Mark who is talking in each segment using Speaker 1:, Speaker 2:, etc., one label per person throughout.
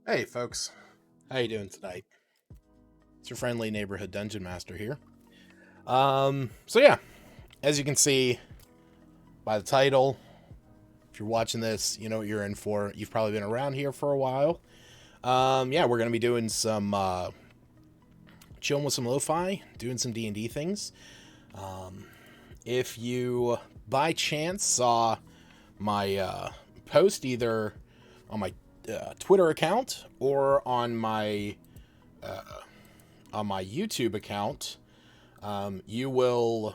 Speaker 1: Hey folks, how you doing tonight? It's your friendly neighborhood dungeon master here. So yeah, as you can see by the title, if you're watching this, you know what you're in for. You've probably been around here for a while. Yeah, we're gonna be doing some chilling with some Lofi, doing some D&D things. If you by chance saw my post either on my Twitter account or on my YouTube account, you will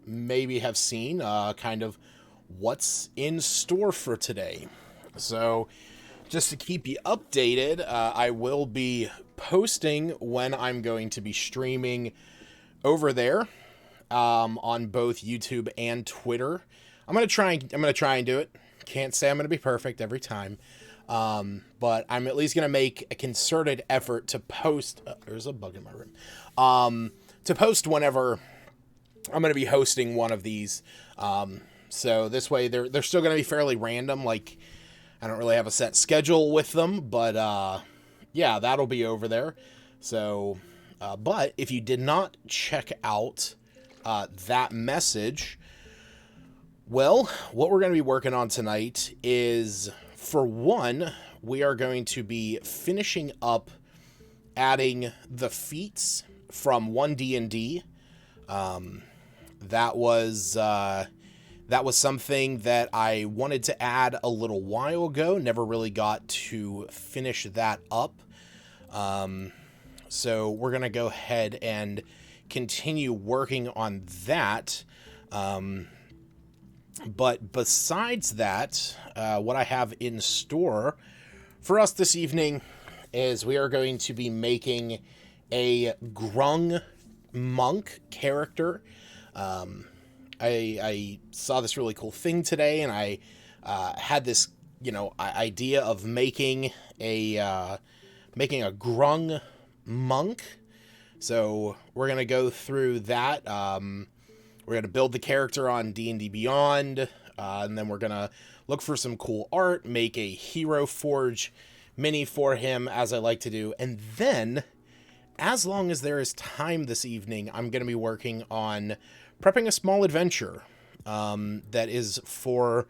Speaker 1: maybe have seen kind of what's in store for today. So, just to keep you updated, I will be posting when I'm going to be streaming over there on both YouTube and Twitter. I'm gonna try and do it. Can't say I'm gonna be perfect every time, but I'm at least gonna make a concerted effort to post. There's a bug in my room. To post whenever I'm gonna be hosting one of these. So this way they're still gonna be fairly random. Like I don't really have a set schedule with them, but yeah, that'll be over there. So, but if you did not check out that message, well, what we're going to be working on tonight is, for one, we are going to be finishing up adding the feats from 1D&D. That was something that I wanted to add a little while ago. Never really got to finish that up. So we're going to go ahead and continue working on that. But besides that, what I have in store for us this evening is we are going to be making a grung monk character. I saw this really cool thing today, and I had this, idea of making a grung monk. So we're gonna go through that. We're gonna build the character on D&D Beyond, and then we're gonna look for some cool art, make a hero forge mini for him, as I like to do, and then, as long as there is time this evening, I'm gonna be working on prepping a small adventure that is for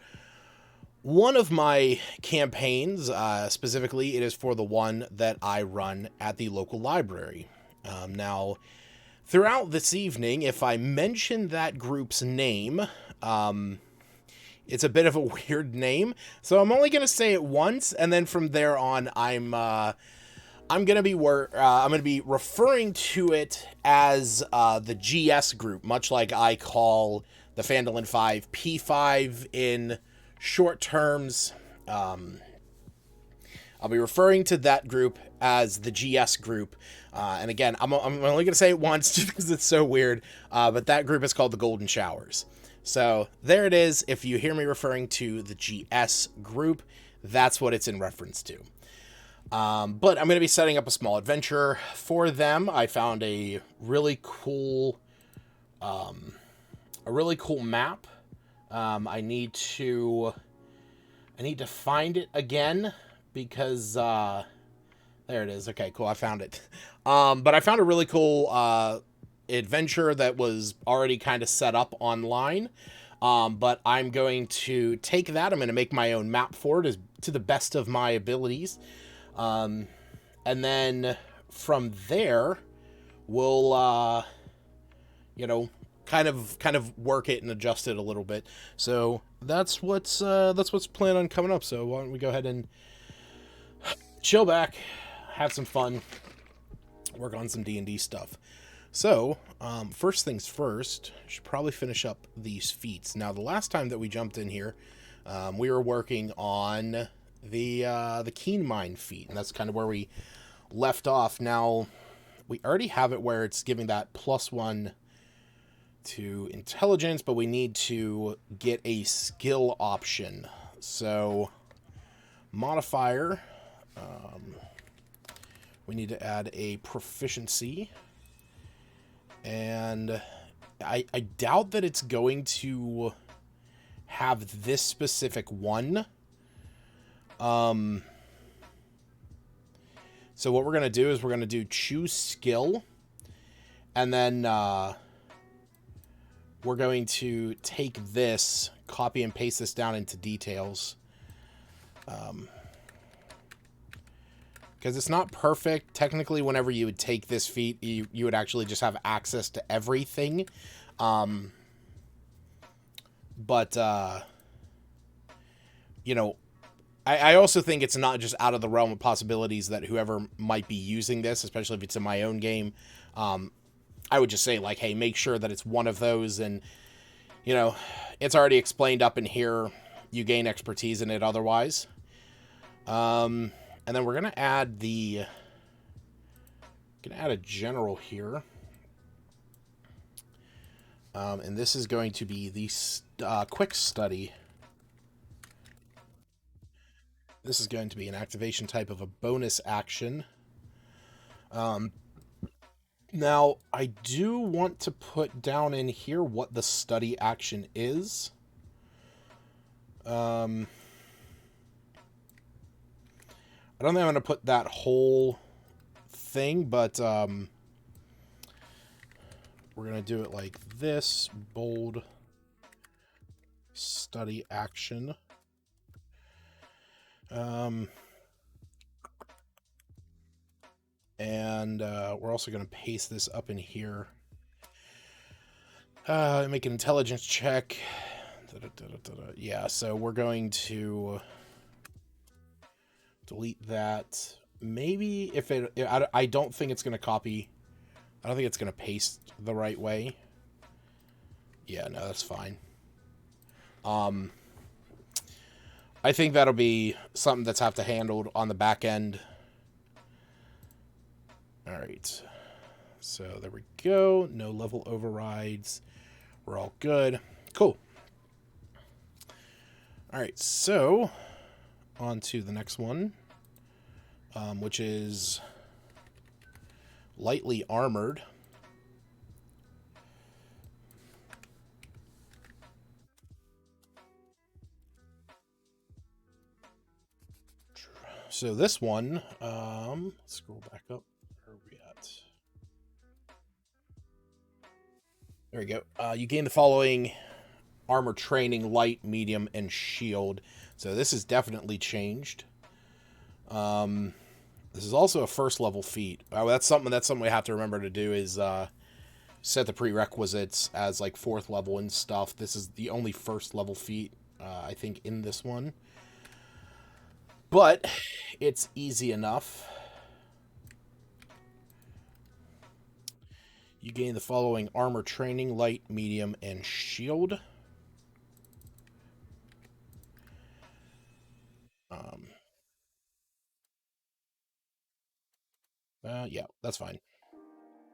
Speaker 1: one of my campaigns. Specifically, it is for the one that I run at the local library. Now, throughout this evening, if I mention that group's name, it's a bit of a weird name, so I'm only gonna say it once, and then from there on, I'm gonna be referring to it as the GS group, much like I call the Phandalin 5 P5 in short terms. I'll be referring to that group as the GS group. And again, I'm only going to say it once just because it's so weird. But that group is called the Golden Showers. So there it is. If you hear me referring to the GS group, that's what it's in reference to. But I'm going to be setting up a small adventure for them. I found a really cool map. I need to find it again because there it is. Okay, cool. I found it. But I found a really cool adventure that was already kind of set up online. But I'm going to take that. I'm going to make my own map for it to the best of my abilities. And then from there, we'll kind of work it and adjust it a little bit. So that's what's planned on coming up. So why don't we go ahead and chill back, have some fun, work on some D&D stuff. So first things first, should probably finish up these feats. Now, the last time that we jumped in here, we were working on the Keen Mind feat, and that's kind of where we left off. Now, we already have it where it's giving that +1 to intelligence, but we need to get a skill option. So, modifier, we need to add a proficiency, and I doubt that it's going to have this specific one. So what we're going to do is we're going to do choose skill, and then we're going to take this, copy and paste this down into details. Because it's not perfect. Technically, whenever you would take this feat, you would actually just have access to everything. You know, I also think it's not just out of the realm of possibilities that whoever might be using this, especially if it's in my own game, I would just say, like, hey, make sure that it's one of those. And, you know, it's already explained up in here. You gain expertise in it otherwise. And then we're going to add a general here. And this is going to be the quick study. This is going to be an activation type of a bonus action. Now, I do want to put down in here what the study action is. I don't think I'm going to put that whole thing, but we're going to do it like this. Bold study action. And we're also going to paste this up in here. Make an intelligence check. Yeah, so we're going to delete that. Maybe if it... I don't think it's going to copy. I don't think it's going to paste the right way. Yeah, no, that's fine. I think that'll be something that's have to handled on the back end. All right. So there we go. No level overrides. We're all good. Cool. All right. So on to the next one, which is lightly armored. So this one, let's scroll back up. Where are we at? There we go. You gain the following armor training: light, medium, and shield. So this is definitely changed. This is also a first level feat. That's something we have to remember to do is set the prerequisites as like 4th level and stuff. This is the only first level feat, I think, in this one. But it's easy enough. You gain the following armor training: light, medium, and shield. Yeah, that's fine.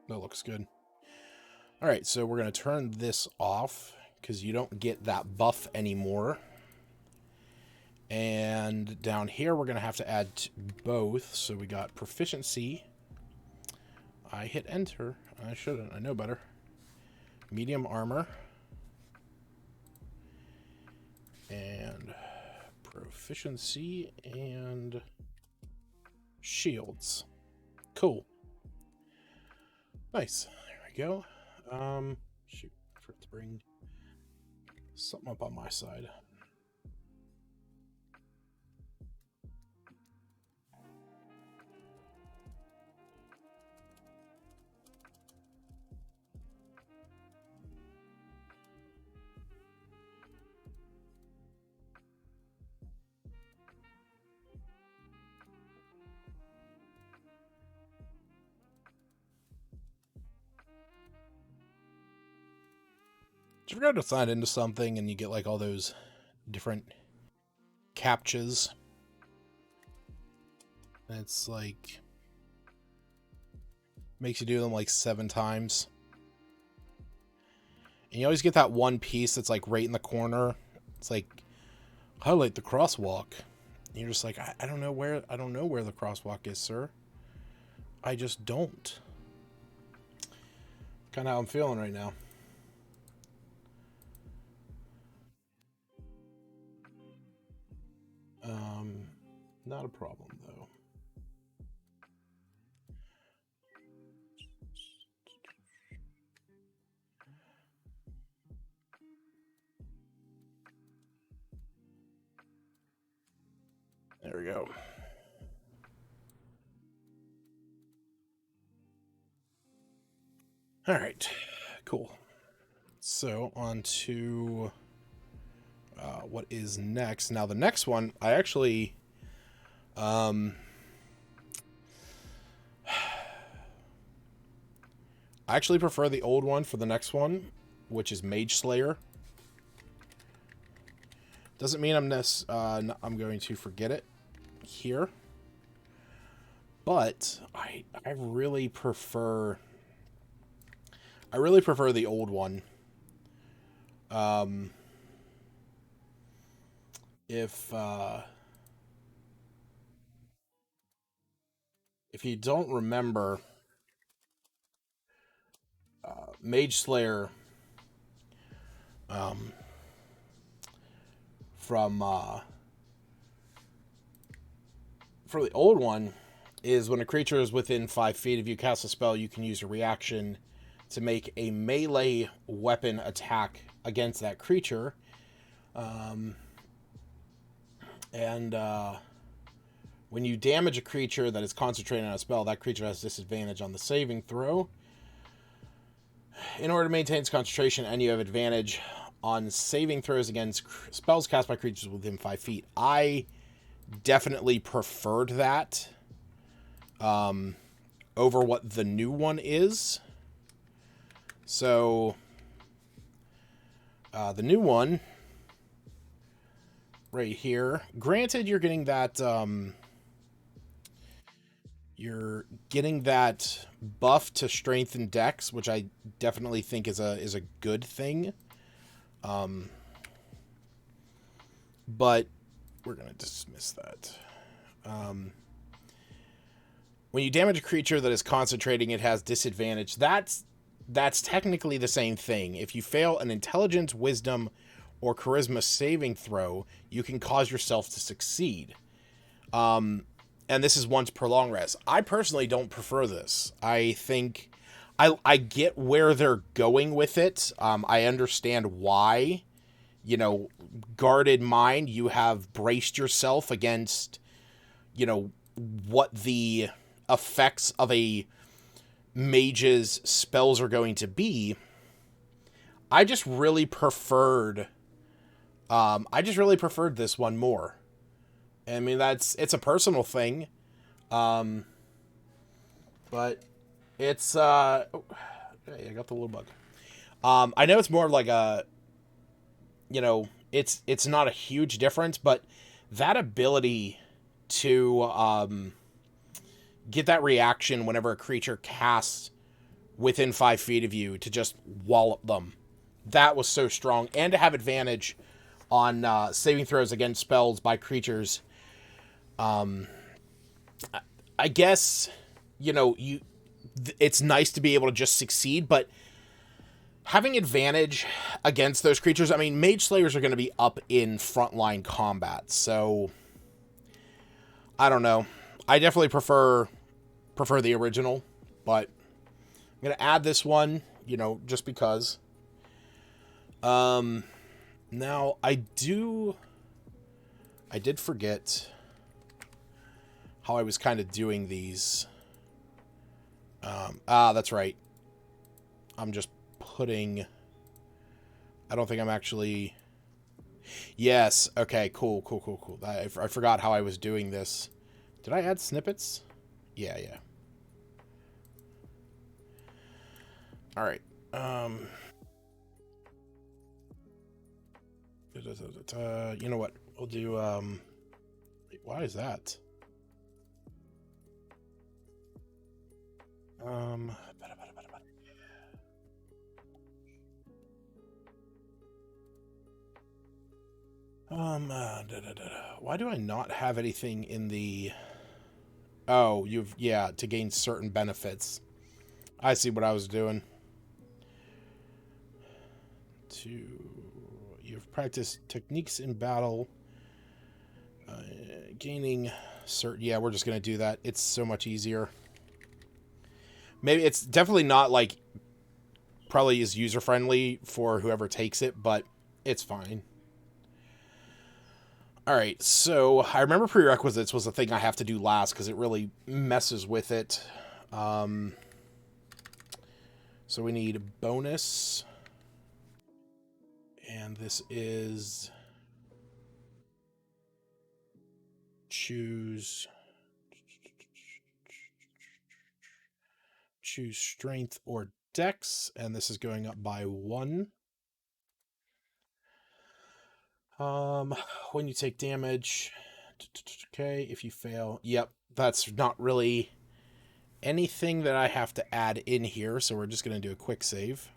Speaker 1: That looks good. All right, so we're going to turn this off because you don't get that buff anymore. And down here, we're going to have to add both. So we got proficiency. I hit enter. I shouldn't. I know better. Medium armor. And proficiency and shields. Cool. Nice. There we go. Shoot, I forgot to bring something up on my side. Did you forget to sign into something and you get like all those different captchas? And it's like makes you do them like 7 times. And you always get that one piece that's like right in the corner. It's like highlight the crosswalk. And you're just like, I don't know where the crosswalk is, sir. I just don't. Kind of how I'm feeling right now. Not a problem though. we go. All right, cool. So on to what is next. Now the next one, I actually prefer the old one for the next one, which is Mage Slayer. Doesn't mean I'm going to forget it here, but I really prefer the old one. If you don't remember, Mage Slayer from for the old one is when a creature is within 5 feet of you, cast a spell, you can use a reaction to make a melee weapon attack against that creature. When you damage a creature that is concentrating on a spell, that creature has disadvantage on the saving throw. In order to maintain its concentration, and you have advantage on saving throws against spells cast by creatures within 5 feet. I definitely preferred that over what the new one is. So, the new one right here, granted, you're getting that buff to strength and dex, which I definitely think is a good thing. But we're gonna dismiss that. When you damage a creature that is concentrating, it has disadvantage. That's technically the same thing. If you fail an intelligence, wisdom, or charisma saving throw, you can cause yourself to succeed. And this is once per long rest. I personally don't prefer this. I think I get where they're going with it. I understand why. You know, guarded mind, you have braced yourself against, you know, what the effects of a mage's spells are going to be. I just really preferred this one more. I mean, it's a personal thing. But it's hey, I got the little bug. I know it's more like a, you know, it's not a huge difference, but that ability to get that reaction whenever a creature casts within 5 feet of you to just wallop them, that was so strong. And to have advantage on saving throws against spells by creatures. I guess, you know, it's nice to be able to just succeed, but having advantage against those creatures, I mean, Mage Slayers are going to be up in frontline combat, so I don't know. I definitely prefer the original, but I'm going to add this one, you know, just because. Now, I did forget how I was kind of doing these. That's right. I'm just putting... I don't think I'm actually... Yes, okay, cool. I forgot how I was doing this. Did I add snippets? Yeah. Alright. You know what? We'll do, wait, why is that? Why do I not have anything in the... Oh, to gain certain benefits. I see what I was doing. You've practiced techniques in battle. Gaining certain... Yeah, we're just going to do that. It's so much easier. Maybe it's definitely not, like, probably is user-friendly for whoever takes it, but it's fine. All right, so I remember prerequisites was the thing I have to do last because it really messes with it. So we need a bonus. And this is choose strength or dex, and this is going up by 1. When you take damage, okay, if you fail, yep, that's not really anything that I have to add in here, so we're just going to do a quick save.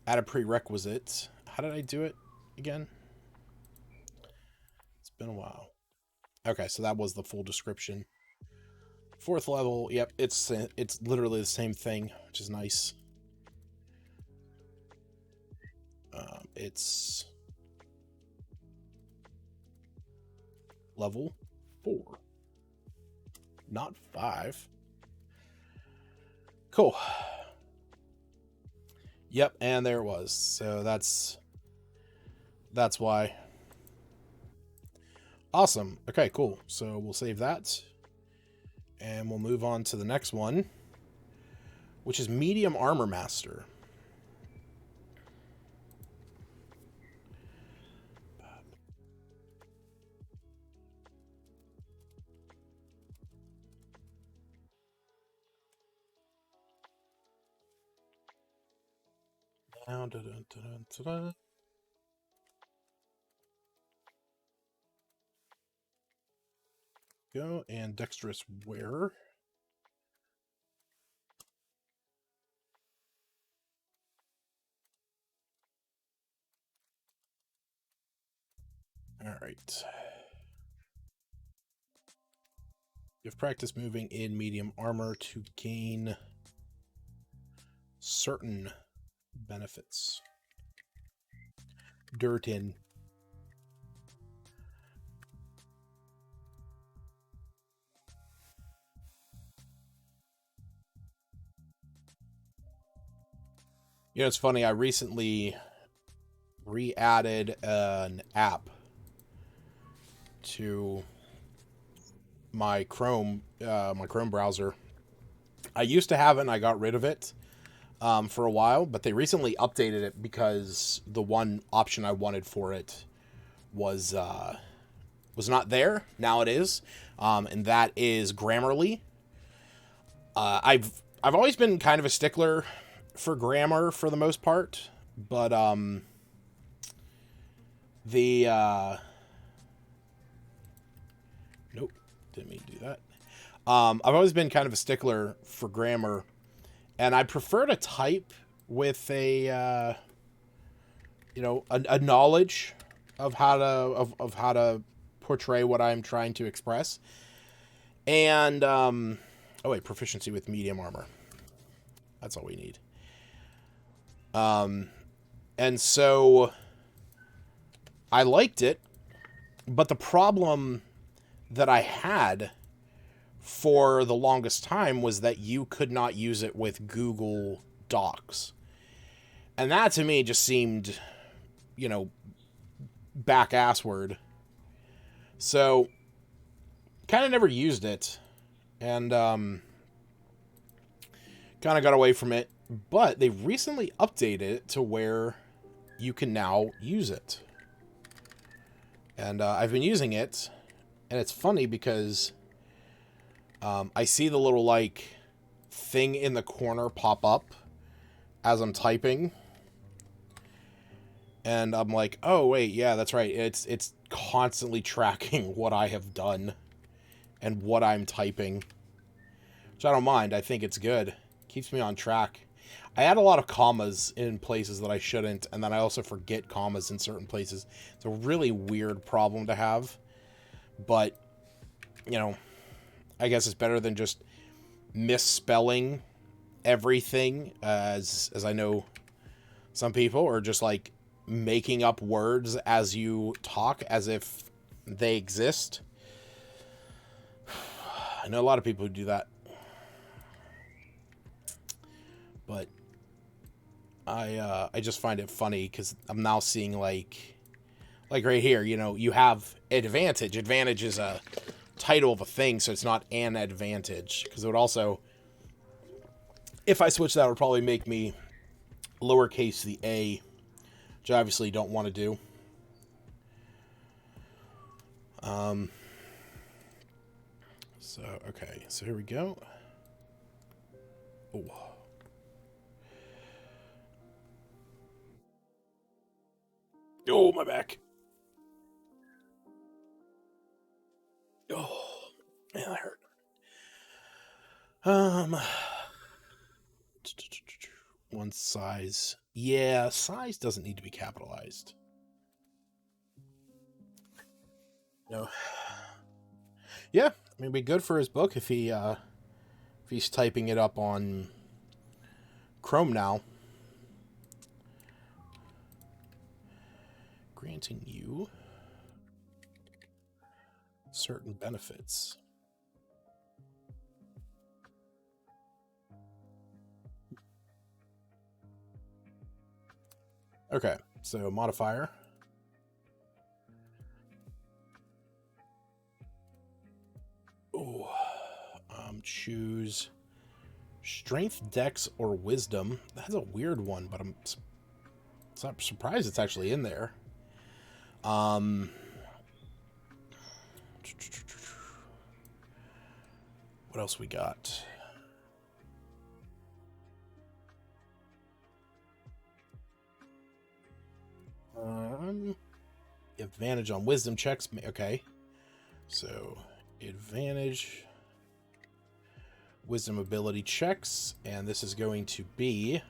Speaker 1: Add a prerequisite. How did I do it again? It's been a while. Okay, so that was the full description. 4th level, yep, it's literally the same thing, which is nice. It's level 4, not 5. Cool. Yep, and there it was. So that's why. Awesome. Okay, cool. So we'll save that. And we'll move on to the next one, which is Medium Armor Master. Now, go and dexterous wearer. All right. You have practice moving in medium armor to gain certain benefits. Dirtin. You know, it's funny, I recently re-added an app to my Chrome browser. I used to have it and I got rid of it for a while, but they recently updated it because the one option I wanted for it was not there. Now it is, and that is Grammarly. I've always been kind of a stickler for grammar for the most part, but nope, didn't mean to do that. I've always been kind of a stickler for grammar, and I prefer to type with a a knowledge of how to portray what I'm trying to express. And oh wait, proficiency with medium armor. That's all we need. And so I liked it, but the problem that I had for the longest time was that you could not use it with Google Docs. And that to me just seemed, back assward. So kind of never used it, and kind of got away from it. But they recently updated it to where you can now use it. And I've been using it, and it's funny because I see the little, thing in the corner pop up as I'm typing. And I'm like, oh, wait, yeah, that's right. It's constantly tracking what I have done and what I'm typing, which I don't mind. I think it's good. Keeps me on track. I add a lot of commas in places that I shouldn't, and then I also forget commas in certain places. It's a really weird problem to have, but, I guess it's better than just misspelling everything, as I know some people, or just, making up words as you talk as if they exist. I know a lot of people who do that. But I just find it funny because I'm now seeing Like right here, you know, you have advantage. Advantage is a title of a thing, so it's not an advantage. Because it would also, if I switch that, it would probably make me lowercase the a, which I obviously don't want to do. So, okay, so here we go. Oh. Oh, my back. Oh, man, that hurt. One size. Yeah, size doesn't need to be capitalized. No. Yeah, I mean, it'd be good for his book if he's typing it up on Chrome now. Granting you certain benefits. Okay, so modifier. Oh, choose strength, dex, or wisdom. That's a weird one, but I'm surprised it's actually in there. What else we got? Advantage on wisdom checks. Okay, so advantage wisdom ability checks, and this is going to be.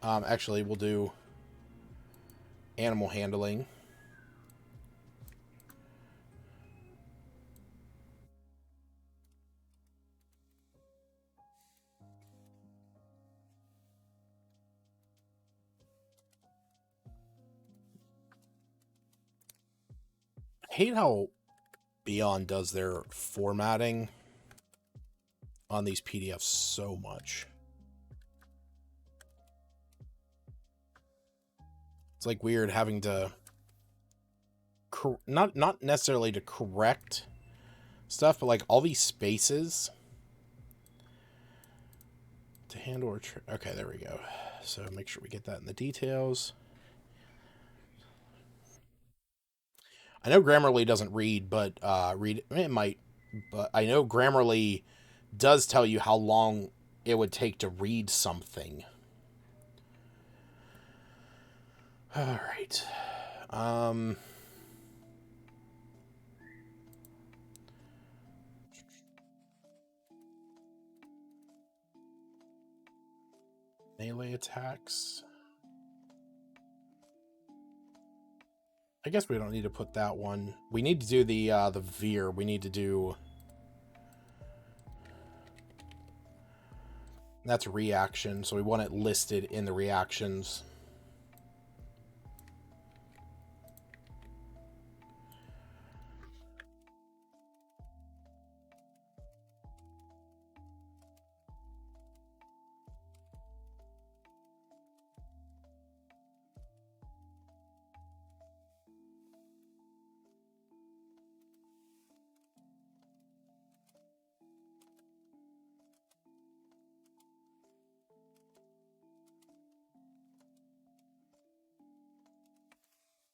Speaker 1: Actually, we'll do animal handling. I hate how Beyond does their formatting on these PDFs so much. It's like weird having to not necessarily to correct stuff, but like all these spaces to handle or okay, there we go. So make sure we get that in the details. I know Grammarly doesn't read, but it might, but I know Grammarly does tell you how long it would take to read something. All right. Melee attacks. I guess we don't need to put that one. We need to do the veer. We need to do. That's reaction, so we want it listed in the reactions.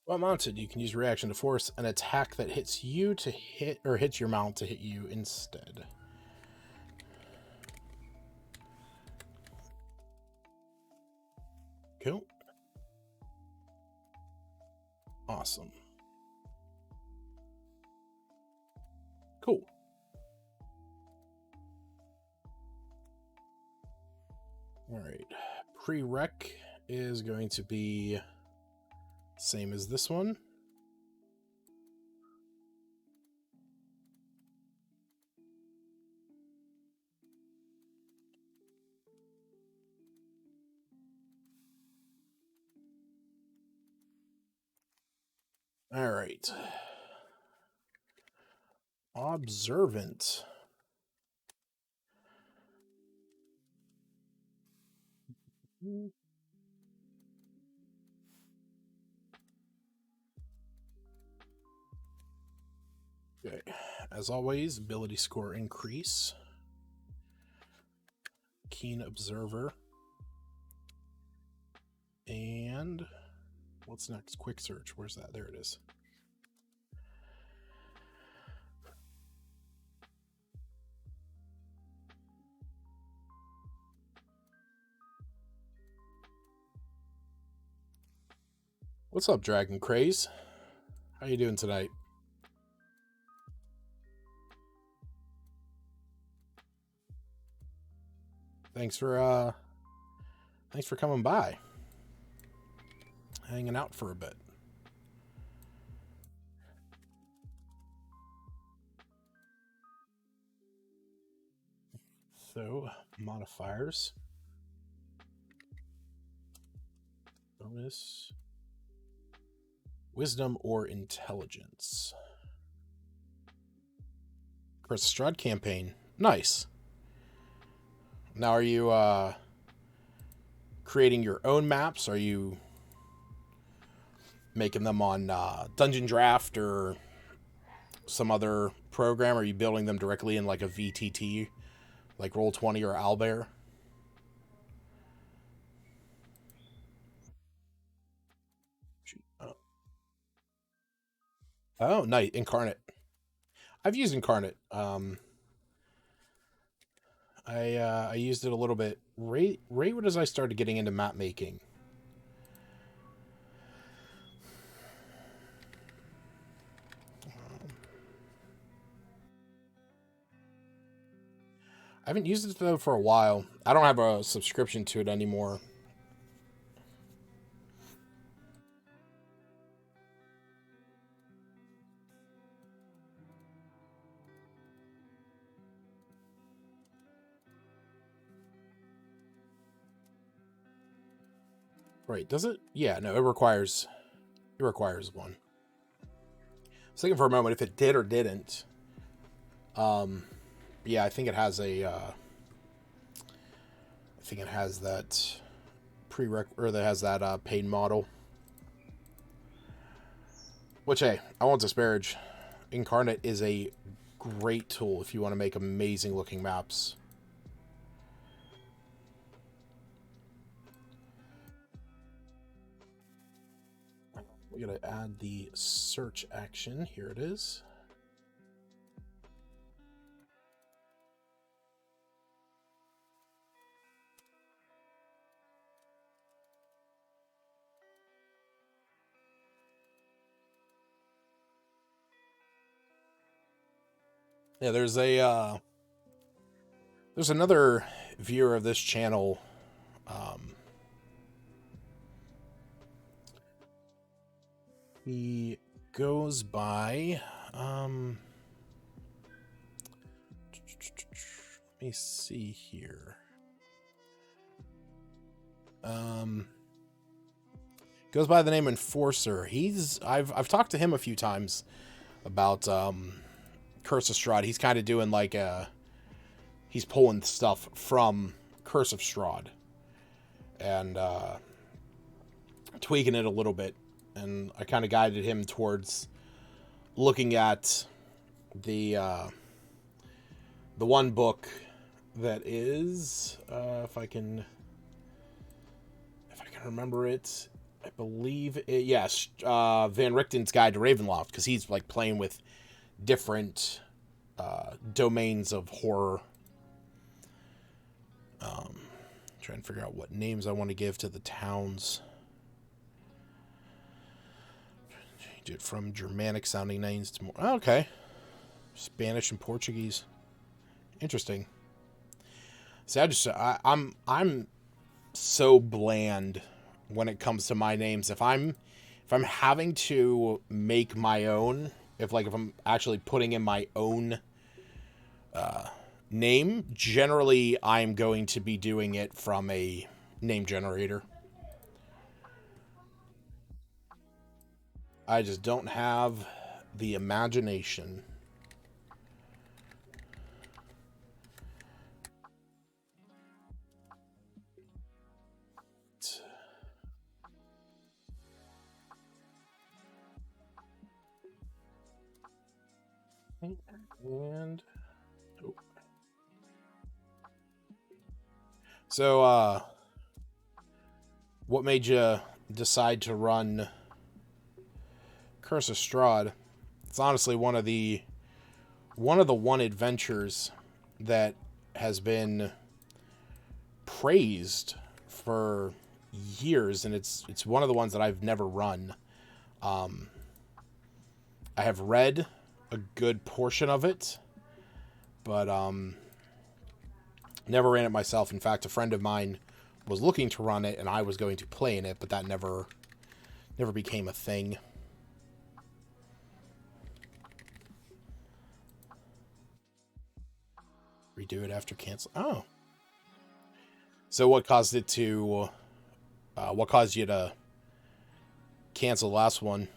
Speaker 1: While mounted, you can use reaction to force an attack that hits you to hit, or hits your mount to hit you instead. Cool. Awesome. Cool. All right. Prereq is going to be same as this one. All right. Observant. as always, ability score increase. Keen observer. And what's next? Quick search. Where's that? There it is. What's up, Dragon Craze? How you doing tonight? Thanks for coming by. Hanging out for a bit. So, modifiers. Bonus. Wisdom or intelligence. Chris Strud campaign. Nice. Now, are you creating your own maps? Are you making them on Dungeon Draft or some other program? Are you building them directly in like a VTT, like Roll20 or Owlbear? Oh, nice. Incarnate. I've used Incarnate. I used it a little bit right as I started getting into map making. I haven't used it though for a while. I don't have a subscription to it anymore. Right, does it? Yeah, no, it requires one. I was thinking for a moment if it did or didn't. Yeah, I think it has that that has that paid model. Which, hey, I won't disparage. Incarnate is a great tool if you want to make amazing looking maps. We gotta add the search action. Here it is. Yeah, there's another viewer of this channel. He goes by let me see here. Goes by the name Enforcer. I've talked to him a few times about Curse of Strahd. He's kind of doing like he's pulling stuff from Curse of Strahd and tweaking it a little bit. And I kind of guided him towards looking at the one book that is if I can remember it, I believe it, yes, Van Richten's Guide to Ravenloft, because he's like playing with different domains of horror. Trying to figure out what names I want to give to the towns. Change it from Germanic sounding names to more. Oh, okay, Spanish and Portuguese. Interesting. See, I'm so bland when it comes to my names. If I'm having to make my own, if I'm actually putting in my own name, generally I'm going to be doing it from a name generator. I just don't have the imagination. And oh. So, what made you decide to run Curse of Strahd? It's honestly one of the one adventures that has been praised for years, and it's one of the ones that I've never run. I have read a good portion of it, but never ran it myself. In fact, a friend of mine was looking to run it, and I was going to play in it, but that never became a thing. Redo it after cancel. Oh, so what caused it to? What caused you to cancel the last one?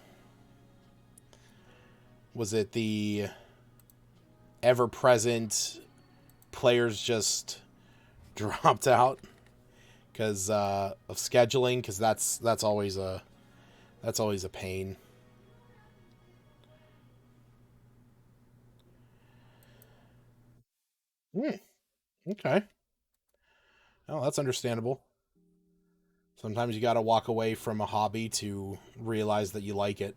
Speaker 1: Was it the ever-present players just dropped out because of scheduling? Because that's always a pain. Okay. Oh, that's understandable. Sometimes you gotta walk away from a hobby to realize that you like it.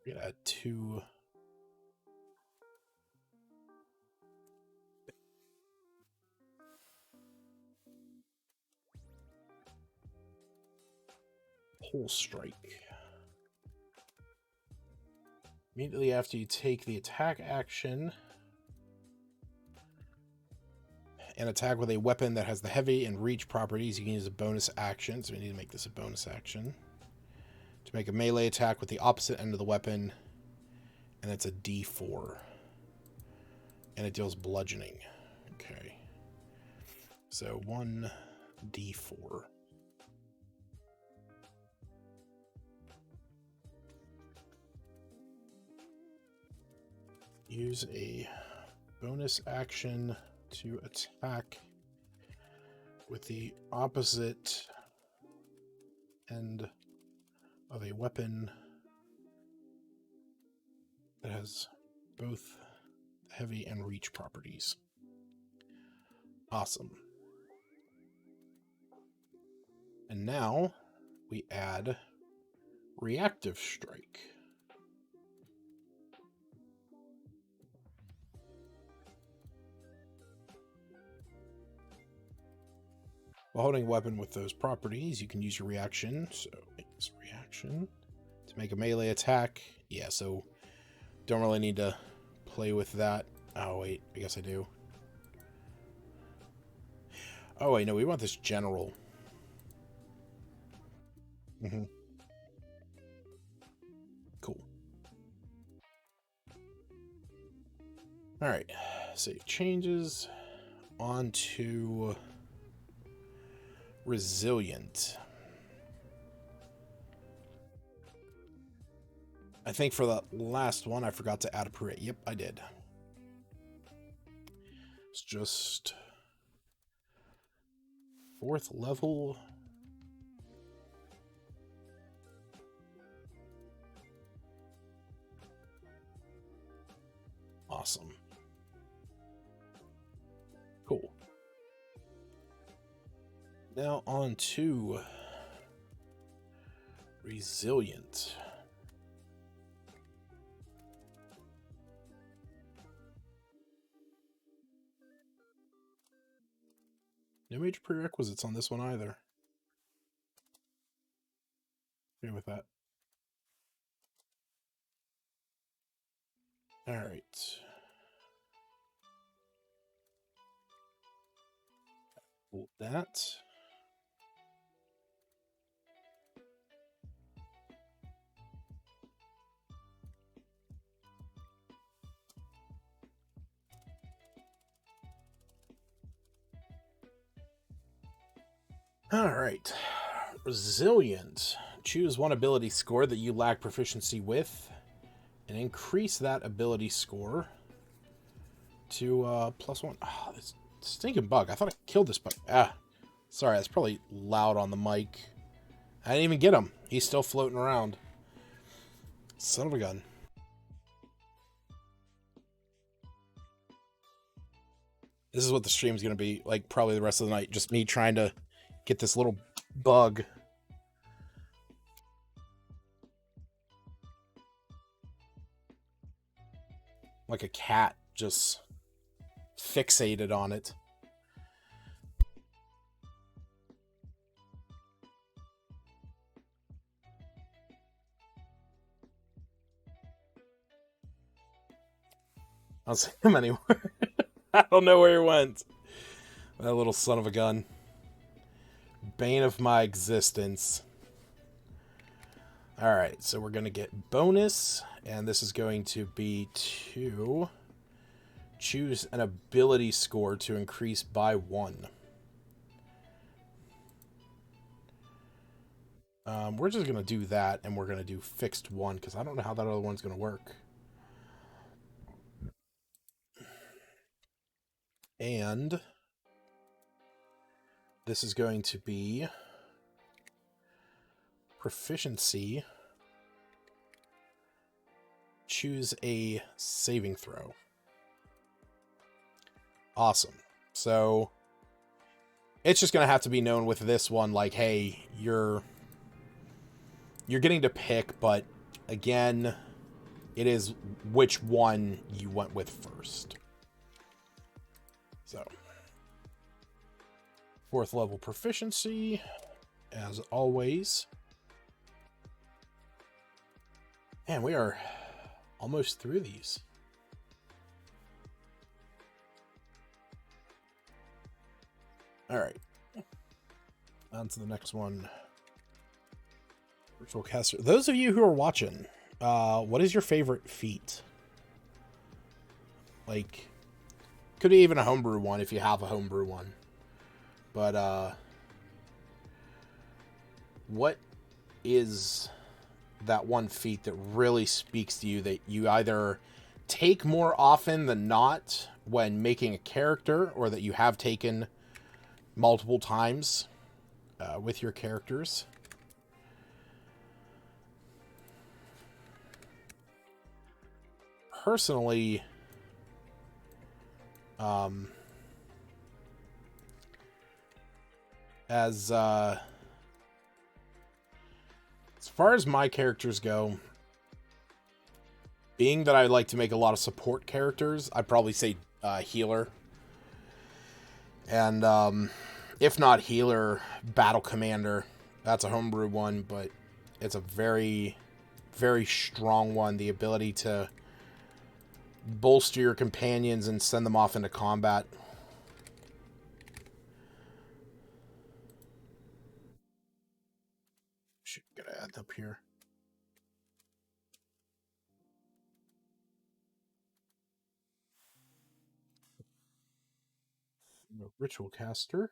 Speaker 1: Yeah, two. Pole strike. Immediately after you take the attack action and attack with a weapon that has the heavy and reach properties, you can use a bonus action. So we need to make this a bonus action. To make a melee attack with the opposite end of the weapon, and it's a D4. And it deals bludgeoning. Okay. So 1d4. Use a bonus action to attack with the opposite end of a weapon that has both heavy and reach properties. Awesome. And now we add reactive strike. While holding a weapon with those properties, you can use your reaction. So make this reaction to make a melee attack. Yeah, so don't really need to play with that. Oh, wait, I guess I do. Oh, wait, no, we want this general. Cool. All right, save changes onto resilient. I think for the last one, I forgot to add a parade. Yep, I did. It's just 4th level. Awesome. Cool. Now on to resilient. No major prerequisites on this one either. Okay with that. All right. Hold that. All right. Resilient. Choose one ability score that you lack proficiency with and increase that ability score to +1. Oh, this stinking bug. I thought I killed this bug. Ah. Sorry, that's probably loud on the mic. I didn't even get him. He's still floating around. Son of a gun. This is what the stream's going to be like probably the rest of the night. Just me trying to get this little bug. Like a cat just fixated on it. I don't see him anywhere. I don't know where he went. That little son of a gun. Bane of my existence. Alright, so we're going to get bonus, and this is going to be to choose an ability score to increase by 1. We're just going to do that, and we're going to do fixed 1, because I don't know how that other one's going to work. And this is going to be proficiency. Choose a saving throw. Awesome. So it's just going to have to be known with this one, like, hey, you're getting to pick, but again, it is which one you went with first. So, 4th level proficiency, as always. And we are almost through these. Alright. On to the next one. Virtual caster. Those of you who are watching, what is your favorite feat? Like, could be even a homebrew one if you have a homebrew one. But, what is that one feat that really speaks to you that you either take more often than not when making a character, or that you have taken multiple times with your characters? Personally, as far as my characters go, being that I like to make a lot of support characters, I'd probably say healer. And if not healer, battle commander. That's a homebrew one, but it's a very, very strong one. The ability to bolster your companions and send them off into combat. Should get an ad up here. Ritual caster.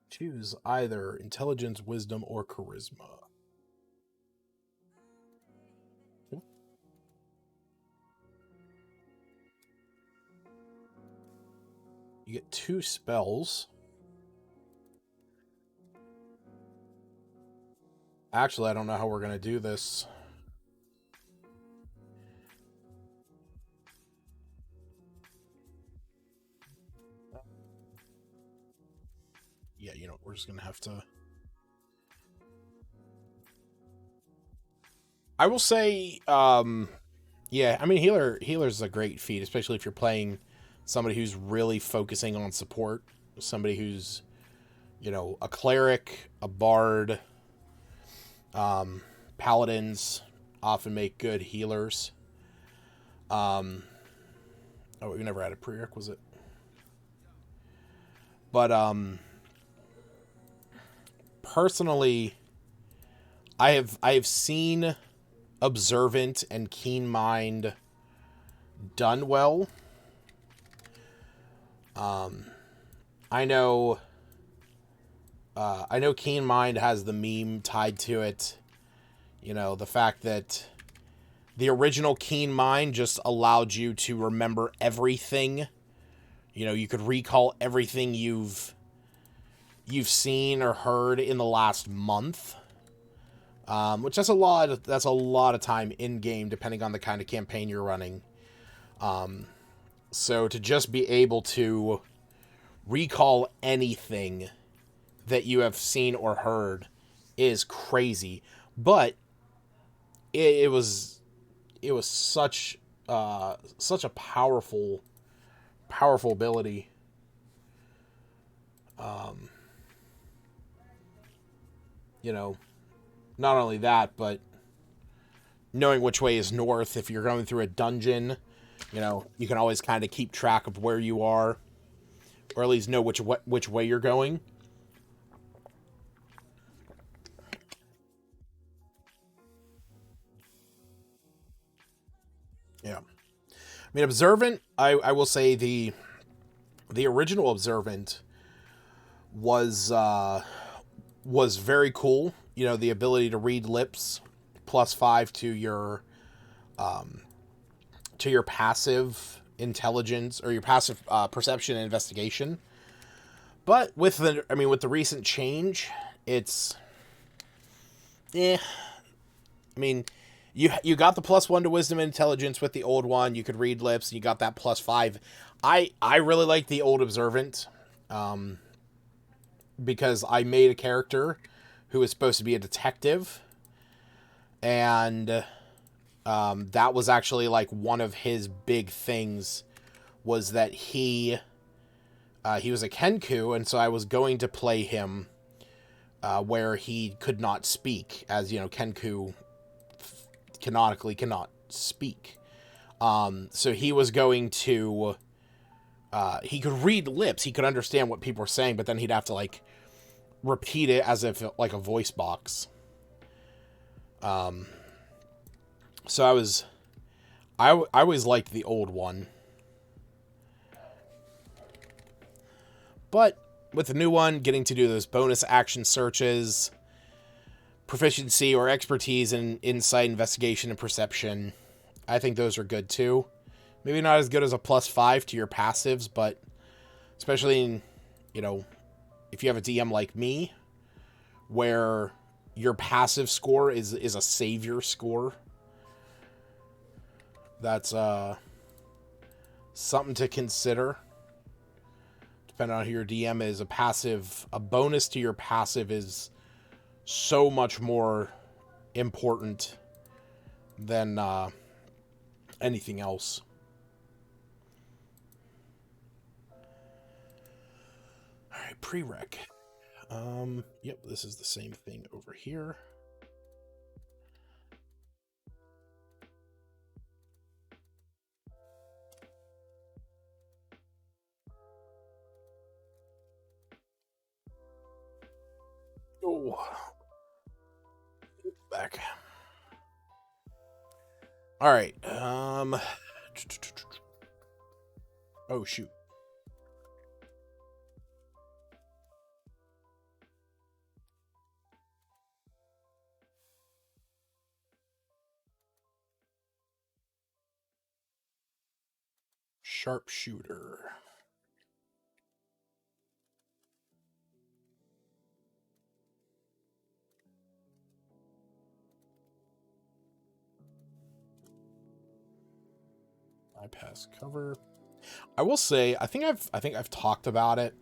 Speaker 1: Choose either intelligence, wisdom, or charisma. You get 2 spells. Actually, I don't know how we're going to do this. Yeah, you know, we're just going to have to... I will say, yeah, I mean, healer's a great feat, especially if you're playing somebody who's really focusing on support. Somebody who's, you know, a cleric, a bard. Paladins often make good healers. Oh, we never had a prerequisite. But, personally, I have seen Observant and Keen Mind done well. I know Keen Mind has the meme tied to it. You know, the fact that The original Keen Mind just allowed you to remember everything. You know, you could recall everything you've seen or heard in the last month. Which that's a lot of time in game, depending on the kind of campaign you're running. So to just be able to recall anything that you have seen or heard is crazy. But it was such a powerful ability. You know, not only that, but knowing which way is north. If you're going through a dungeon, you know, you can always kind of keep track of where you are, or at least know which way you're going. Yeah. I mean, Observant, I will say the original Observant was very cool. You know, the ability to read lips, +5 to your passive intelligence, or your passive perception and investigation. But with the recent change, it's I mean, you got the +1 to wisdom and intelligence with the old one. You could read lips, and you got that +5. I really like the old Observant, because I made a character who was supposed to be a detective, and that was actually like one of his big things, was that he was a Kenku, and so I was going to play him where he could not speak, as you know, Kenku canonically cannot speak. So he was going to he could read lips, he could understand what people were saying, but then he'd have to like repeat it as if like a voice box. So I always liked the old one. But with the new one, getting to do those bonus action searches, proficiency or expertise in insight, investigation, and perception, I think those are good too. Maybe not as good as a +5 to your passives, but especially in, you know, if you have a DM like me, where your passive score is a savior score, that's something to consider. Depending on who your DM is, a bonus to your passive is so much more important than anything else. All right, prereq. Yep, this is the same thing over here. Oh, back. All right. Oh shoot. Sharpshooter. Bypass cover. I will say, I think I've talked about it.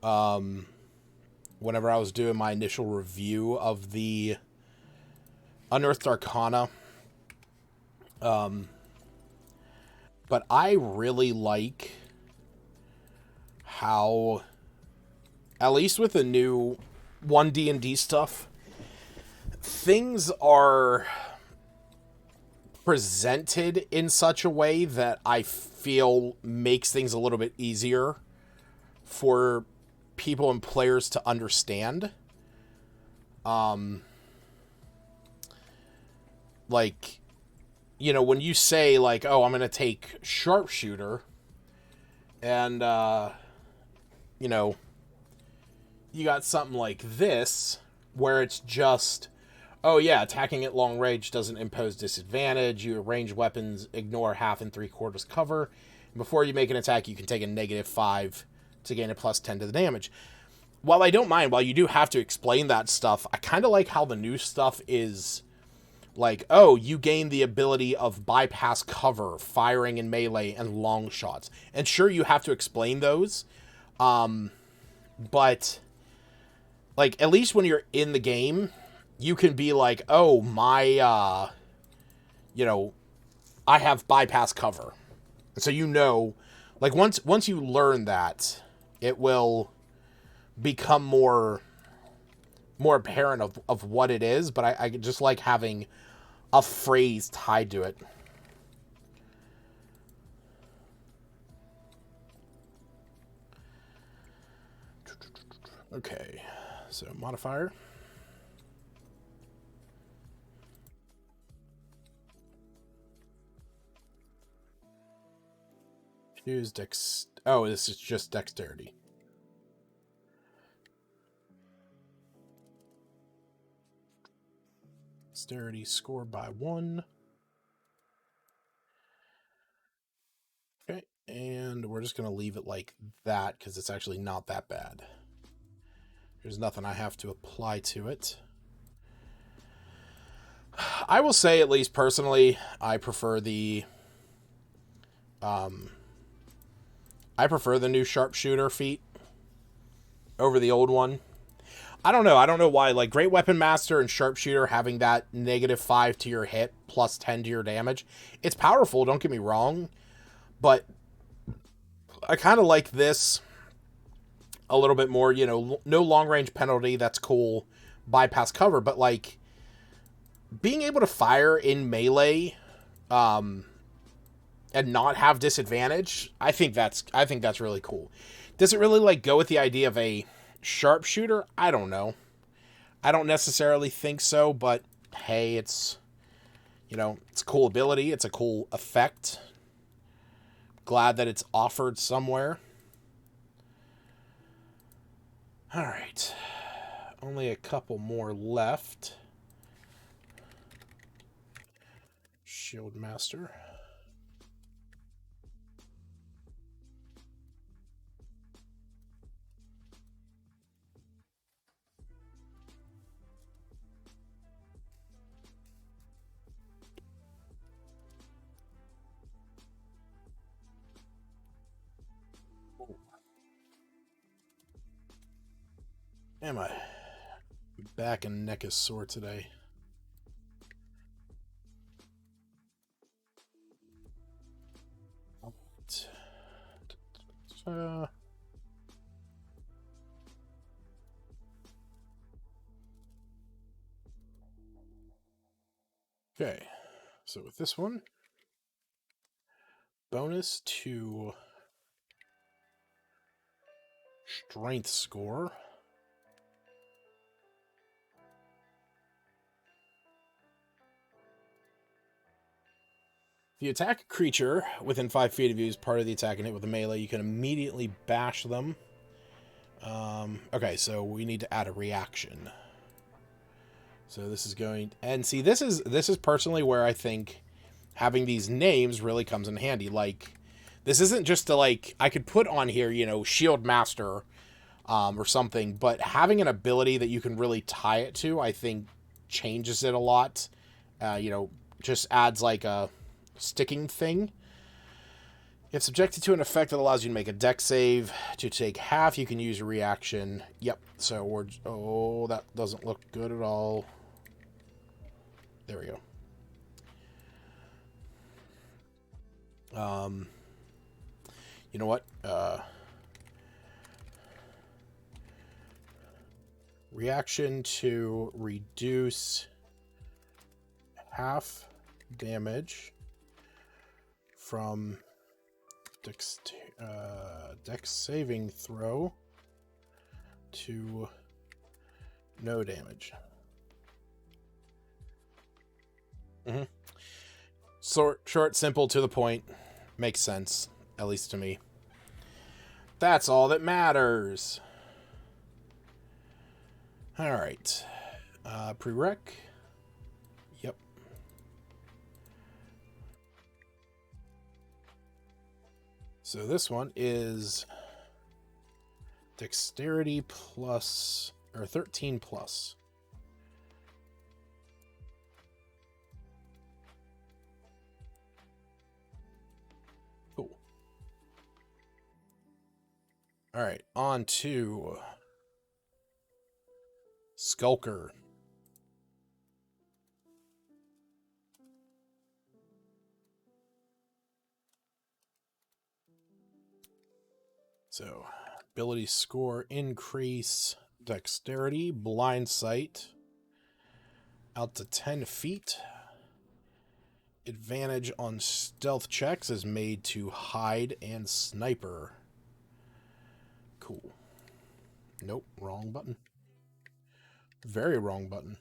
Speaker 1: Whenever I was doing my initial review of the Unearthed Arcana. But I really like how, at least with the new 1D&D stuff, things are presented in such a way that I feel makes things a little bit easier for people and players to understand. Like, you know, when you say, like, oh, I'm going to take Sharpshooter, and, you know, you got something like this, where it's just, Oh yeah, attacking at long range doesn't impose disadvantage. Your ranged weapons ignore half and 3/4 cover. Before you make an attack, you can take a -5 to gain a +10 to the damage. While I don't mind, while you do have to explain that stuff, I kind of like how the new stuff is like, oh, you gain the ability of bypass cover, firing in melee, and long shots. And sure, you have to explain those, but like at least when you're in the game, you can be like, oh, my, I have bypass cover. So like once you learn that, it will become more apparent of what it is, but I just like having a phrase tied to it. Okay, so modifier. Use oh, this is just dexterity. Dexterity scored by 1. Okay, and we're just going to leave it like that because it's actually not that bad. There's nothing I have to apply to it. I will say, at least personally, I prefer the new sharpshooter feat over the old one. I don't know why. Like, Great Weapon Master and Sharpshooter having that -5 to your hit, +10 to your damage. It's powerful, don't get me wrong. But I kind of like this a little bit more. No long-range penalty, that's cool. Bypass cover, but, like, being able to fire in melee, and not have disadvantage, I think that's really cool. Does it really, like, go with the idea of a sharpshooter? I don't know. I don't necessarily think so, but hey, it's it's a cool ability, it's a cool effect. Glad that it's offered somewhere. All right. Only a couple more left. Shield Master. Man, my back and neck is sore today. Okay, so with this one, bonus to strength score. If you attack a creature within 5 feet of you as part of the attack and hit with a melee, you can immediately bash them. Okay, so we need to add a reaction. So this is going... And see, this is personally where I think having these names really comes in handy. Like, this isn't just to, like... I could put on here, Shield Master, or something, but having an ability that you can really tie it to, I think, changes it a lot. Just adds, like, a sticking thing. If subjected to an effect that allows you to make a dex save to take half, you can use a reaction. Yep, so we're... Oh, that doesn't look good at all. There we go. You know what? Reaction to reduce half damage from dex saving throw to no damage. Short, simple, to the point. Makes sense, at least to me. That's all that matters. All right. Prereq. So this one is dexterity plus, or 13 plus. Cool. All right, on to Skulker. So, ability score increase, dexterity, blind sight, out to 10 feet. Advantage on stealth checks is made to hide and sniper. Cool. Nope, wrong button. Very wrong button.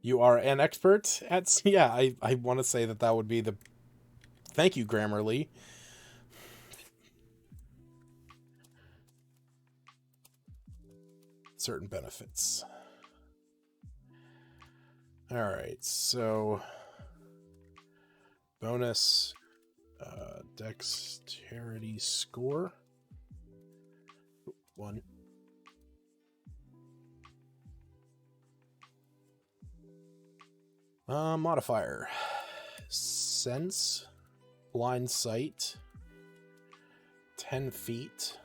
Speaker 1: You are an expert at... Yeah, I want to say that would be the... Thank you, Grammarly. Certain benefits. Alright, so... Bonus... dexterity score. 1. Modifier. Sense. Blind sight. 10 feet.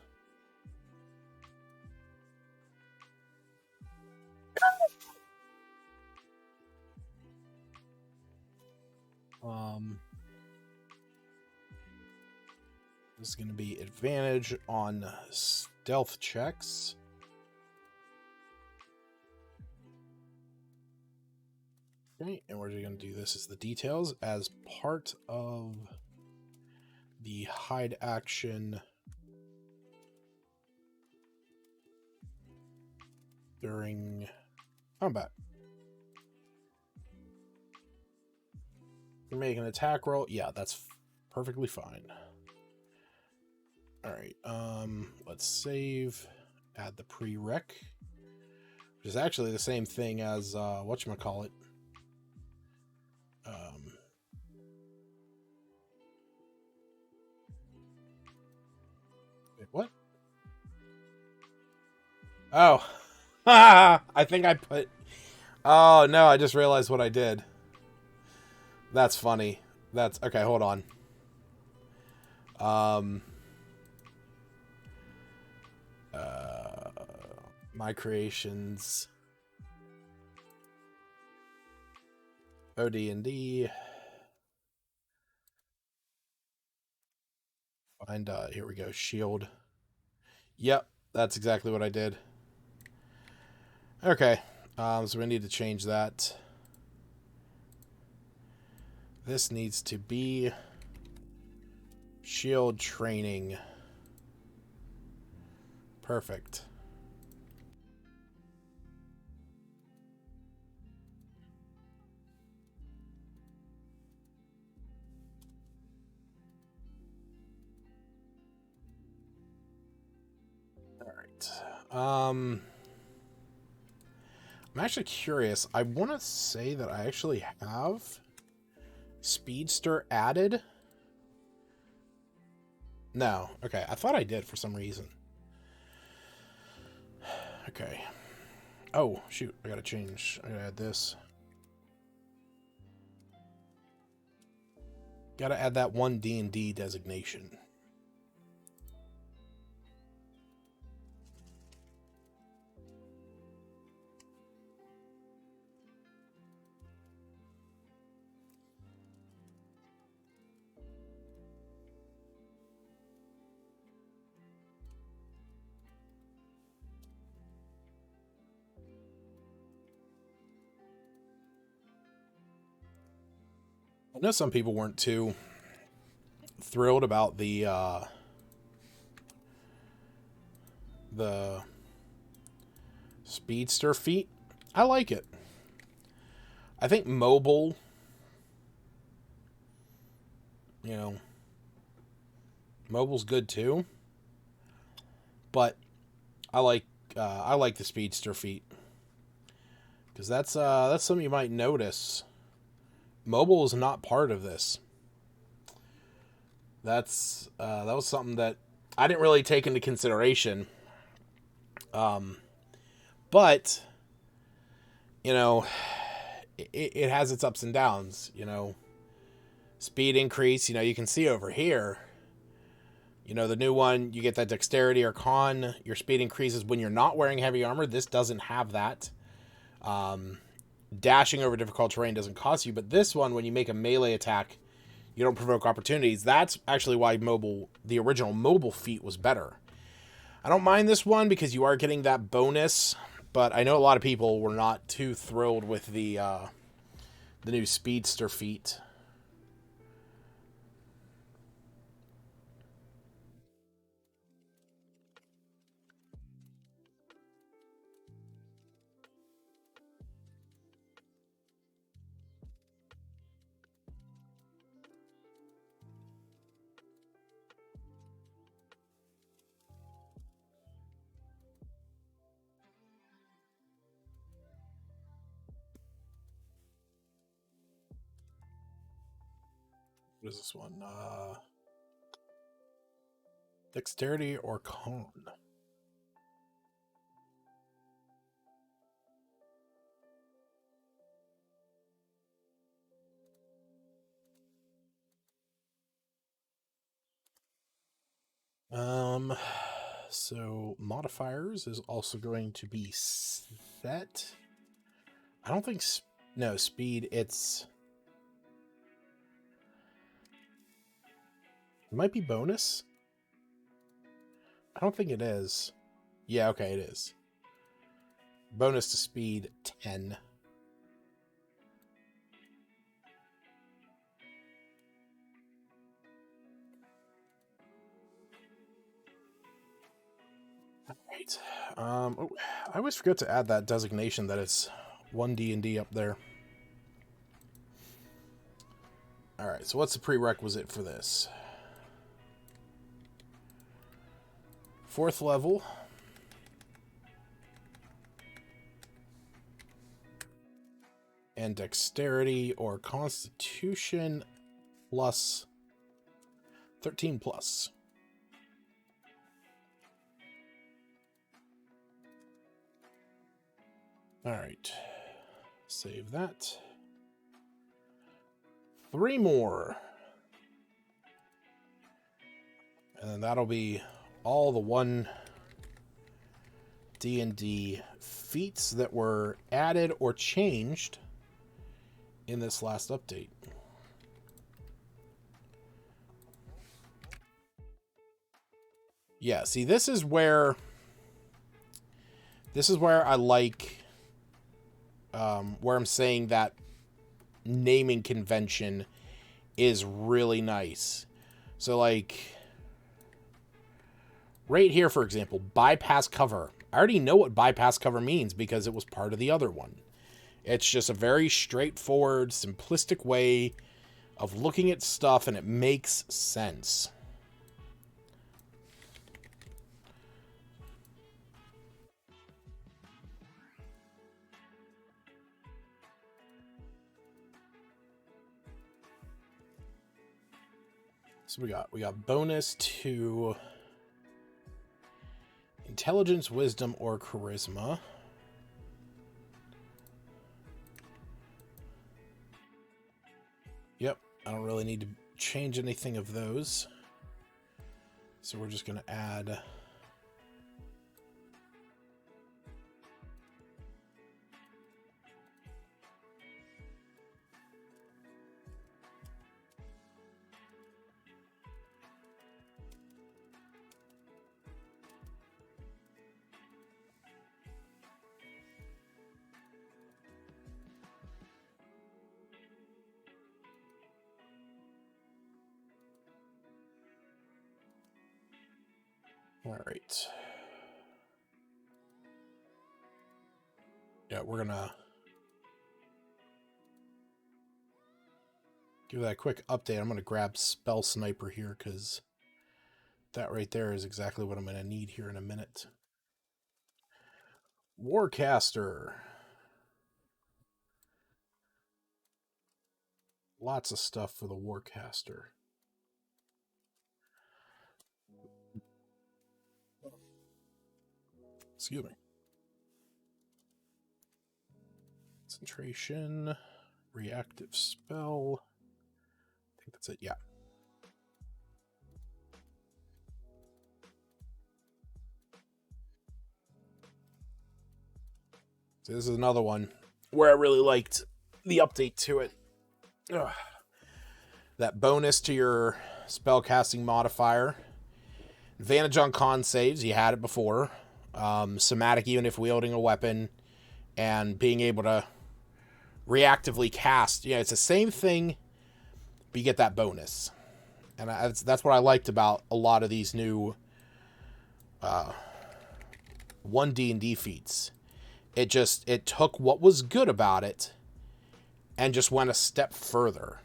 Speaker 1: This is going to be advantage on stealth checks. Okay, and we're going to do this as the details as part of the hide action during combat. You make an attack roll. Yeah, that's perfectly fine. All right, let's save, add the prereq, which is actually the same thing as whatchamacallit. Wait, what? Oh, I think I put... Oh, no, I just realized what I did. That's funny. That's... Okay, hold on. My creations. OD&D. Find, here we go, shield. Yep, that's exactly what I did. Okay, so we need to change that. This needs to be shield training. Perfect. All right. I'm actually curious. I want to say that I actually have Speedster added. No. Okay. I thought I did for some reason. Okay. Oh, shoot. I gotta change. I gotta add this. Gotta add that one D&D designation. I know some people weren't too thrilled about the Speedster feat. I like it. I think mobile, you know, Mobile's good too, but I like the Speedster feat because that's something you might notice. Mobile is not part of this. That was something that I didn't really take into consideration. But you know, it has its ups and downs. Speed increase. You can see over here. The new one, you get that dexterity or con. Your speed increases when you're not wearing heavy armor. This doesn't have that. Dashing over difficult terrain doesn't cost you, but this one, when you make a melee attack, you don't provoke opportunities. That's actually why the original mobile feat was better. I don't mind this one because you are getting that bonus, but I know a lot of people were not too thrilled with the new Speedster feat. What is this one? Dexterity or con? So modifiers is also going to be set. I don't think no speed. It might be bonus. I don't think it is. Yeah, okay, it is. Bonus to speed 10. Right. Oh, I always forget to add that designation that it's 1D&D up there. All right. So what's the prerequisite for this? 4th level. And dexterity or constitution plus 13 plus. All right. Save that. 3 more. And then that'll be all the 1D&D feats that were added or changed in this last update. Yeah, see, this is where I like where I'm saying that naming convention is really nice. So like right here, for example, bypass cover. I already know what bypass cover means because it was part of the other one. It's just a very straightforward, simplistic way of looking at stuff, and it makes sense. So we got bonus to intelligence, wisdom, or charisma. Yep, I don't really need to change anything of those. So we're just going to add all right. Yeah, we're going to give that a quick update. I'm going to grab Spell Sniper here because That right there is exactly what I'm going to need here in a minute. Warcaster. Lots of stuff for the Warcaster. Excuse me. Concentration, reactive spell. I think that's it, yeah. So this is another one where I really liked the update to it. Ugh. That bonus to your spellcasting modifier. Advantage on con saves, you had it before. Somatic even if wielding a weapon. And being able to reactively cast. Yeah, it's the same thing, but you get that bonus. And that's what I liked about a lot of these new 1D&D feats. It took what was good about it and just went a step further.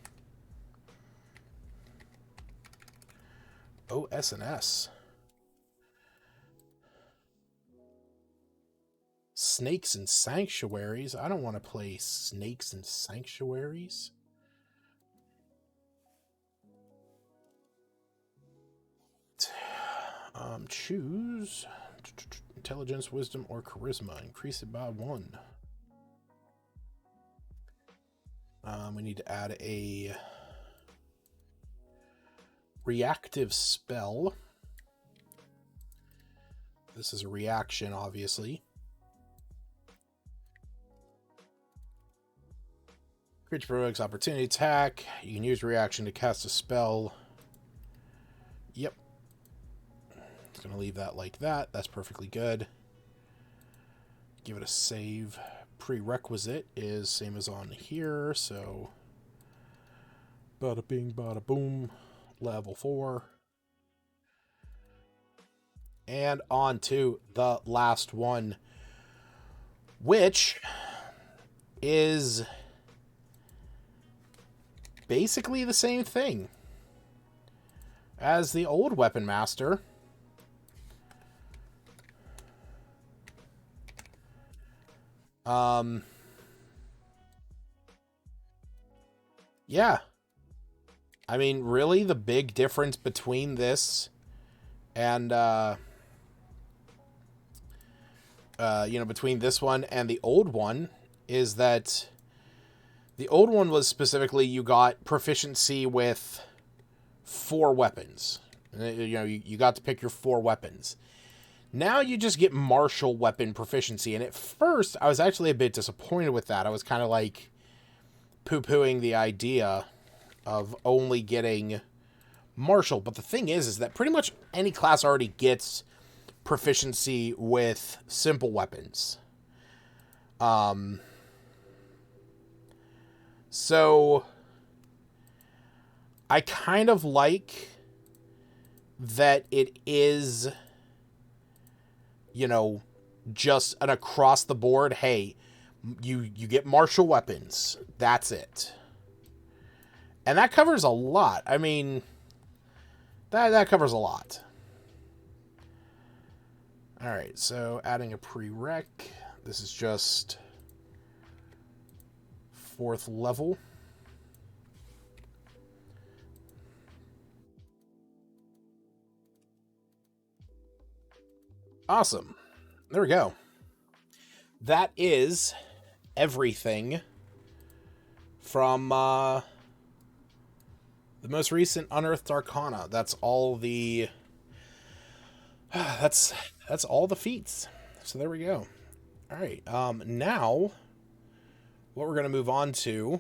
Speaker 1: Oh, S&S. Snakes and Sanctuaries. I don't want to play Snakes and Sanctuaries. Choose Intelligence, Wisdom, or Charisma. Increase it by 1. We need to add a reactive spell. This is a reaction, obviously. Creature provokes opportunity attack. You can use reaction to cast a spell. Yep. Just going to leave that like that. That's perfectly good. Give it a save. Prerequisite is same as on here, so bada bing, bada boom. Level 4. And on to the last one, which is basically the same thing as the old Weapon Master. Yeah. I mean, really, the big difference between this and, between this one and the old one is that the old one was specifically you got proficiency with 4 weapons. You got to pick your 4 weapons. Now you just get martial weapon proficiency. And at first, I was actually a bit disappointed with that. I was kind of like poo-pooing the idea of only getting martial. But the thing is that pretty much any class already gets proficiency with simple weapons. So I kind of like that it is, just an across the board, hey, you get martial weapons. That's it. And that covers a lot. I mean, that covers a lot. All right, so adding a prereq. This is just 4th level. Awesome. There we go. That is everything from the most recent Unearthed Arcana. That's all the that's all the feats. So there we go. All right. Now what we're going to move on to,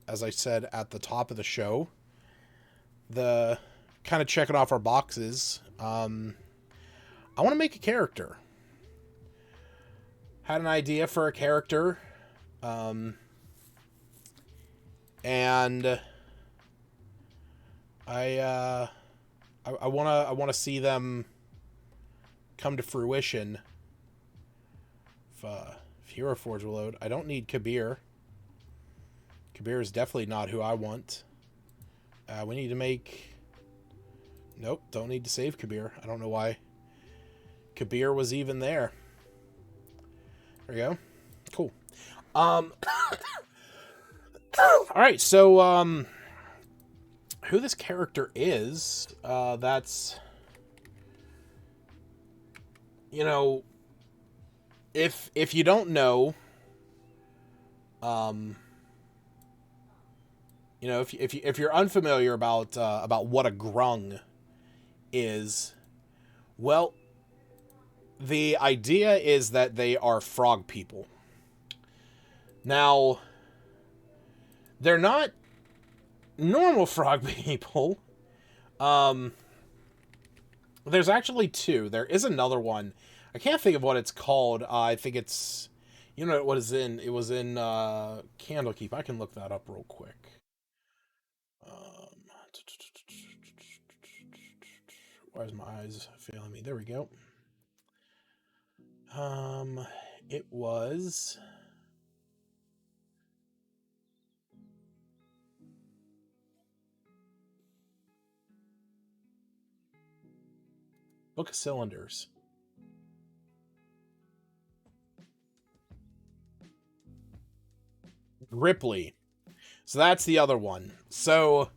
Speaker 1: as I said at the top of the show, the kind of checking off our boxes. I want to make a character. Had an idea for a character, and I want to see them come to fruition. If Hero Forge will load, I don't need Kabir. Kabir is definitely not who I want. We need to make Nope, don't need to save Kabir. I don't know why Kabir was even there. There we go. Cool. All right, so who this character is, that's, you know, if you don't know, you know, if you're unfamiliar about what a grung is, well, the idea is that they are frog people. Now, they're not normal frog people. There's actually two. There is another one. I can't think of what it's called. I think it's, you know what is in, it was in Candlekeep. I can look that up real quick. Why is my eyes failing me? There we go. It was Book of Cylinders. Ripley. So that's the other one. So,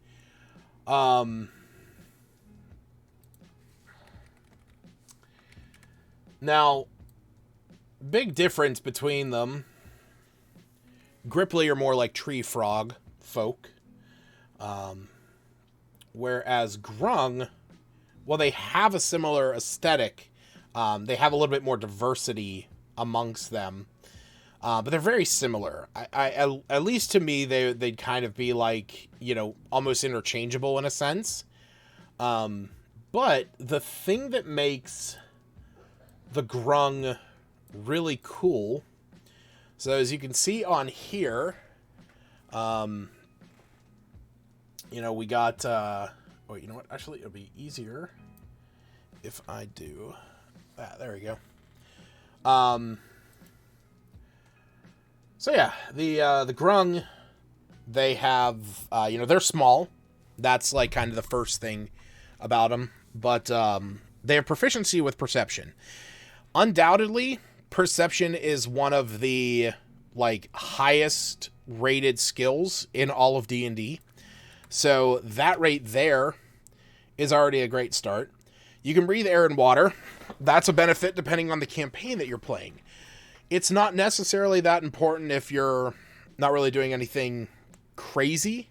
Speaker 1: now, big difference between them. Gripply are more like tree frog folk. Whereas Grung, well, they have a similar aesthetic. They have a little bit more diversity amongst them. But they're very similar. At least to me, they'd kind of be like, you know, almost interchangeable in a sense. But the thing that makes the Grung really cool, so as you can see on here, you know, we got, oh, you know what? Actually, it'll be easier if I do that. There we go. So yeah, the Grung, they have, you know, they're small. That's like kind of the first thing about them. But they have proficiency with perception. Undoubtedly, perception is one of the like highest rated skills in all of D&D. So that rate there is already a great start. You can breathe air and water. That's a benefit depending on the campaign that you're playing. It's not necessarily that important if you're not really doing anything crazy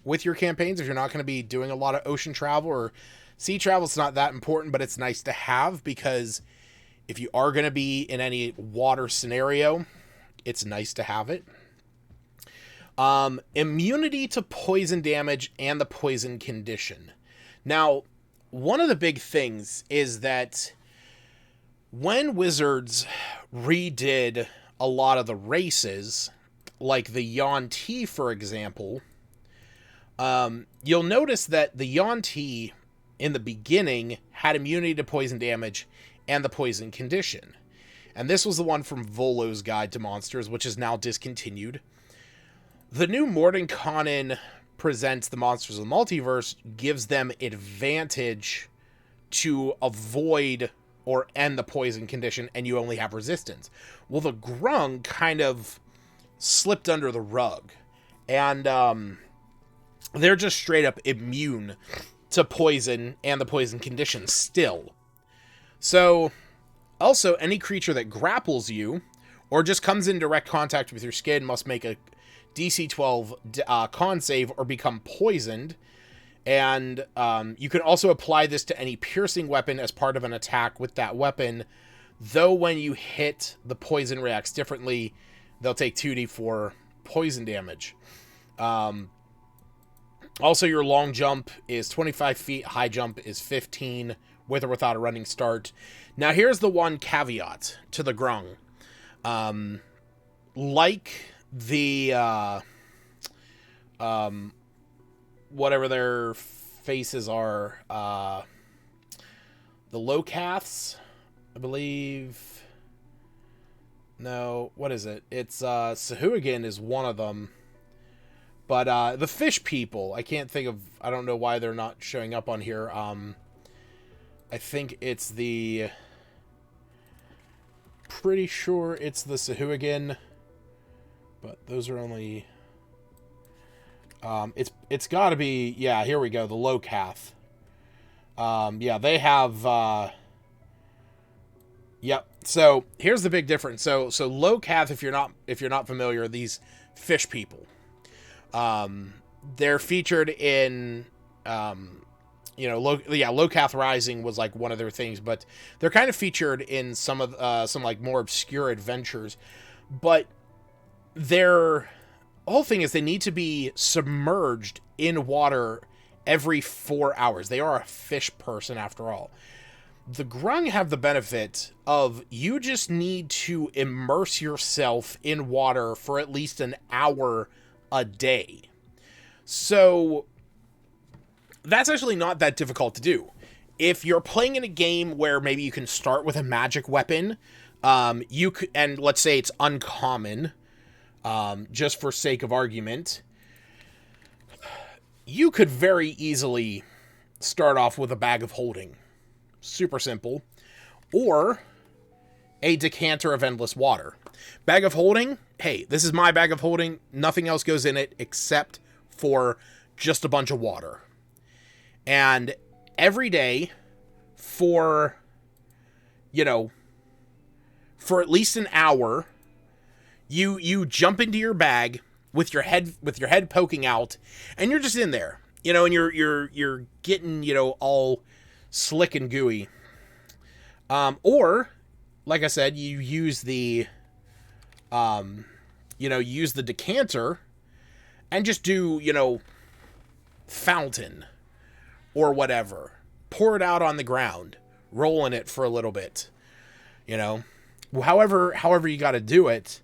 Speaker 1: with your campaigns. If you're not going to be doing a lot of ocean travel or sea travel, it's not that important, but it's nice to have because if you are going to be in any water scenario, it's nice to have it. Immunity to poison damage and the poison condition. Now, one of the big things is that when Wizards redid a lot of the races, like the Yuan-Ti, for example, you'll notice that the Yuan-Ti in the beginning had immunity to poison damage and the poison condition. And this was the one from Volo's Guide to Monsters, which is now discontinued. The new Mordenkainen Presents the Monsters of the Multiverse gives them advantage to avoid or end the poison condition, and you only have resistance. Well, the Grung kind of slipped under the rug, and they're just straight up immune to poison and the poison condition still. So, also, any creature that grapples you, or just comes in direct contact with your skin, must make a DC 12 con save or become poisoned. And you can also apply this to any piercing weapon as part of an attack with that weapon. Though when you hit, the poison reacts differently. They'll take 2d4 poison damage. Also, your long jump is 25 feet. High jump is 15, with or without a running start. Now, here's the one caveat to the Grung. Like the whatever their faces are, the Locaths, I believe. No, what is it? It's Sahuagin is one of them. But the fish people, I can't think of, I don't know why they're not showing up on here. I think it's the... Pretty sure it's the Sahuagin, but those are only... it's got to be... Yeah, here we go, the Locath. Yeah, they have... Yep. So here's the big difference. So Locath, if you're not familiar, these fish people. They're featured in, Locath Rising was like one of their things, but they're kind of featured in some like more obscure adventures. But their whole thing is they need to be submerged in water every 4 hours. They are a fish person after all. The Grung have the benefit of you just need to immerse yourself in water for at least an hour a day. So that's actually not that difficult to do. If you're playing in a game where maybe you can start with a magic weapon, you could, and let's say it's uncommon, just for sake of argument, you could very easily start off with a bag of holding. Super simple. Or a decanter of endless water. Bag of holding, hey, this is my bag of holding. Nothing else goes in it except for just a bunch of water. And every day for at least an hour, you jump into your bag with your head poking out, and you're just in there. And you're getting, all slick and gooey. Or, like I said, you use the decanter and just do, fountain or whatever. Pour it out on the ground, roll in it for a little bit, however you got to do it.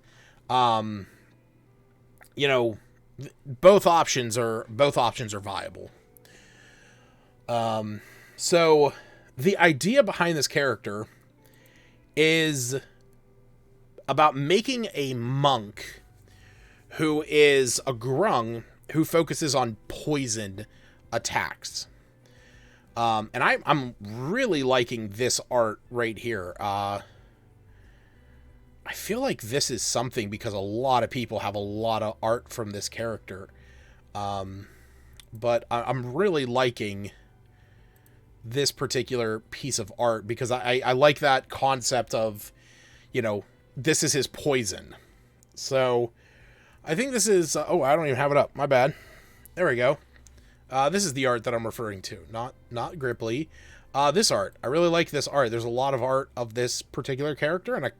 Speaker 1: Both options are viable. So the idea behind this character is about making a monk who is a grung who focuses on poison attacks. And I'm really liking this art right here. I feel like this is something because a lot of people have a lot of art from this character. But I'm really liking this particular piece of art because I like that concept of, this is his poison. So I think this is, I don't even have it up. My bad. There we go. This is the art that I'm referring to, not Gripply. This art. I really like this art. There's a lot of art of this particular character, and I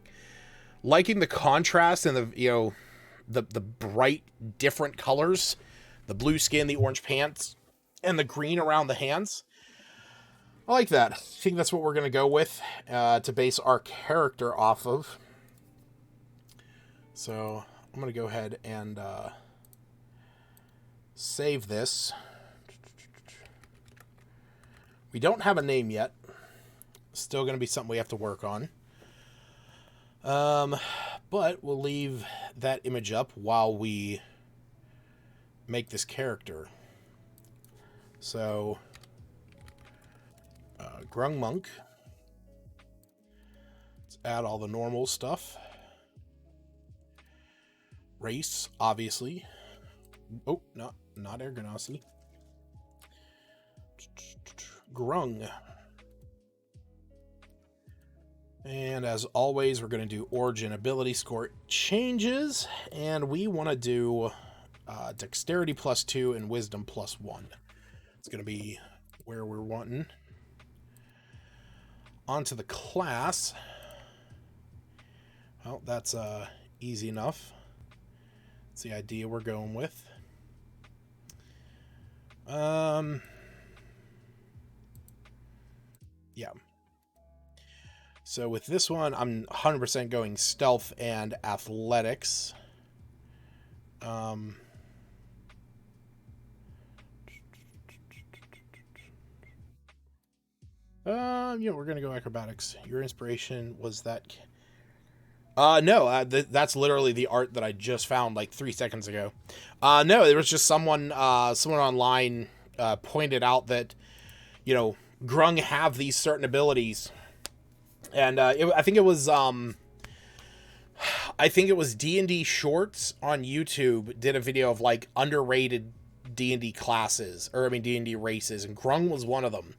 Speaker 1: liking the contrast and the bright different colors, the blue skin, the orange pants, and the green around the hands. I like that. I think that's what we're going to go with to base our character off of. So I'm going to go ahead and save this. We don't have a name yet. Still going to be something we have to work on. But we'll leave that image up while we make this character. So, Grung Monk. Let's add all the normal stuff. Race, obviously. Oh, no, not Ergonasi. Grung. And as always, we're going to do origin ability score changes. And we want to do dexterity +2 and wisdom +1. It's going to be where we're wanting. Onto the class. Well, that's easy enough. That's the idea we're going with. Yeah. So with this one, I'm 100% going stealth and athletics. We're going to go acrobatics. Your inspiration was that... No, that's literally the art that I just found like 3 seconds ago. No, there was just someone online pointed out that, Grung have these certain abilities. And I think it was D&D Shorts on YouTube did a video of like underrated D&D classes, or I mean D&D races, and Grung was one of them.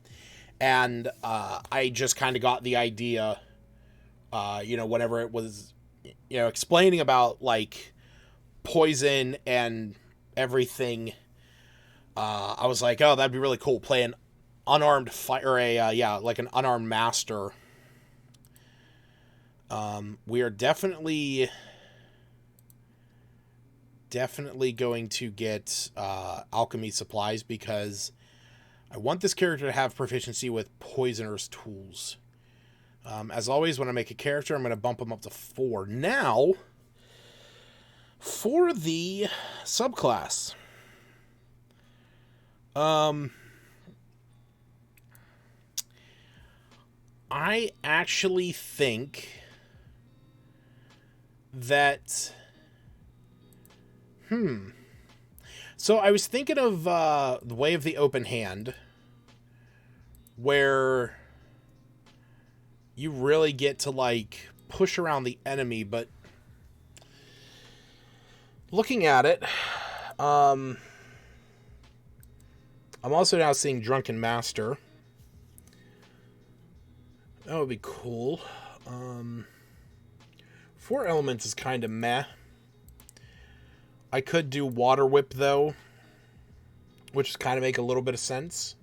Speaker 1: And I just kind of got the idea, whenever it was, explaining about like poison and everything. I was like, oh, that'd be really cool. Play an unarmed fight, or like an unarmed master. We are definitely going to get alchemy supplies, because I want this character to have proficiency with poisoner's tools. As always, when I make a character, I'm going to bump them up to 4. Now, for the subclass. I actually think that... So I was thinking of the Way of the Open Hand, where you really get to, like, push around the enemy, but looking at it, I'm also now seeing Drunken Master. That would be cool. 4 elements is kind of meh. I could do Water Whip, though, which is kind of make a little bit of sense.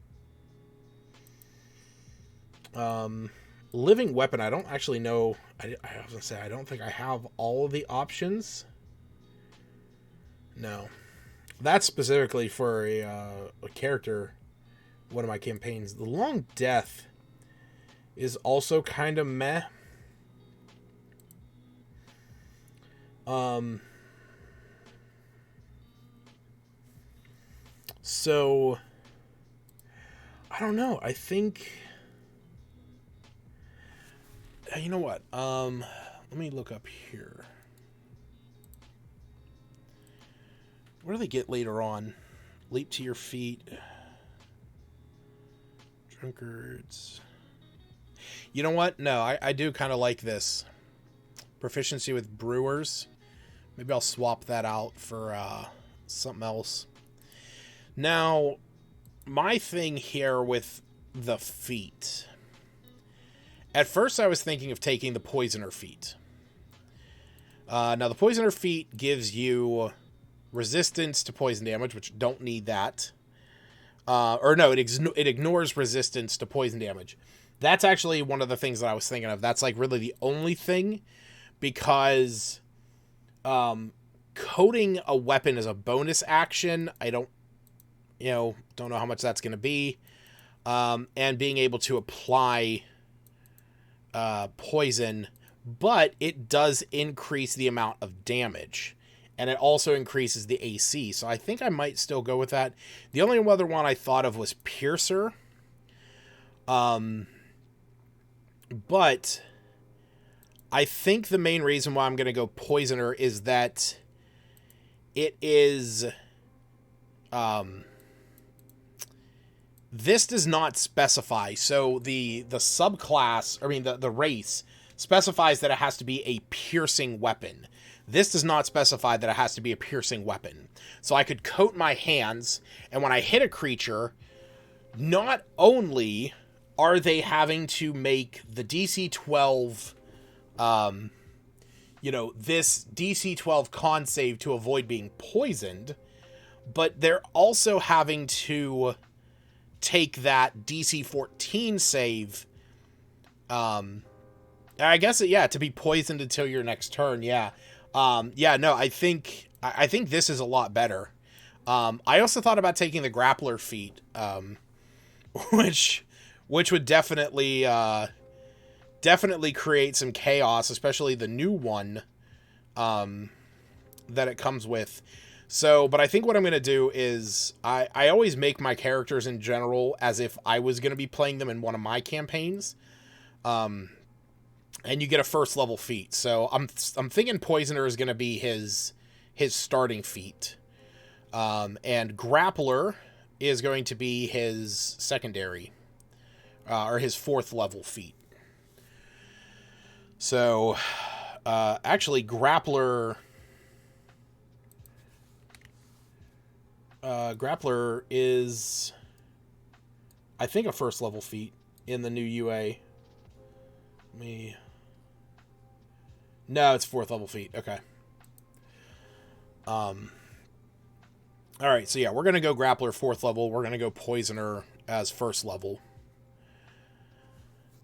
Speaker 1: Living Weapon, I don't actually know. I was going to say, I don't think I have all of the options. No. That's specifically for a character, one of my campaigns. The Long Death is also kind of meh. So, I don't know. I think... You know what? Let me look up here. What do they get later on? Leap to your feet. Drunkards. You know what? No, I do kind of like this. Proficiency with brewers. Maybe I'll swap that out for something else. Now, my thing here with the feat. At first, I was thinking of taking the Poisoner feat. Now, the Poisoner feat gives you resistance to poison damage, which don't need that. It ignores resistance to poison damage. That's actually one of the things that I was thinking of. That's like really the only thing, because coating a weapon as a bonus action, I don't know how much that's going to be. And being able to apply poison, but it does increase the amount of damage. And it also increases the AC. So I think I might still go with that. The only other one I thought of was Piercer. But I think the main reason why I'm going to go Poisoner is that it is... this does not specify. So the subclass, the race specifies that it has to be a piercing weapon. This does not specify that it has to be a piercing weapon. So I could coat my hands, and when I hit a creature, not only are they having to make the DC 12, this DC 12 con save to avoid being poisoned, but they're also having to take that DC 14 save, I guess, to be poisoned until your next turn, I think this is a lot better. I also thought about taking the Grappler feat, which would definitely create some chaos, especially the new one that it comes with. So, but I think what I'm going to do is I always make my characters in general as if I was going to be playing them in one of my campaigns. And you get a first level feat. So I'm thinking Poisoner is going to be his starting feat. And Grappler is going to be his secondary. or his 4th level feat. So, actually, Grappler is, I think, a 1st level feat in the new UA. No, it's 4th level feat. Okay. Alright, so yeah, we're going to go Grappler 4th level. We're going to go Poisoner as 1st level.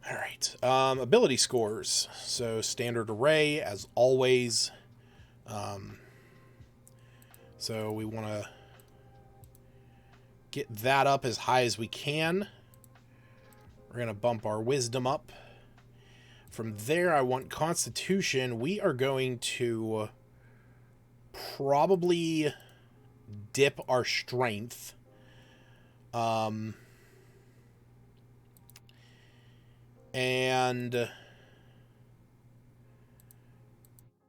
Speaker 1: Alright, ability scores. So, standard array, as always. So, we want to get that up as high as we can. We're going to bump our wisdom up. From there, I want Constitution. We are going to probably dip our strength. And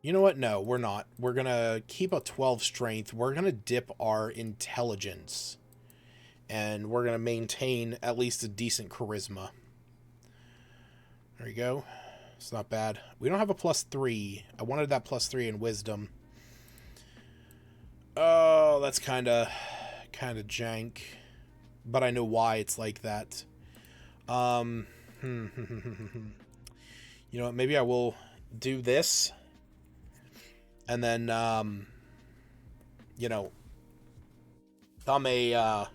Speaker 1: you know what? No, we're not. We're going to keep a 12 strength. We're going to dip our intelligence. And we're going to maintain at least a decent charisma. There you go. It's not bad. We don't have a +3. I wanted that +3 in wisdom. Oh, that's kind of jank. But I know why it's like that. You know what? Maybe I will do this. And then, you know, if I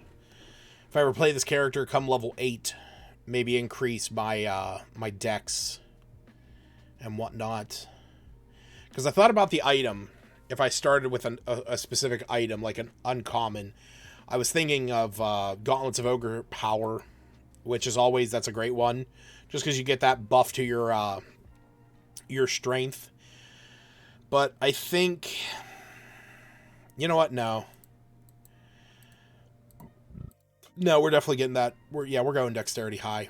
Speaker 1: ever play this character, come level 8, maybe increase my, my dex and whatnot. Because I thought about the item. If I started with a specific item, like an uncommon, I was thinking of Gauntlets of Ogre Power, which is always, that's a great one. Just because you get that buff to your strength. But I think, you know what? No. No, we're definitely getting that. We're going Dexterity high.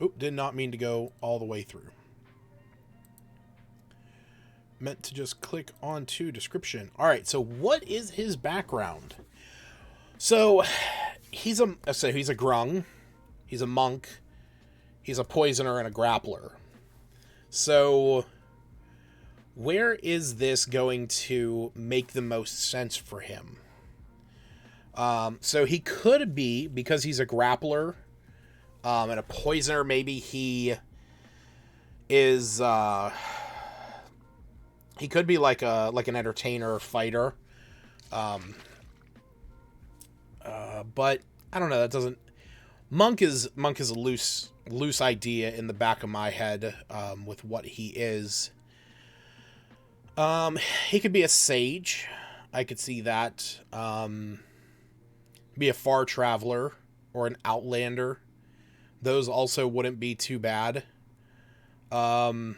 Speaker 1: Oop, did not mean to go all the way through. Meant to just click onto description. All right, so what is his background? So he's a grung, he's a monk, he's a poisoner, and a grappler. So where is this going to make the most sense for him? So he could be, because he's a grappler and a poisoner, maybe he is he could be like an entertainer or fighter. But I don't know, that doesn't, monk is a loose idea in the back of my head with what he is. He could be a sage. I could see that. Be a far traveler or an outlander. Those also wouldn't be too bad. I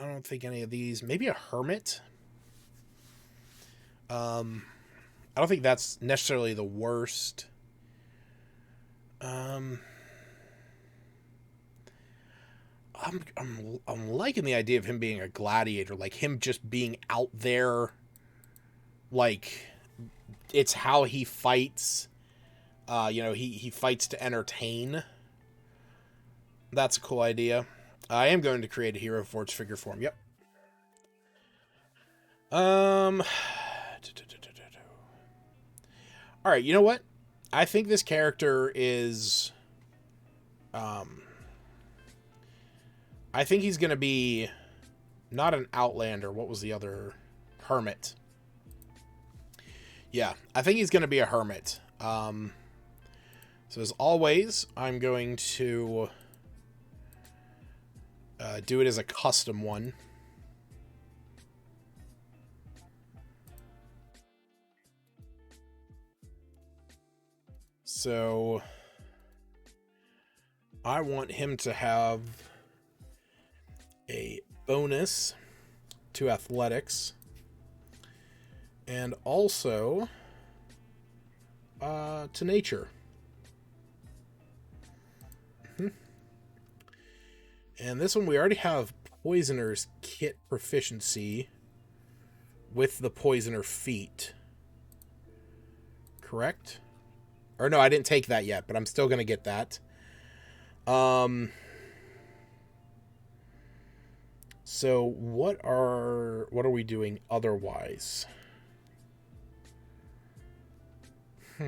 Speaker 1: don't think any of these. Maybe a hermit. I don't think that's necessarily the worst. I'm liking the idea of him being a gladiator, like him just being out there, like it's how he fights. You know, he fights to entertain. That's a cool idea. I am going to create a hero for its figure form. Yep. All right, you know what? I think this character is I think he's going to be not an outlander. What was the other? Hermit. Yeah, I think he's going to be a hermit. So as always, I'm going to do it as a custom one. So I want him to have a bonus to athletics and also to nature. And this one we already have Poisoner's Kit proficiency with the Poisoner feat. Correct? Or no, I didn't take that yet, but I'm still going to get that. So what are we doing otherwise? I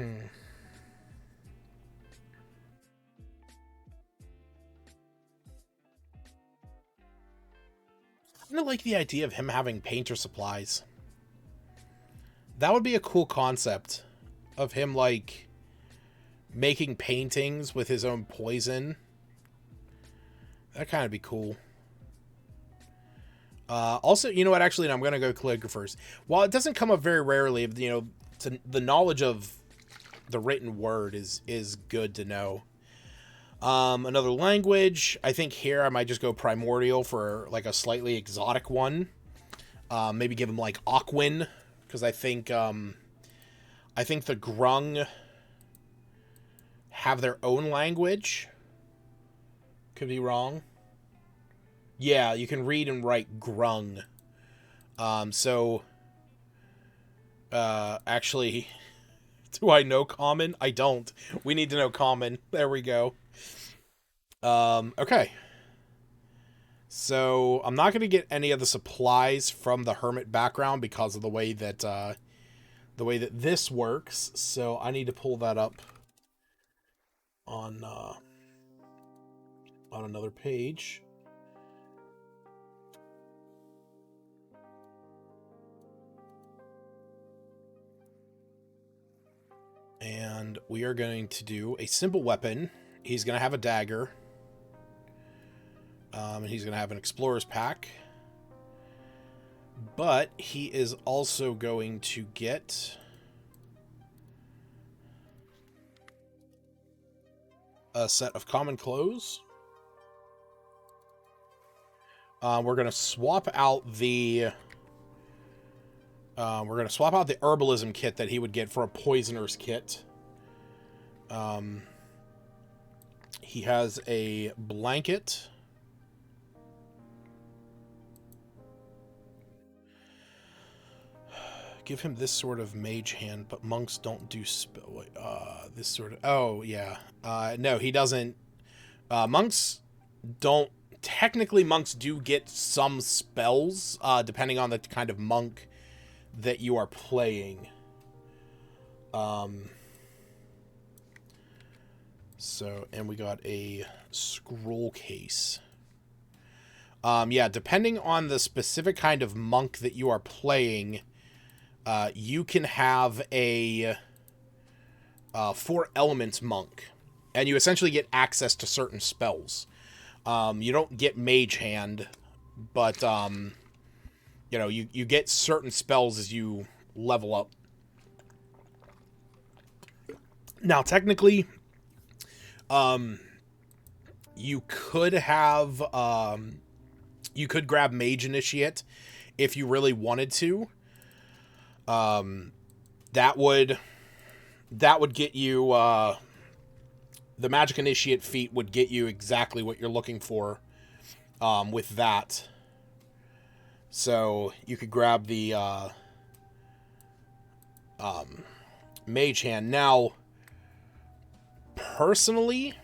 Speaker 1: kind of like the idea of him having painter supplies. That would be a cool concept of him, like, making paintings with his own poison. That'd kind of be cool. Also, you know what? Actually, no, I'm going to go calligraphers. While it doesn't come up very rarely, you know, the knowledge of the written word is good to know. Another language. I think here I might just go primordial for, like, a slightly exotic one. Maybe give him, like, Aquin, because I think the Grung have their own language. Could be wrong. Yeah, you can read and write Grung. Actually, do I know Common? I don't. We need to know Common. There we go. Okay. So, I'm not going to get any of the supplies from the Hermit background because of the way that this works. So, I need to pull that up on another page. And we are going to do a simple weapon. He's going to have a dagger. And he's going to have an explorer's pack. But he is also going to get a set of common clothes. We're going to swap out the herbalism kit that he would get for a poisoner's kit. He has a blanket. Give him this sort of mage hand, but monks don't do spell. This sort of. Oh yeah. No, he doesn't. Monks don't. Technically, monks do get some spells, depending on the kind of monk that you are playing. So, and we got a scroll case. Yeah, depending on the specific kind of monk that you are playing, you can have a 4 elements monk, and you essentially get access to certain spells. You don't get mage hand, but you know, you get certain spells as you level up. Now, technically, you could have, you could grab Mage Initiate if you really wanted to. That would get you, the Magic Initiate feat would get you exactly what you're looking for, with that. So, you could grab the, Mage Hand. Now, personally,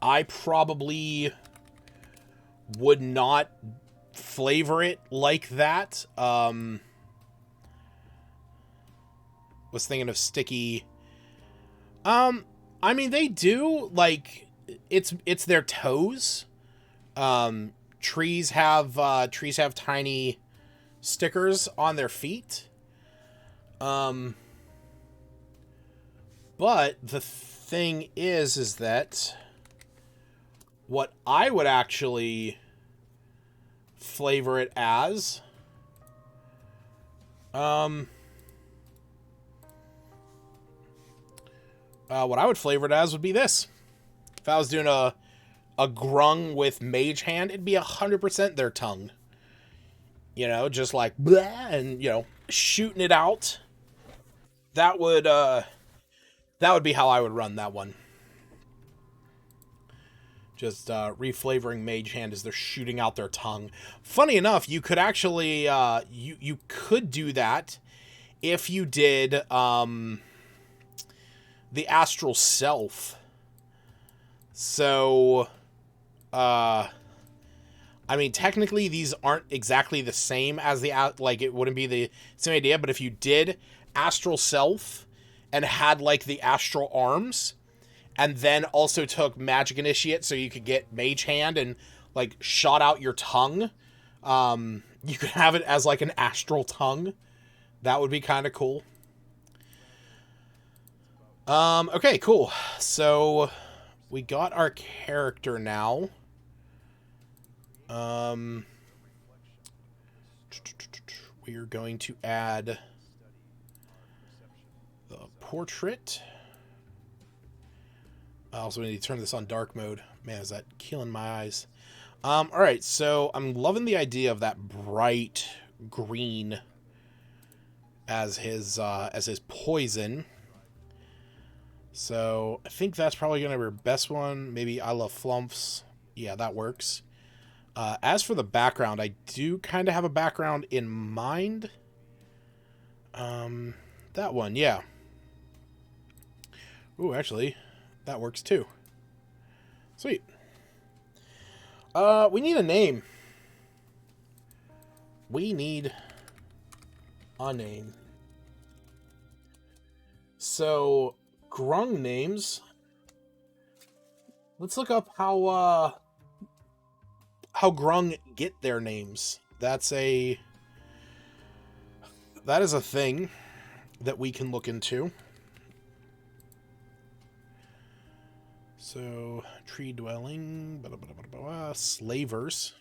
Speaker 1: I probably would not flavor it like that. Was thinking of sticky. I mean, they do, like, it's their toes. Trees have tiny stickers on their feet. But the thing is that what I would actually flavor it as, what I would flavor it as would be this. If I was doing a grung with mage hand, it'd be 100% their tongue. You know, just like blah, and, you know, shooting it out. That would be how I would run that one. Just reflavoring Mage Hand as they're shooting out their tongue. Funny enough, you could actually you could do that if you did the Astral Self. So I mean, technically these aren't exactly the same as the like it wouldn't be the same idea, but if you did Astral Self and had like the Astral Arms, and then also took Magic Initiate so you could get Mage Hand and, like, shot out your tongue. You could have it as, like, an astral tongue. That would be kind of cool. Okay, cool. So, we got our character now. We are going to add the portrait. I also need to turn this on dark mode. Man, is that killing my eyes. Alright, so I'm loving the idea of that bright green as his poison. So I think that's probably going to be our best one. Maybe I Love Flumps. Yeah, that works. As for the background, I do kind of have a background in mind. That one, yeah. Ooh, actually, that works too. Sweet. We need a name. We need a name. So, grung names. Let's look up how grung get their names. That is a thing that we can look into. So, tree dwelling, slavers.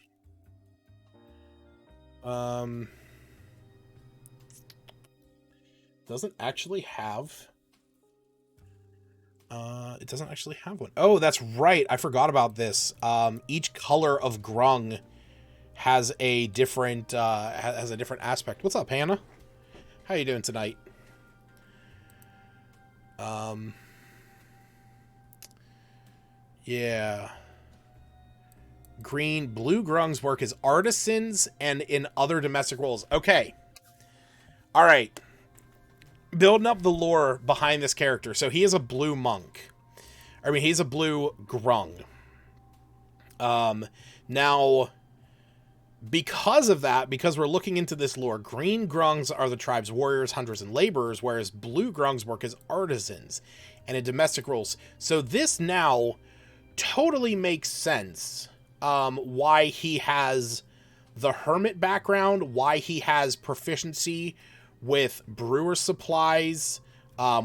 Speaker 1: Doesn't actually have. It doesn't actually have one. Oh, that's right. I forgot about this. Each color of grung has a different aspect. What's up, Hannah? How you doing tonight? Yeah. Blue grungs work as artisans and in other domestic roles. Okay. All right. Building up the lore behind this character. So he is a blue monk. I mean, he's a blue grung. Now, because of that, because we're looking into this lore, green grungs are the tribe's warriors, hunters, and laborers, whereas blue grungs work as artisans and in domestic roles. So this now totally makes sense why he has the hermit background, why he has proficiency with brewer supplies,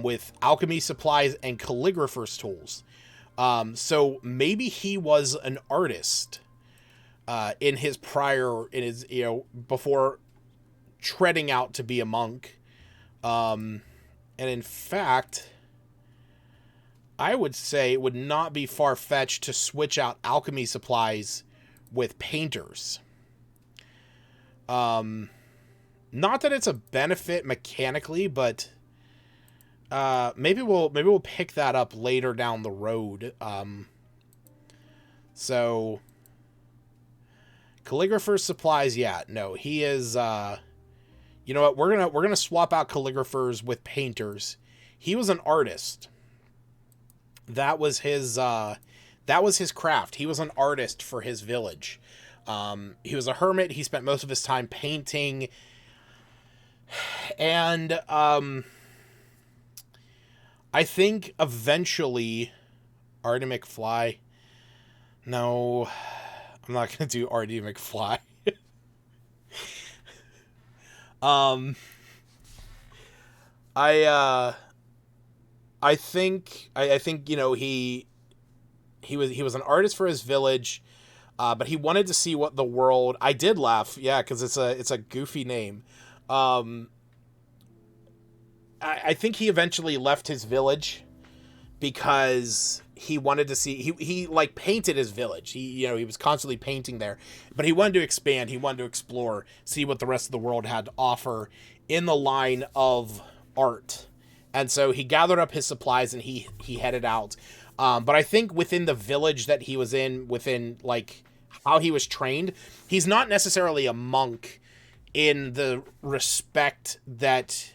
Speaker 1: with alchemy supplies, and calligrapher's tools. So maybe he was an artist before treading out to be a monk. And in fact, I would say it would not be far-fetched to switch out alchemy supplies with painters. Not that it's a benefit mechanically, but maybe we'll pick that up later down the road. So calligrapher's supplies, yeah, no, he is. You know what? We're gonna swap out calligraphers with painters. He was an artist. That was his craft. He was an artist for his village. He was a hermit. He spent most of his time painting. And I think eventually Artie McFly. No, I'm not gonna do Artie McFly. I think you know he was an artist for his village, but he wanted to see what the world. I did laugh, yeah, because it's a goofy name. I think he eventually left his village because he wanted to see. He like painted his village. He was constantly painting there, but he wanted to expand. He wanted to explore, see what the rest of the world had to offer in the line of art. And so he gathered up his supplies and he headed out. But I think within the village that he was in, within like how he was trained, he's not necessarily a monk in the respect that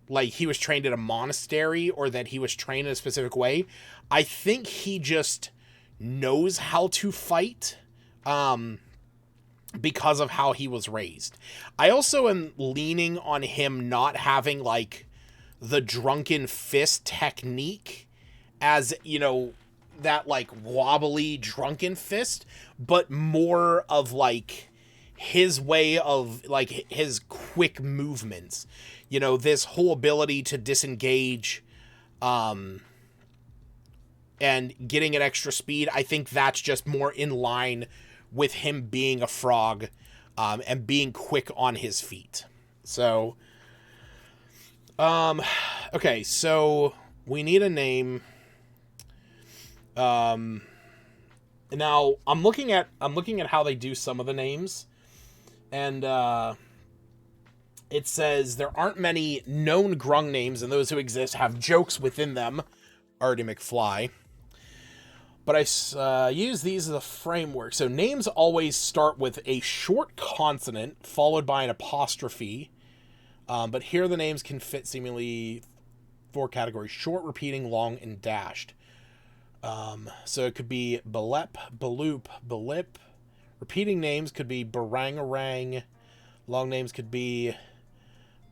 Speaker 1: like he was trained in a monastery or that he was trained in a specific way. I think he just knows how to fight because of how he was raised. I also am leaning on him not having like the drunken fist technique as, you know, that like wobbly drunken fist, but more of like his way of like his quick movements. You know, this whole ability to disengage and getting an extra speed. I think that's just more in line with him being a frog and being quick on his feet. So, okay, so we need a name. Now I'm looking at how they do some of the names, and it says there aren't many known grung names, and those who exist have jokes within them. Artie McFly. But I use these as a framework. So names always start with a short consonant followed by an apostrophe. But here the names can fit seemingly 4 categories: short, repeating, long, and dashed. So it could be Balep, Baloop, Balip. Repeating names could be Barangarang. Long names could be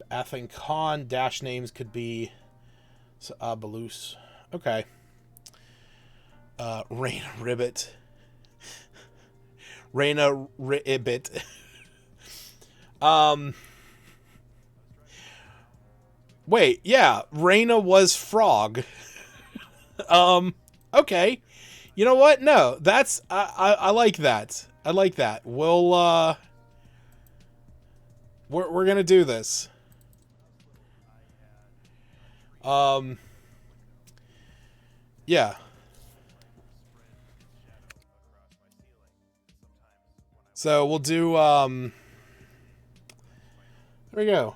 Speaker 1: Athankhan. Dash names could be Balus. Okay. Raina Ribbit. Raina Ribbit. Wait, yeah, Raina was frog. Okay. You know what? No, that's I like that. I like that. We're gonna do this. Yeah. So we'll do there we go.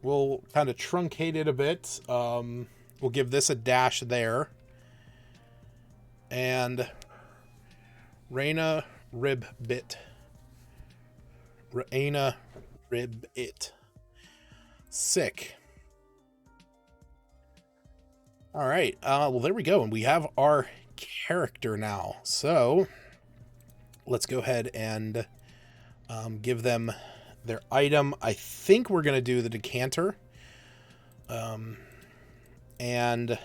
Speaker 1: We'll kind of truncate it a bit. We'll give this a dash there. And Raina Ribbit. Raina Ribbit. Sick. All right. Well, there we go. And we have our character now. So let's go ahead and give them their item. I think we're going to do the decanter. And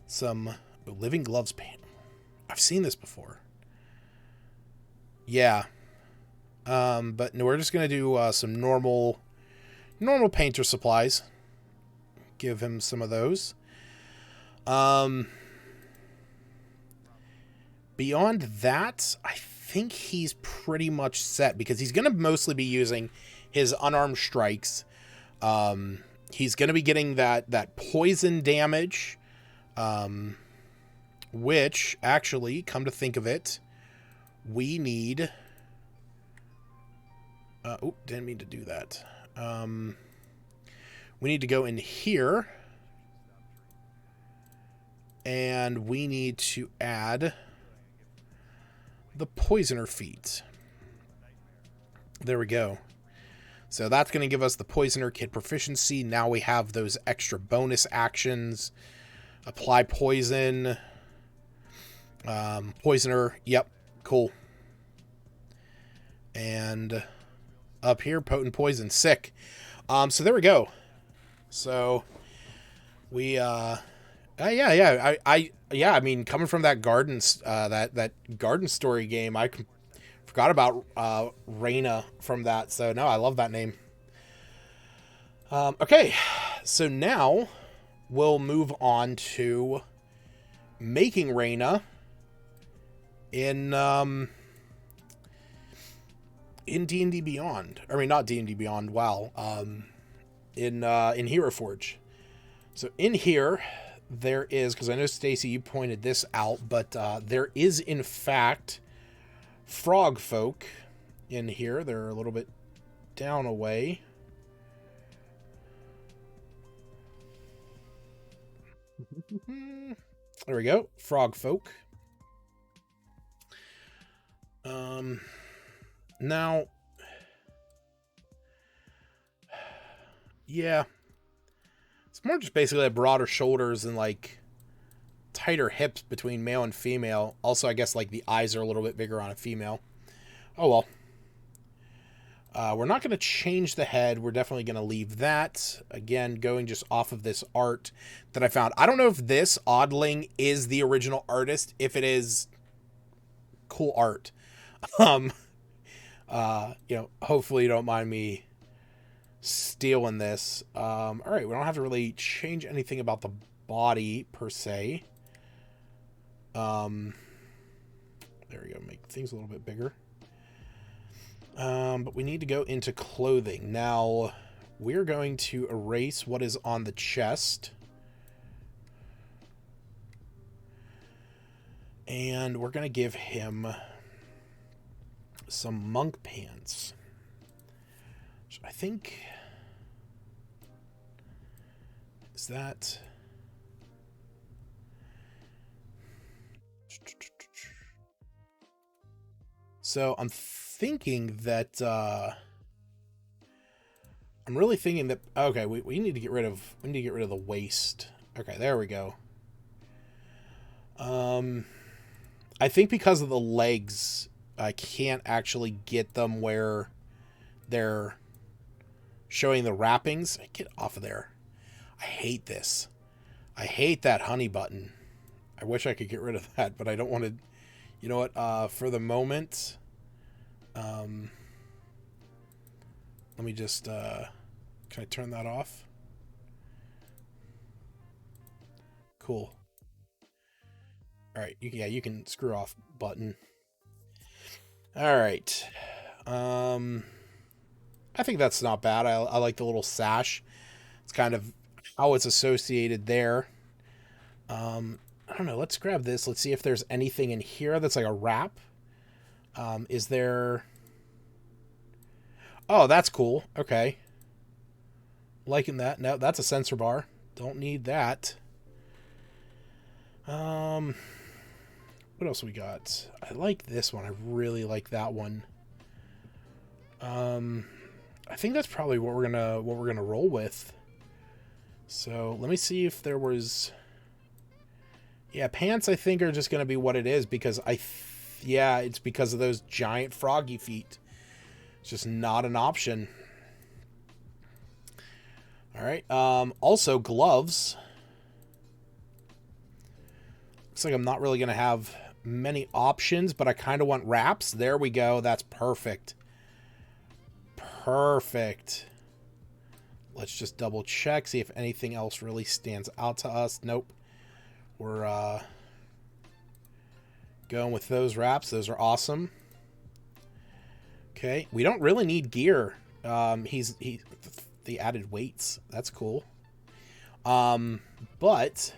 Speaker 1: some living gloves paint. I've seen this before. Yeah. But no, we're just going to do some normal painter supplies. Give him some of those. Beyond that, I think he's pretty much set because he's going to mostly be using his unarmed strikes. He's going to be getting that poison damage, which actually, come to think of it, we need. Didn't mean to do that. We need to go in here, and we need to add the poisoner feat. There we go. So that's going to give us the poisoner kit proficiency. Now we have those extra bonus actions. Apply poison. Poisoner. Yep. Cool. And up here, potent poison. Sick. So there we go. So we I mean, coming from that garden that garden story game, I forgot about Raina from that. So no, I love that name. Okay, so now we'll move on to making Raina in D&D Beyond. I mean, not D&D Beyond. WoW. In Hero Forge. So in here, there is, because I know Stacy, you pointed this out, but there is in fact frog folk in here. They're a little bit down away. There we go. Frog folk. Now, yeah, it's more just basically like broader shoulders and like tighter hips between male and female. Also, I guess like the eyes are a little bit bigger on a female. Oh well. We're not going to change the head. We're definitely going to leave that. Again, going just off of this art that I found. I don't know if this oddling is the original artist. If it is, cool art. Hopefully you don't mind me stealing this. All right, we don't have to really change anything about the body per se. There we go. Make things a little bit bigger. But we need to go into clothing. Now, we're going to erase what is on the chest. And we're going to give him some monk pants. Which I think... Is that... So, I'm thinking that I'm really thinking that okay, we need to get rid of the waist. Okay, there we go. I think because of the legs, I can't actually get them where they're showing the wrappings. Get off of there. I hate this. I hate that honey button. I wish I could get rid of that, but I don't want to. You know what? For the moment, let me just, can I turn that off? Cool. All right. You can screw off button. All right. I think that's not bad. I like the little sash. It's kind of how it's associated there. I don't know. Let's grab this. Let's see if there's anything in here that's like a wrap. Is there... Oh, that's cool. Okay. Liking that. No, that's a sensor bar. Don't need that. What else we got? I like this one. I really like that one. I think that's probably what we're gonna roll with. So let me see if there was... Yeah, pants I think are just gonna be what it is because it's because of those giant froggy feet. It's just not an option. All right. Also gloves. Looks like I'm not really gonna have many options, but I kind of want wraps. There we go. That's perfect. Perfect. Let's just double check, see if anything else really stands out to us. Nope. We're going with those wraps. Those are awesome. Okay. We don't really need gear. The added weights. That's cool. But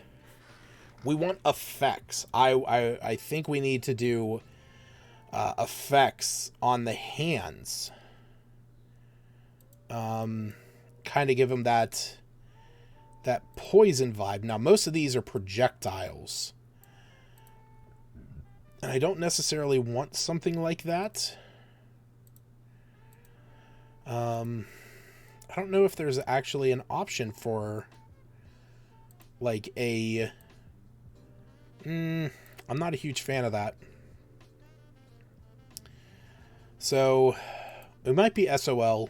Speaker 1: we want effects. I think we need to do effects on the hands. Kind of give them that poison vibe. Now, most of these are projectiles. And I don't necessarily want something like that. I don't know if there's actually an option for like a... I'm not a huge fan of that. So, it might be SOL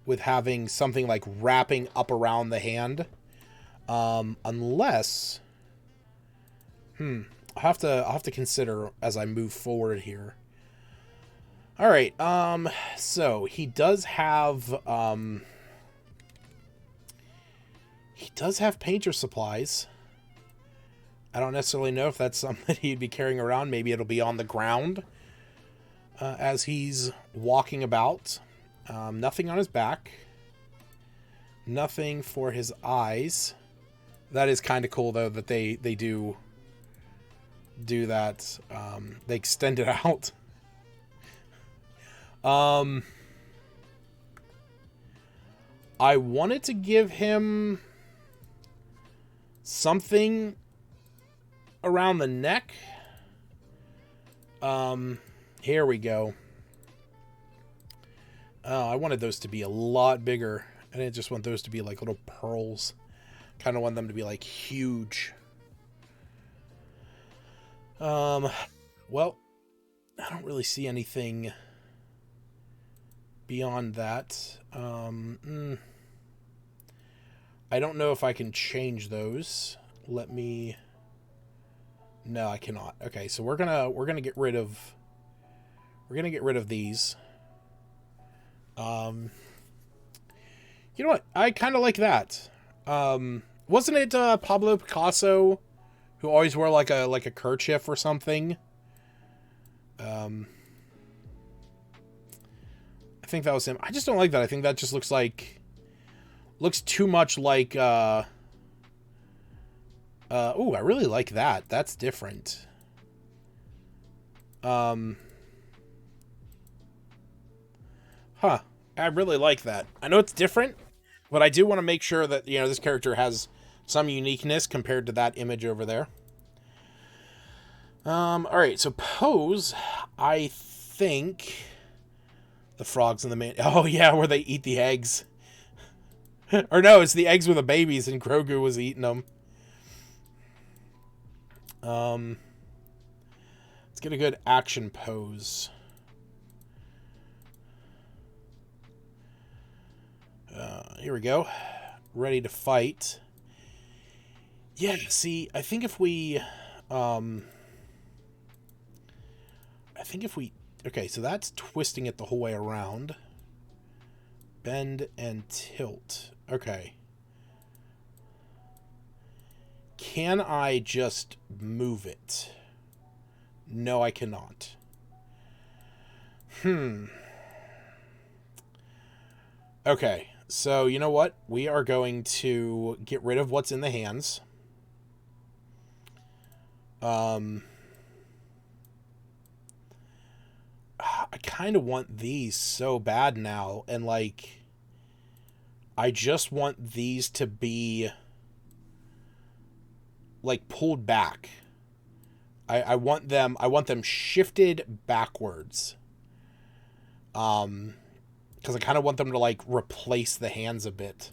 Speaker 1: with having something like wrapping up around the hand. Unless... I'll have to consider as I move forward here. All right. So he does have painter supplies. I don't necessarily know if that's something he'd be carrying around. Maybe it'll be on the ground as he's walking about. Nothing on his back. Nothing for his eyes. That is kind of cool though that they do that. They extend it out. I wanted to give him something around the neck. Here we go. Oh, I wanted those to be a lot bigger. I didn't just want those to be like little pearls. Kind of want them to be like huge. Well, I don't really see anything beyond that. I don't know if I can change those. Let me... No, I cannot. Okay, so we're gonna get rid of... We're gonna get rid of these. You know what? I kind of like that. Wasn't it Pablo Picasso who always wore like a kerchief or something? I think that was him. I just don't like that. I think that just looks too much like oh, I really like that. That's different. Huh. I really like that. I know it's different, but I do want to make sure that, you know, this character has some uniqueness compared to that image over there. Alright, so pose, I think the frogs in the main... Oh, yeah, where they eat the eggs. Or no, it's the eggs with the babies and Grogu was eating them. Let's get a good action pose. Here we go. Ready to fight. Yeah, see, I think if we... Okay, so that's twisting it the whole way around. Bend and tilt. Okay. Can I just move it? No, I cannot. Okay, so you know what? We are going to get rid of what's in the hands. I kind of want these so bad now, and like, I just want these to be like pulled back. I want them shifted backwards. Because I kind of want them to like replace the hands a bit.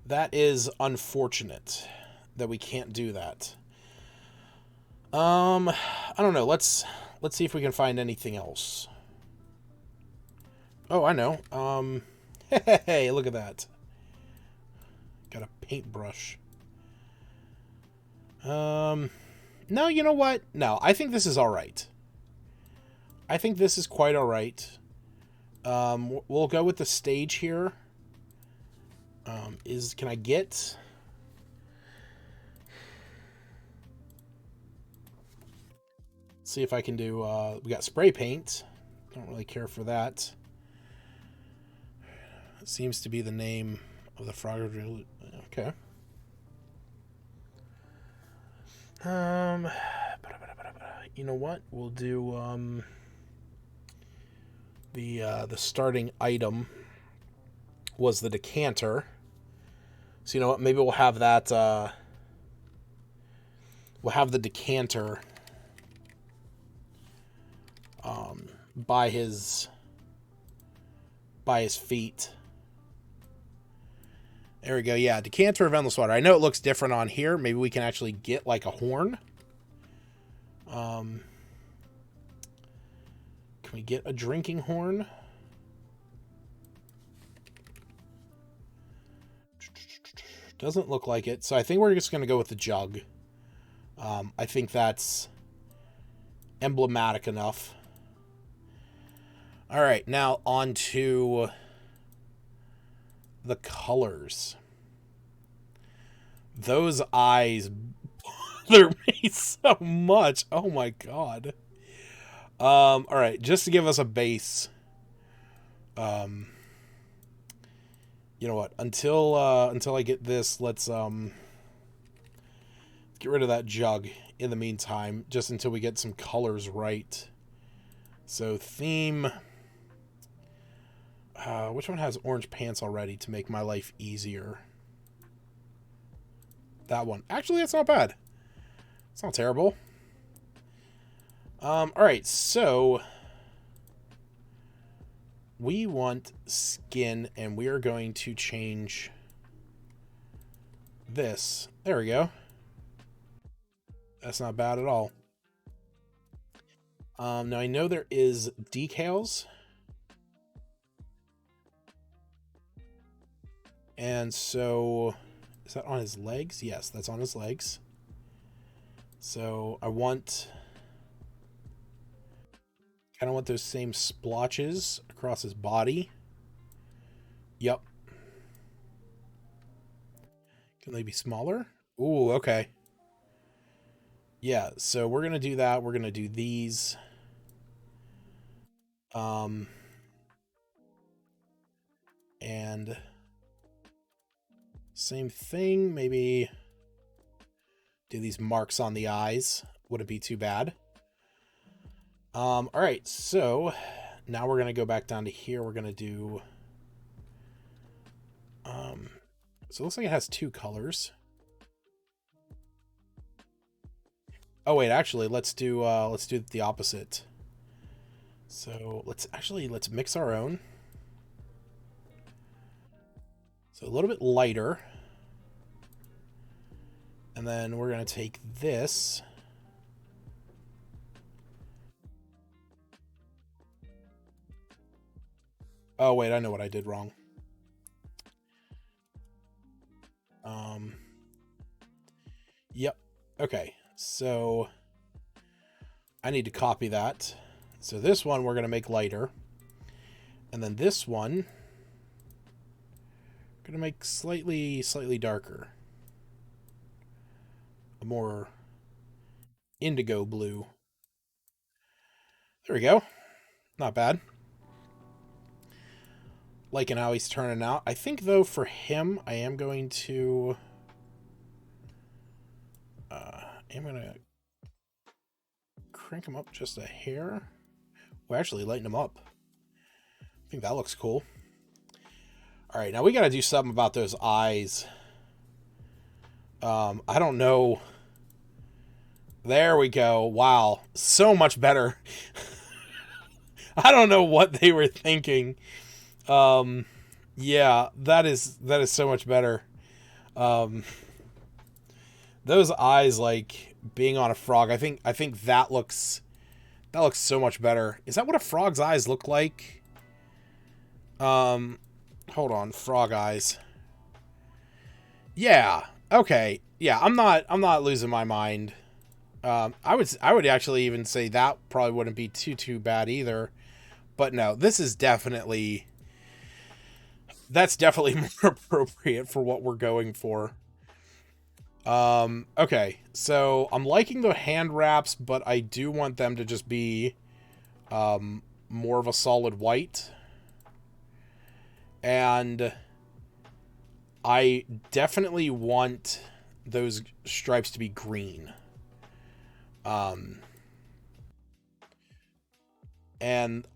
Speaker 1: That is unfortunate that we can't do that. I don't know. Let's see if we can find anything else. Oh, I know. Hey, look at that. Got a paintbrush. No, you know what? No, I think this is all right. I think this is quite all right. We'll go with the stage here. Can I get... See if I can do, we got spray paint. Don't really care for that. It seems to be the name of the frog. Okay. You know what? We'll do, the starting item was the decanter. So you know what? Maybe we'll have that, we'll have the decanter by his feet. There we go. Yeah, decanter of endless water. I know it looks different on here. Maybe we can actually get like a horn. Can we get a drinking horn? Doesn't look like it. So I think we're just going to go with the jug. I think that's emblematic enough. All right, now on to the colors. Those eyes bother me so much. Oh my god. All right, just to give us a base. You know what? Until I get this, let's get rid of that jug in the meantime, just until we get some colors right. So theme. Which one has orange pants already to make my life easier? That one. Actually, that's not bad. It's not terrible. Alright, so we want skin, and we are going to change this. There we go. That's not bad at all. Now I know there is decals. And so, is that on his legs? Yes, that's on his legs. So I want, kind of want those same splotches across his body. Yep. Can they be smaller? Ooh, okay. Yeah, so we're going to do that. We're going to do these. And same thing, maybe do these marks on the eyes. Wouldn't be too bad. All right, so now we're going to go back down to here. We're going to do, so it looks like it has two colors. Oh wait, actually, let's do the opposite. So let's mix our own. So a little bit lighter. And then we're going to take this. Oh wait, I know what I did wrong. Yep. Okay. So I need to copy that. So this one we're going to make lighter. And then this one going to make slightly darker. A more indigo blue. There we go. Not bad. Liking how he's turning out. I think, though, for him, I am going to... crank him up just a hair. Well, actually, lighten him up. I think that looks cool. Alright, now we gotta do something about those eyes. I don't know. There we go. Wow. So much better. I don't know what they were thinking. Yeah, that is so much better. Those eyes, like being on a frog, I think that looks so much better. Is that what a frog's eyes look like? Hold on, frog eyes. Yeah. Okay. Yeah, I'm not losing my mind. I would actually even say that probably wouldn't be too bad either. But no, that's definitely more appropriate for what we're going for. Okay, so I'm liking the hand wraps, but I do want them to just be more of a solid white. And I definitely want those stripes to be green. And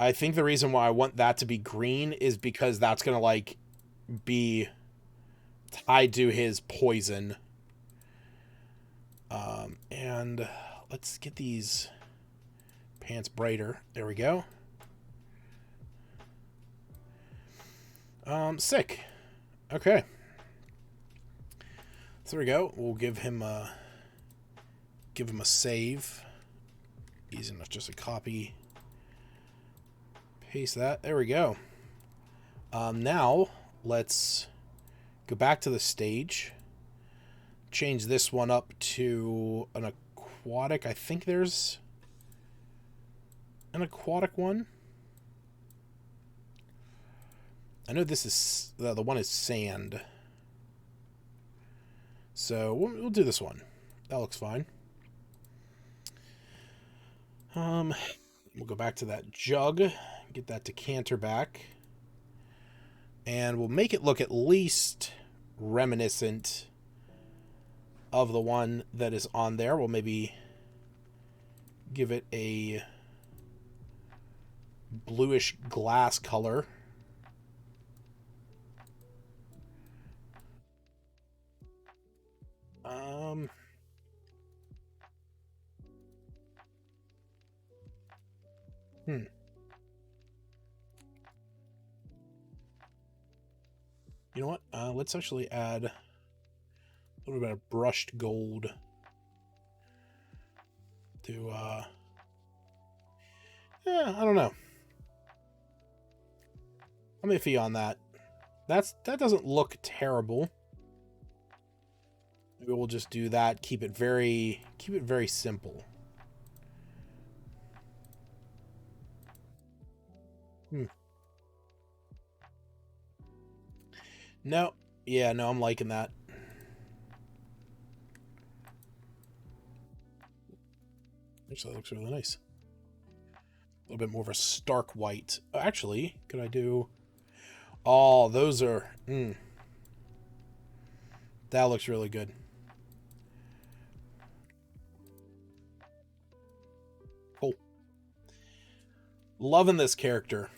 Speaker 1: I think the reason why I want that to be green is because that's going to, like, be tied to his poison. And let's get these pants brighter. There we go. Sick. Okay. So there we go. We'll give him a save. Easy enough, just a copy. Paste that. There we go. Now let's go back to the stage. Change this one up to an aquatic. I think there's an aquatic one. I know this is the one is sand. So we'll do this one. That looks fine. We'll go back to that jug, get that decanter back, and we'll make it look at least reminiscent of the one that is on there. We'll maybe give it a bluish glass color. Hmm. You know what? Let's actually add a little bit of brushed gold to, I don't know. I'm iffy on that. That doesn't look terrible. Maybe we'll just do that. Keep it very simple. No. Yeah, no, I'm liking that. Actually, that looks really nice. A little bit more of a stark white. Actually, could I do... Oh, those are... That looks really good. Cool. Loving this character.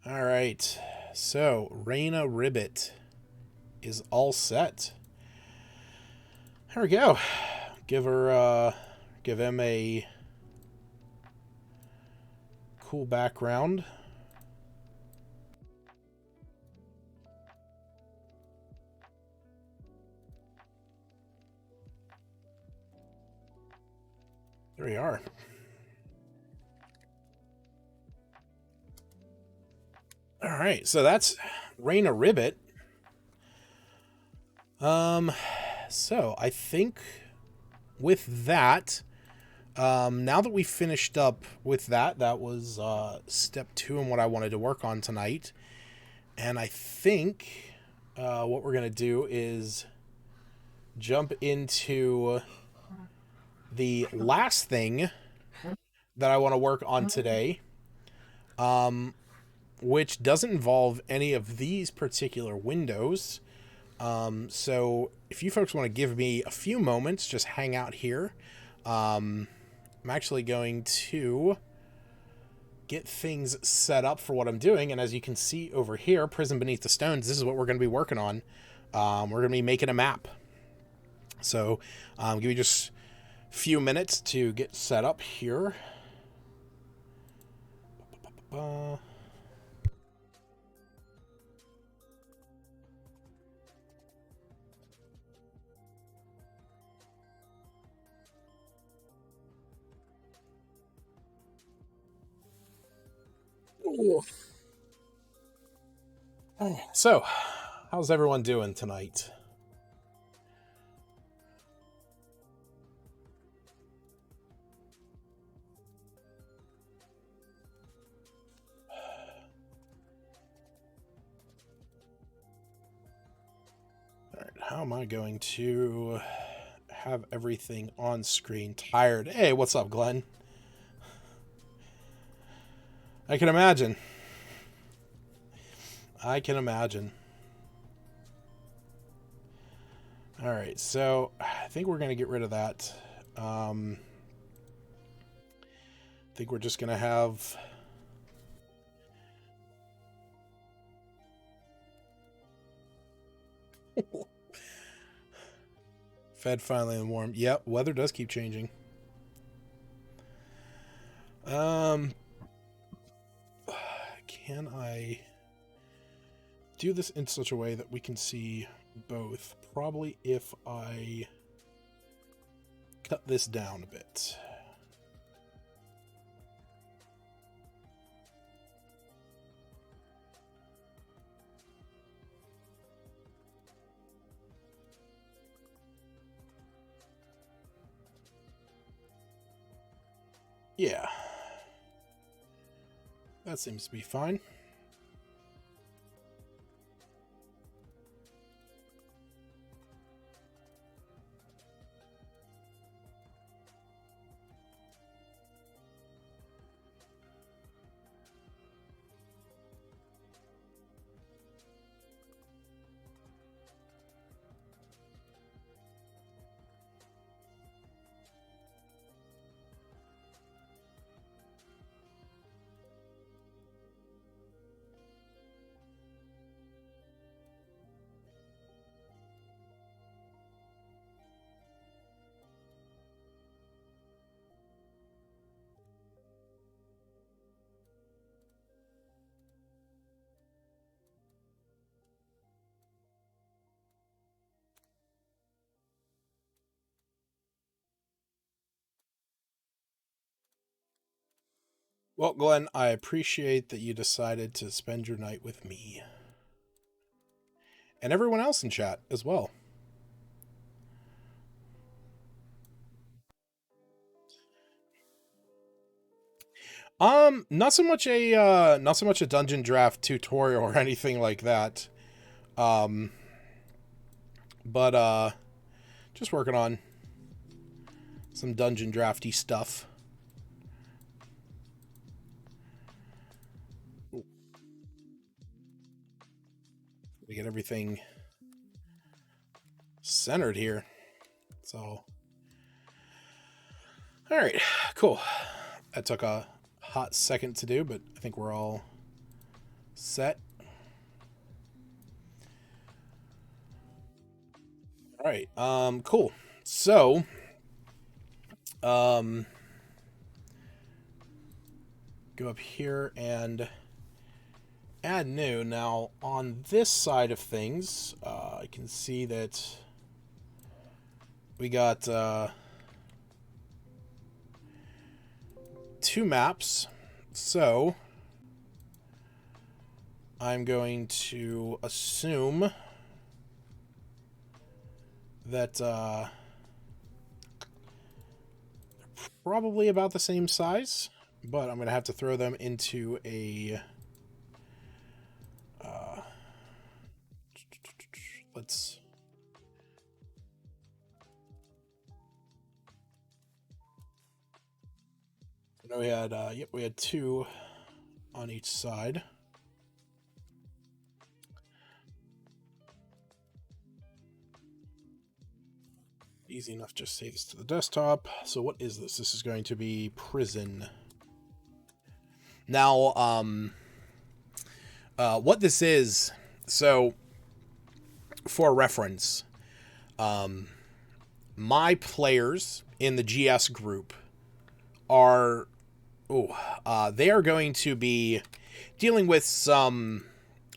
Speaker 1: Alright. So, Raina Ribbit is all set. There we go. Give him a cool background. There we are. All right, so that's Raina Ribbit. So I think with that, now that we finished up with that, that was step 2 and what I wanted to work on tonight. And I think what we're gonna do is jump into the last thing that I want to work on today, which doesn't involve any of these particular windows. So if you folks want to give me a few moments, just hang out here. I'm actually going to get things set up for what I'm doing. And as you can see over here, Prison Beneath the Stones, this is what we're going to be working on. We're going to be making a map. So give me just a few minutes to get set up here. So, how's everyone doing tonight? Alright, how am I going to have everything on screen? Tired. Hey, what's up, Glenn? I can imagine. I can imagine. Alright, so I think we're going to get rid of that. I think we're just going to have... Fed finally and warm. Yep, weather does keep changing. Can I do this in such a way that we can see both? Probably if I cut this down a bit. Yeah. That seems to be fine. Well, Glenn, I appreciate that you decided to spend your night with me. And everyone else in chat as well. Not so much a dungeon draft tutorial or anything like that. But just working on some dungeon drafty stuff. We get everything centered here. So, all right, cool. That took a hot second to do, but I think we're all set. All right, cool. So, go up here and add new. Now, on this side of things, I can see that we got two maps. So, I'm going to assume that they're probably about the same size, but I'm going to have to throw them into a let's we had we had two on each side. Easy enough, just save this to the desktop. So what is this? This is going to be prison. Now, what this is, so for reference, my players in the GS group are, they are going to be dealing with some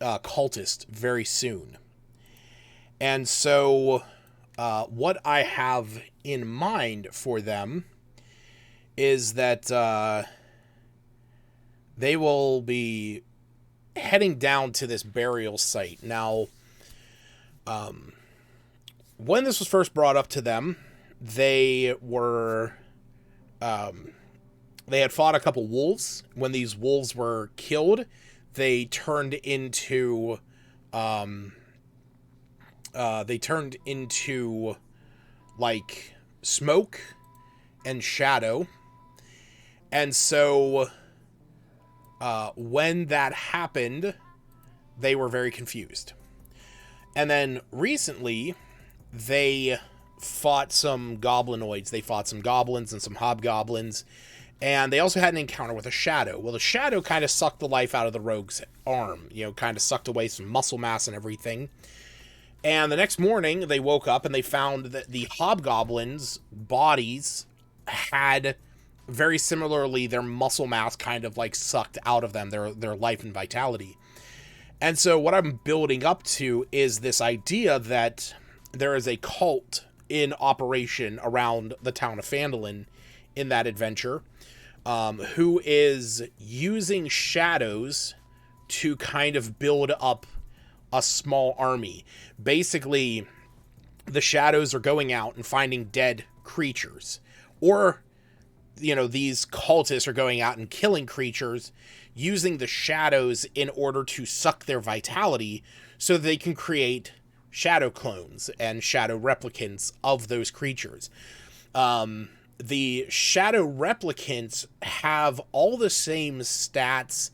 Speaker 1: cultists very soon. And so what I have in mind for them is that they will be heading down to this burial site. Now, when this was first brought up to them, they were, they had fought a couple wolves. When these wolves were killed, they turned into, like smoke and shadow. And so, when that happened, they were very confused. And then recently, they fought some goblinoids. They fought some goblins and some hobgoblins. And they also had an encounter with a shadow. Well, the shadow kind of sucked the life out of the rogue's arm. You know, kind of sucked away some muscle mass and everything. And the next morning, they woke up and they found that the hobgoblins' bodies had very similarly their muscle mass kind of like sucked out of them, their life and vitality. And so what I'm building up to is this idea that there is a cult in operation around the town of Phandalin in that adventure, who is using shadows to kind of build up a small army. Basically, the shadows are going out and finding dead creatures. Or, you know, these cultists are going out and killing creatures using the shadows in order to suck their vitality so they can create shadow clones and shadow replicants of those creatures. The shadow replicants have all the same stats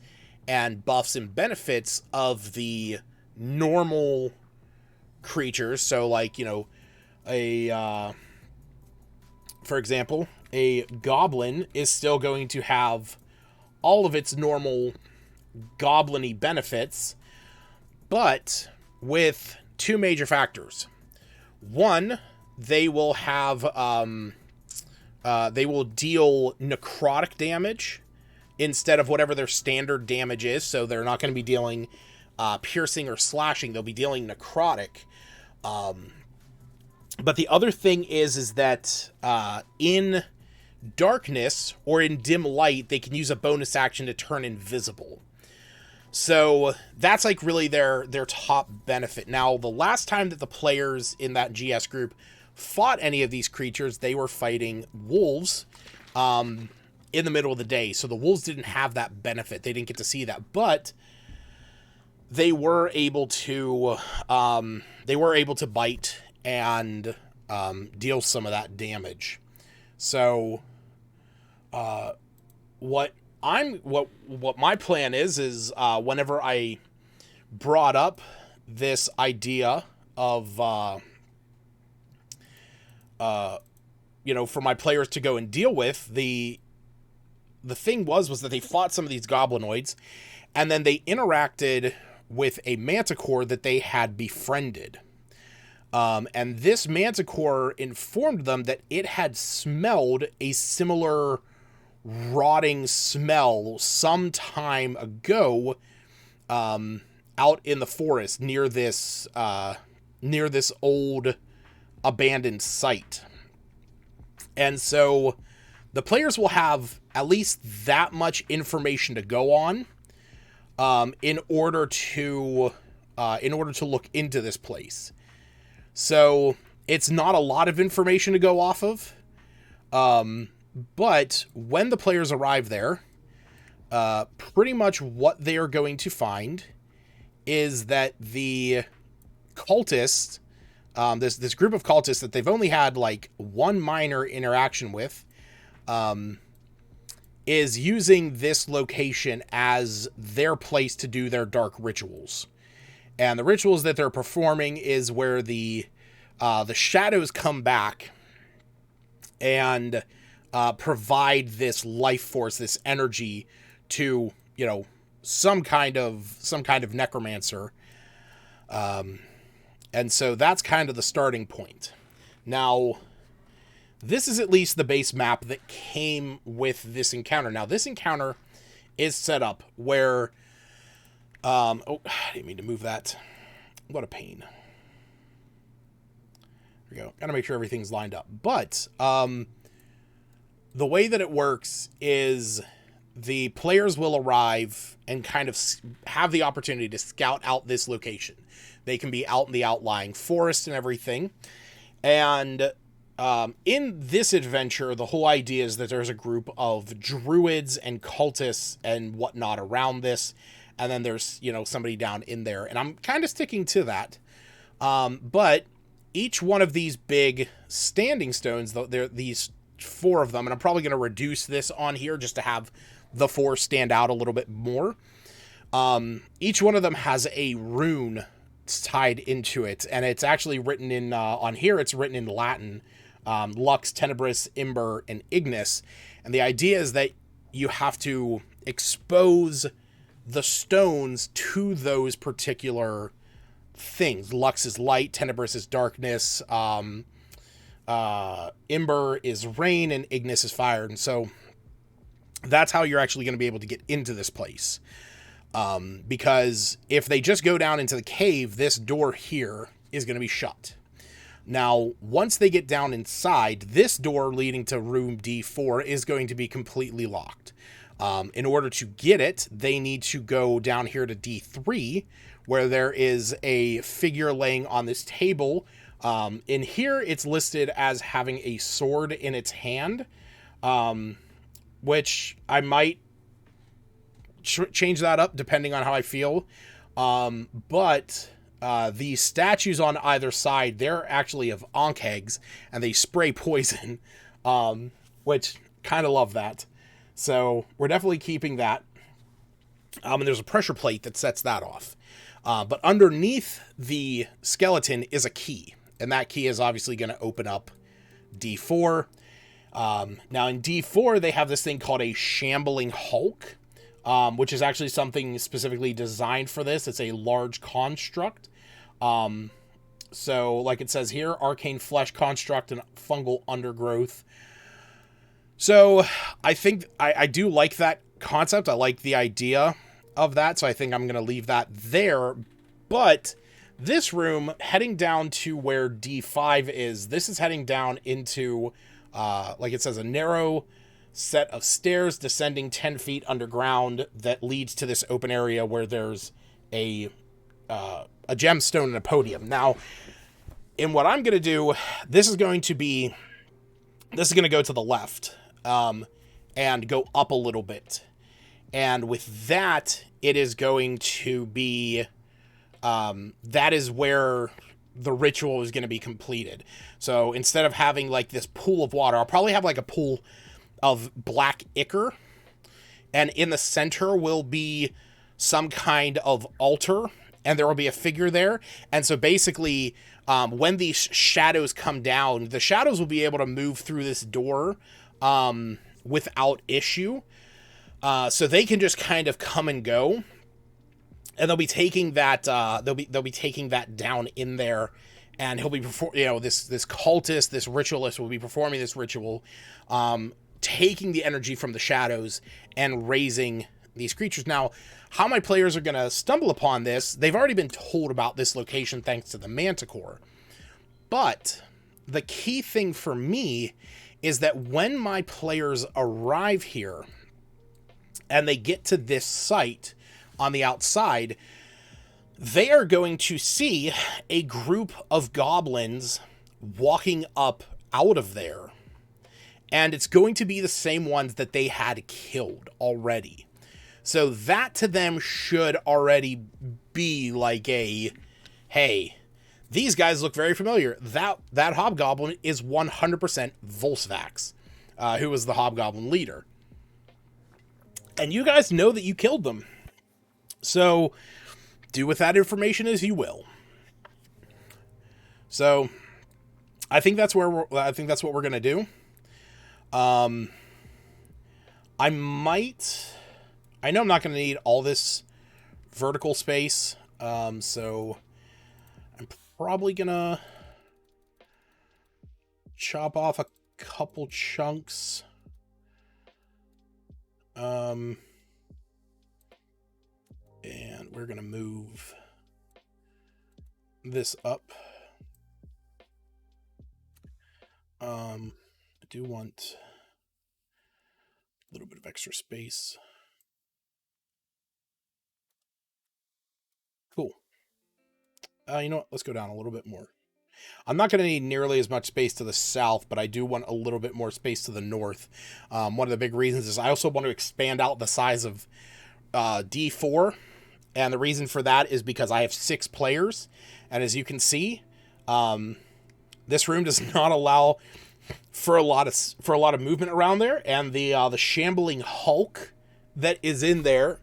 Speaker 1: and buffs and benefits of the normal creatures. So, like, you know, for example, a goblin is still going to have all of its normal goblin-y benefits, but with two major factors. One, they will have, they will deal necrotic damage instead of whatever their standard damage is. So they're not going to be dealing piercing or slashing. They'll be dealing necrotic. But the other thing is that in darkness or in dim light, they can use a bonus action to turn invisible. So that's like really their top benefit. Now, the last time that the players in that GS group fought any of these creatures, they were fighting wolves in the middle of the day. So the wolves didn't have that benefit. They didn't get to see that, but they were able to bite and deal some of that damage. So what my plan is whenever I brought up this idea of for my players to go and deal with, the thing was that they fought some of these goblinoids, and then they interacted with a manticore that they had befriended. And this manticore informed them that it had smelled a similar rotting smell some time ago out in the forest near this old abandoned site. And so the players will have at least that much information to go on in order to look into this place. So it's not a lot of information to go off of. But when the players arrive there, pretty much what they are going to find is that the cultists, this group of cultists that they've only had like one minor interaction with, is using this location as their place to do their dark rituals. And the rituals that they're performing is where the shadows come back and provide this life force, this energy to, some kind of necromancer. And so that's kind of the starting point. Now, this is at least the base map that came with this encounter. Now, this encounter is set up where, I didn't mean to move that. What a pain. There we go. Gotta make sure everything's lined up. But, the way that it works is the players will arrive and kind of have the opportunity to scout out this location. They can be out in the outlying forest and everything. And in this adventure, the whole idea is that there's a group of druids and cultists and whatnot around this. And then there's, somebody down in there. And I'm kind of sticking to that. But each one of these big standing stones, these 4 of them, and I'm probably going to reduce this on here just to have the 4 stand out a little bit more. Each one of them has a rune tied into it, and it's actually written in, on here, it's written in Latin, Lux, Tenebris, Imber, and Ignis. And the idea is that you have to expose the stones to those particular things. Lux is light, Tenebris is darkness, Imber is rain, and Ignis is fire. And so that's how you're actually going to be able to get into this place. Because if they just go down into the cave, this door here is going to be shut. Now, once they get down inside, this door leading to room D4 is going to be completely locked. In order to get it, they need to go down here to D3, where there is a figure laying on this table. In here, it's listed as having a sword in its hand, which I might change that up depending on how I feel. But the statues on either side, they're actually of Ankh eggs, and they spray poison, which kind of love that. So we're definitely keeping that. And there's a pressure plate that sets that off. But underneath the skeleton is a key. And that key is obviously going to open up D4. Now in D4, they have this thing called a Shambling Hulk, which is actually something specifically designed for this. It's a large construct. So like it says here, arcane flesh construct and fungal undergrowth. So I think I do like that concept. I like the idea of that. So I think I'm going to leave that there. But this room heading down to where D5 is, this is heading down into like it says, a narrow set of stairs descending 10 feet underground that leads to this open area where there's a gemstone and a podium. Now, in what I'm going to do, this is going to go to the left, and go up a little bit. And with that, it is going to be, that is where the ritual is going to be completed. So instead of having like this pool of water, I'll probably have like a pool of black ichor, and in the center will be some kind of altar, and there will be a figure there. And so basically, when these shadows come down, the shadows will be able to move through this door without issue. So they can just kind of come and go, and they'll be taking that they'll be taking that down in there, and he'll be this cultist, this ritualist will be performing this ritual, taking the energy from the shadows and raising these creatures. Now, how my players are going to stumble upon this, they've already been told about this location thanks to the Manticore. But the key thing for me is that when my players arrive here and they get to this site on the outside, they are going to see a group of goblins walking up out of there. And it's going to be the same ones that they had killed already. So that to them should already be like a, hey, these guys look very familiar. That hobgoblin is 100% Volsvax, who was the hobgoblin leader. And you guys know that you killed them. So do with that information as you will. So I think that's what we're going to do. I know I'm not going to need all this vertical space, so I'm probably going to chop off a couple chunks. And we're going to move this up. I do want a little bit of extra space. Cool. You know what? Let's go down a little bit more. I'm not going to need nearly as much space to the south, but I do want a little bit more space to the north. One of the big reasons is I also want to expand out the size of D4. And the reason for that is because I have 6 players. And as you can see, this room does not allow for a lot of movement around there. And the shambling Hulk that is in there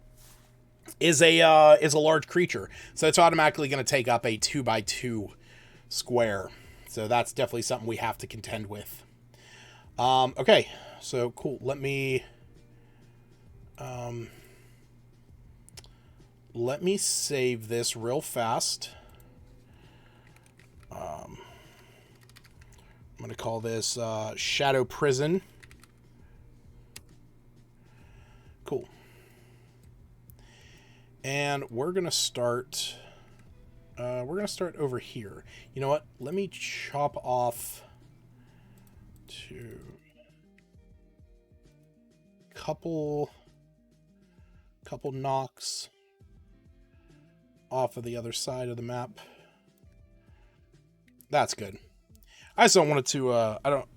Speaker 1: is a large creature. So it's automatically going to take up a 2x2 square. So that's definitely something we have to contend with. Okay, so cool. Let me save this real fast. I'm going to call this Shadow Prison. Cool. And we're going to start over here. You know what? Let me chop off to couple knocks off of the other side of the map. That's good. I just don't want it to I don't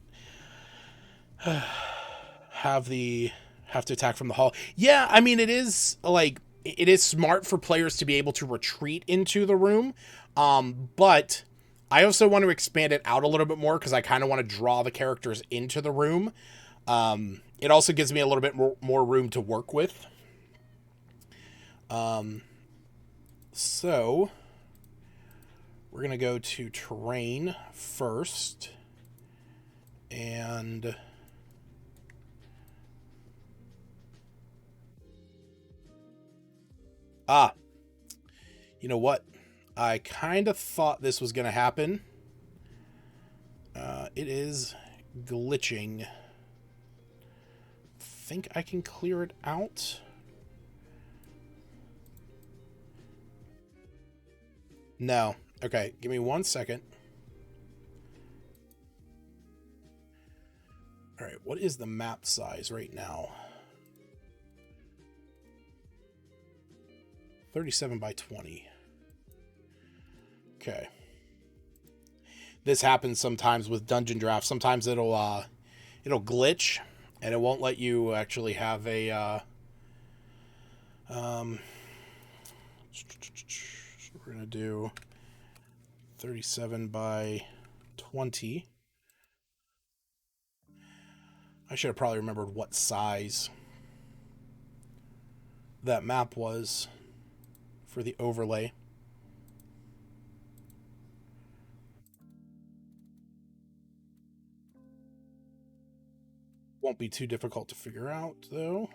Speaker 1: have to attack from the hall. Yeah, I mean it is smart for players to be able to retreat into the room. But I also want to expand it out a little bit more because I kind of want to draw the characters into the room. It also gives me a little bit more room to work with. So we're going to go to terrain first. And you know what? I kind of thought this was going to happen. It is glitching. Think I can clear it out? No. Okay, give me 1 second. All right, what is the map size right now? 37 by 20. Okay. This happens sometimes with dungeon drafts. Sometimes it'll glitch and it won't let you actually have a we're gonna do 37 by 20. I should have probably remembered what size that map was for the overlay. Won't be too difficult to figure out, though.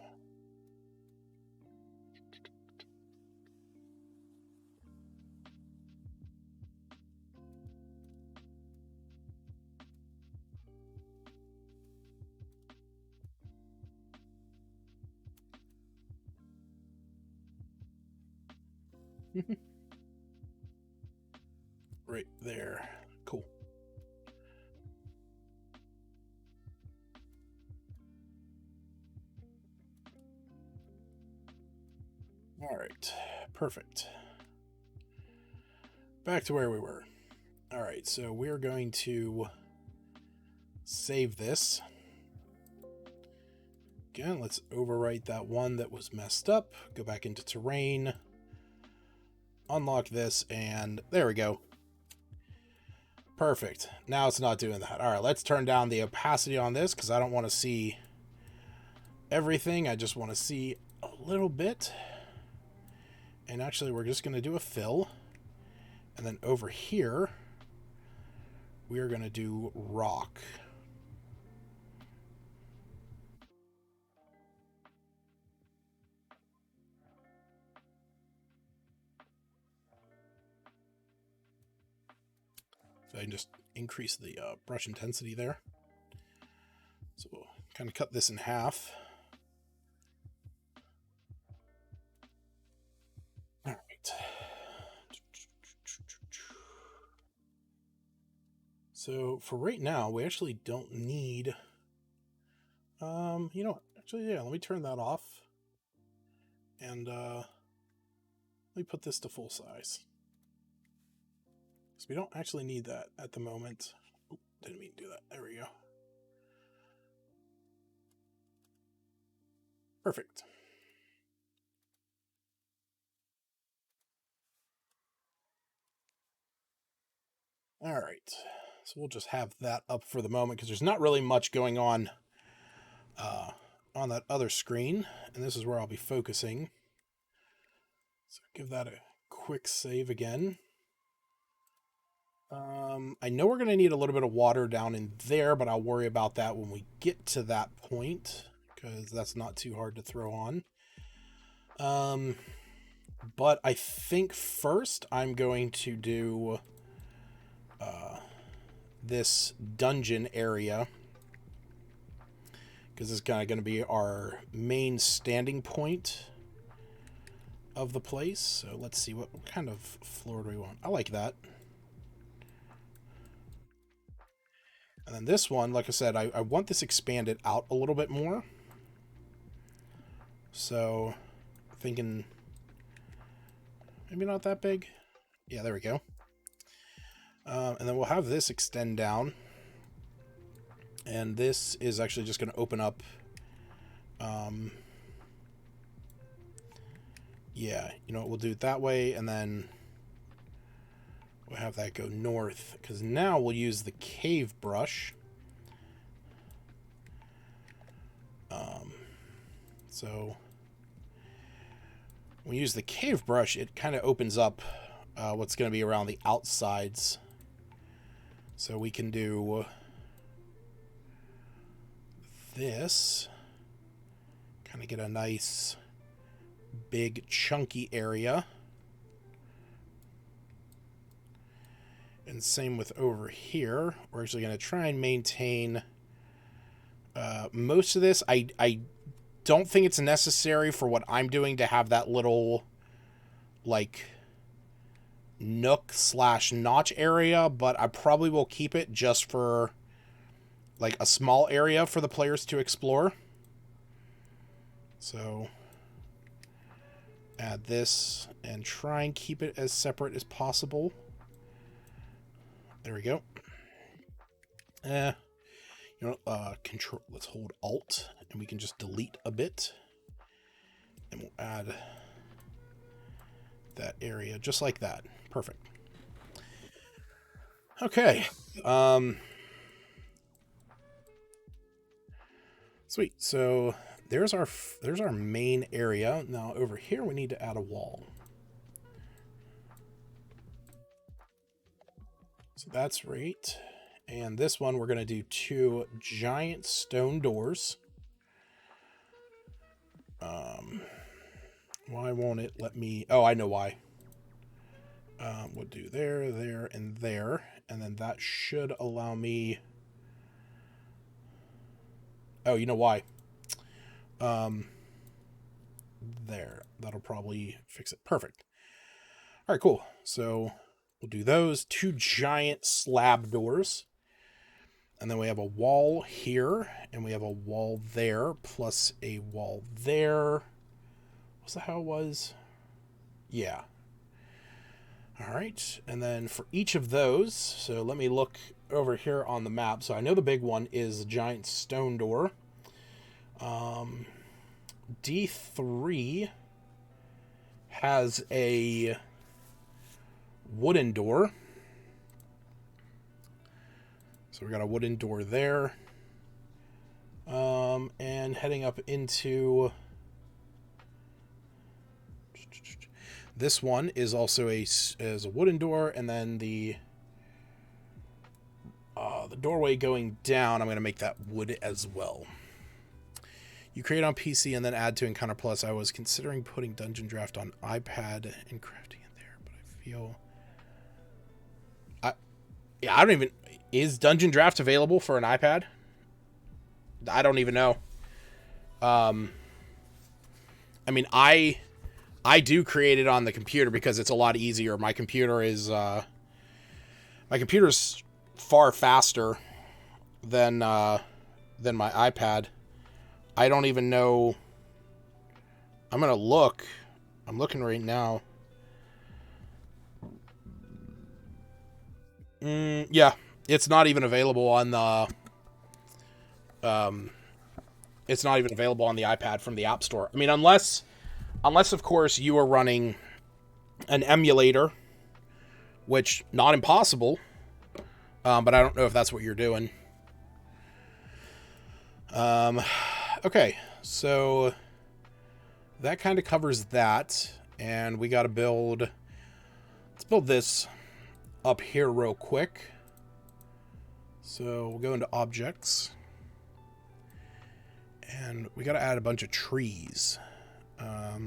Speaker 1: Right there. Cool. All right. Perfect. Back to where we were. All right, so we're going to save this. Again, let's overwrite that one that was messed up. Go back into terrain. Unlock this, and there we go. Perfect. Now it's not doing that. All right, let's turn down the opacity on this because I don't want to see everything. I just want to see a little bit. And actually, we're just going to do a fill. And then over here, we're going to do rock. So I can just increase the brush intensity there. So we'll kind of cut this in half. All right. So for right now, we actually don't need, you know, actually, yeah, let me turn that off. And let me put this to full size. So we don't actually need that at the moment. Oop, didn't mean to do that. There we go. Perfect. All right. So we'll just have that up for the moment because there's not really much going on that other screen. And this is where I'll be focusing. So give that a quick save again. I know we're going to need a little bit of water down in there, but I'll worry about that when we get to that point, because that's not too hard to throw on. But I think first I'm going to do this dungeon area, because it's kind of going to be our main standing point of the place. So let's see, what kind of floor do we want? I like that. And then this one, like I said, I want this expanded out a little bit more. So, thinking maybe not that big. Yeah, there we go. And then we'll have this extend down. And this is actually just going to open up. Yeah, you know, we'll do it that way, and then we'll have that go north, because now we'll use the cave brush. So when we use the cave brush, it kind of opens up what's going to be around the outsides. So we can do this, kind of get a nice big chunky area. And same with over here. We're actually going to try and maintain most of this. I don't think it's necessary for what I'm doing to have that little like nook / notch area, but I probably will keep it just for like a small area for the players to explore. So add this and try and keep it as separate as possible. There we go. Control. Let's hold Alt, and we can just delete a bit, and we'll add that area just like that. Perfect. Okay. Sweet. So there's our main area. Now over here we need to add a wall. So that's right. And this one we're going to do 2 giant stone doors. Why won't it let me? Oh, I know why. We'll do there, there, and there, and then that should allow me. Oh, you know why? There. That'll probably fix it. Perfect. All right, cool. So we'll do those 2 giant slab doors. And then we have a wall here, and we have a wall there, plus a wall there. Was that how it was? Yeah. All right. And then for each of those, so let me look over here on the map. So I know the big one is a giant stone door. D3 has a wooden door. So we got a wooden door there. And heading up into this one is also a wooden door, and then the doorway going down, I'm going to make that wood as well. You create on PC and then add to Encounter Plus. I was considering putting Dungeon Draft on iPad and crafting it there, but I feel I don't even. Is Dungeon Draft available for an iPad? I don't even know. I mean, I do create it on the computer because it's a lot easier. My computer's far faster than my iPad. I don't even know. I'm gonna look. I'm looking right now. Yeah, it's not even available on the. It's not even available on the iPad from the App Store. I mean, unless of course you are running an emulator, which not impossible, but I don't know if that's what you're doing. Okay, so that kind of covers that, and we got to build. Let's build this up here real quick. So we'll go into objects, and we got to add a bunch of trees.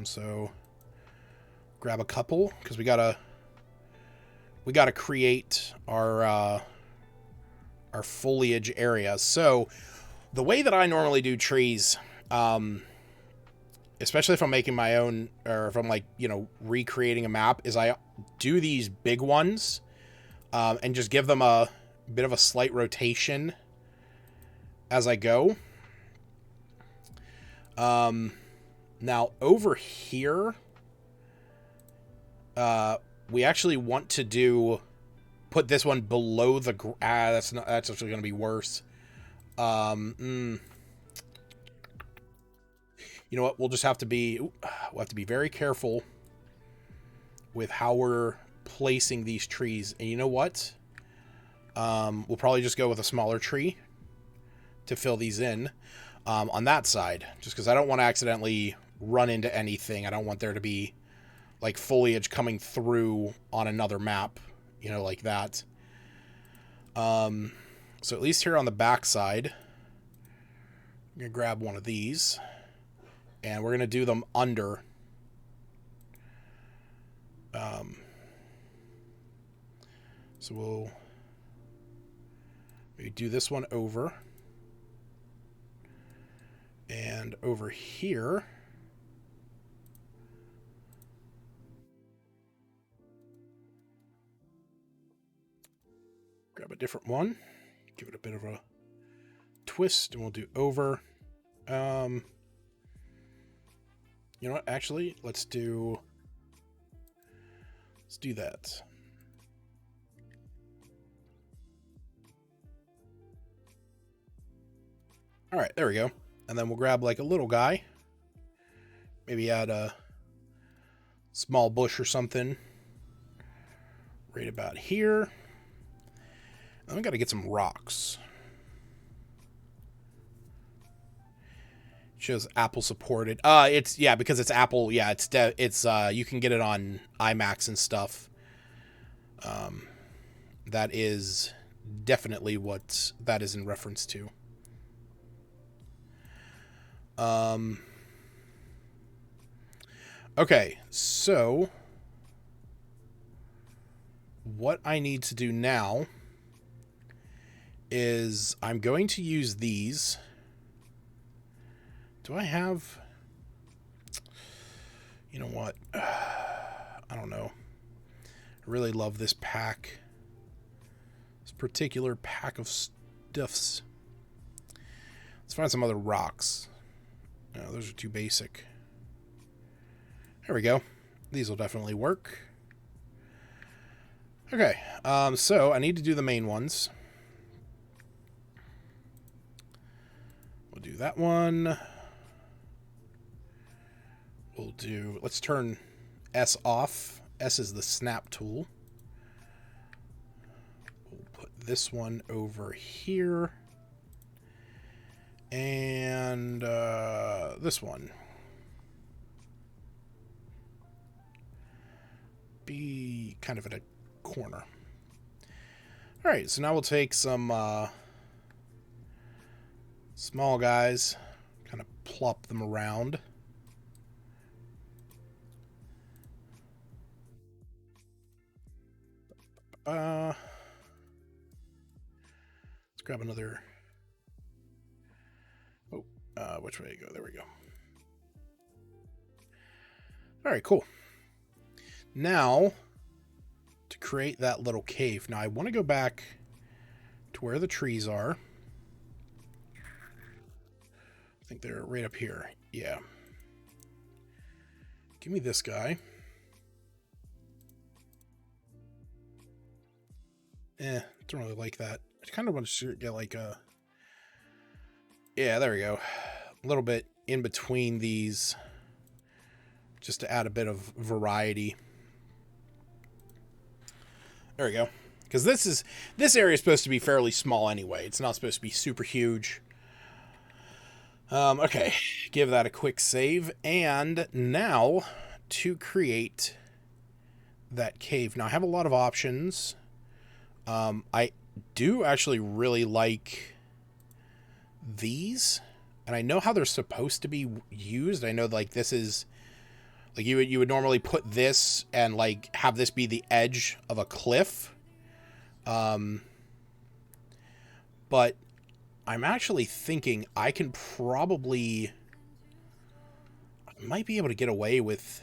Speaker 1: So grab a couple, because we gotta create our foliage area. So the way that I normally do trees, especially if I'm making my own, or if I'm like, recreating a map, is I do these big ones, and just give them a bit of a slight rotation as I go. Now over here, we actually want to put this one below the, that's actually going to be worse. You know what? We'll have to be very careful with how we're placing these trees. And you know what? We'll probably just go with a smaller tree to fill these in, on that side, just because I don't want to accidentally run into anything. I don't want there to be like foliage coming through on another map, like that. So at least here on the back side, I'm going to grab one of these, and we're going to do them under. So we'll maybe do this one over. And over here, grab a different one, give it a bit of a twist, and we'll do over. You know what? Actually, let's do that. All right, there we go. And then we'll grab like a little guy. Maybe add a small bush or something right about here. And we got to get some rocks. Shows Apple supported. It's because it's Apple. Yeah, it's you can get it on iMacs and stuff. That is definitely what that is in reference to. Okay, so what I need to do now is I'm going to use these. Do I have... You know what? I don't know. I really love this pack. This particular pack of stuffs. Let's find some other rocks. No, those are too basic. There we go. These will definitely work. Okay, so I need to do the main ones. We'll do that one. We'll do... Let's turn S off. S is the snap tool. We'll put this one over here. And this one. Be kind of at a corner. Alright, so now we'll take some small guys, kind of plop them around. Let's grab another... Oh, which way to go? There we go. Alright, cool. Now, to create that little cave. Now, I want to go back to where the trees are. I think they're right up here. Yeah. Give me this guy. Don't really like that. I kind of want to get like a... Yeah, there we go. A little bit in between these, just to add a bit of variety. There we go. Because this area is supposed to be fairly small anyway. It's not supposed to be super huge. Okay, give that a quick save. And now to create that cave. Now I have a lot of options. I do actually really like these, and I know how they're supposed to be used. I know like this is like you would normally put this and like have this be the edge of a cliff. But I'm actually thinking I might be able to get away with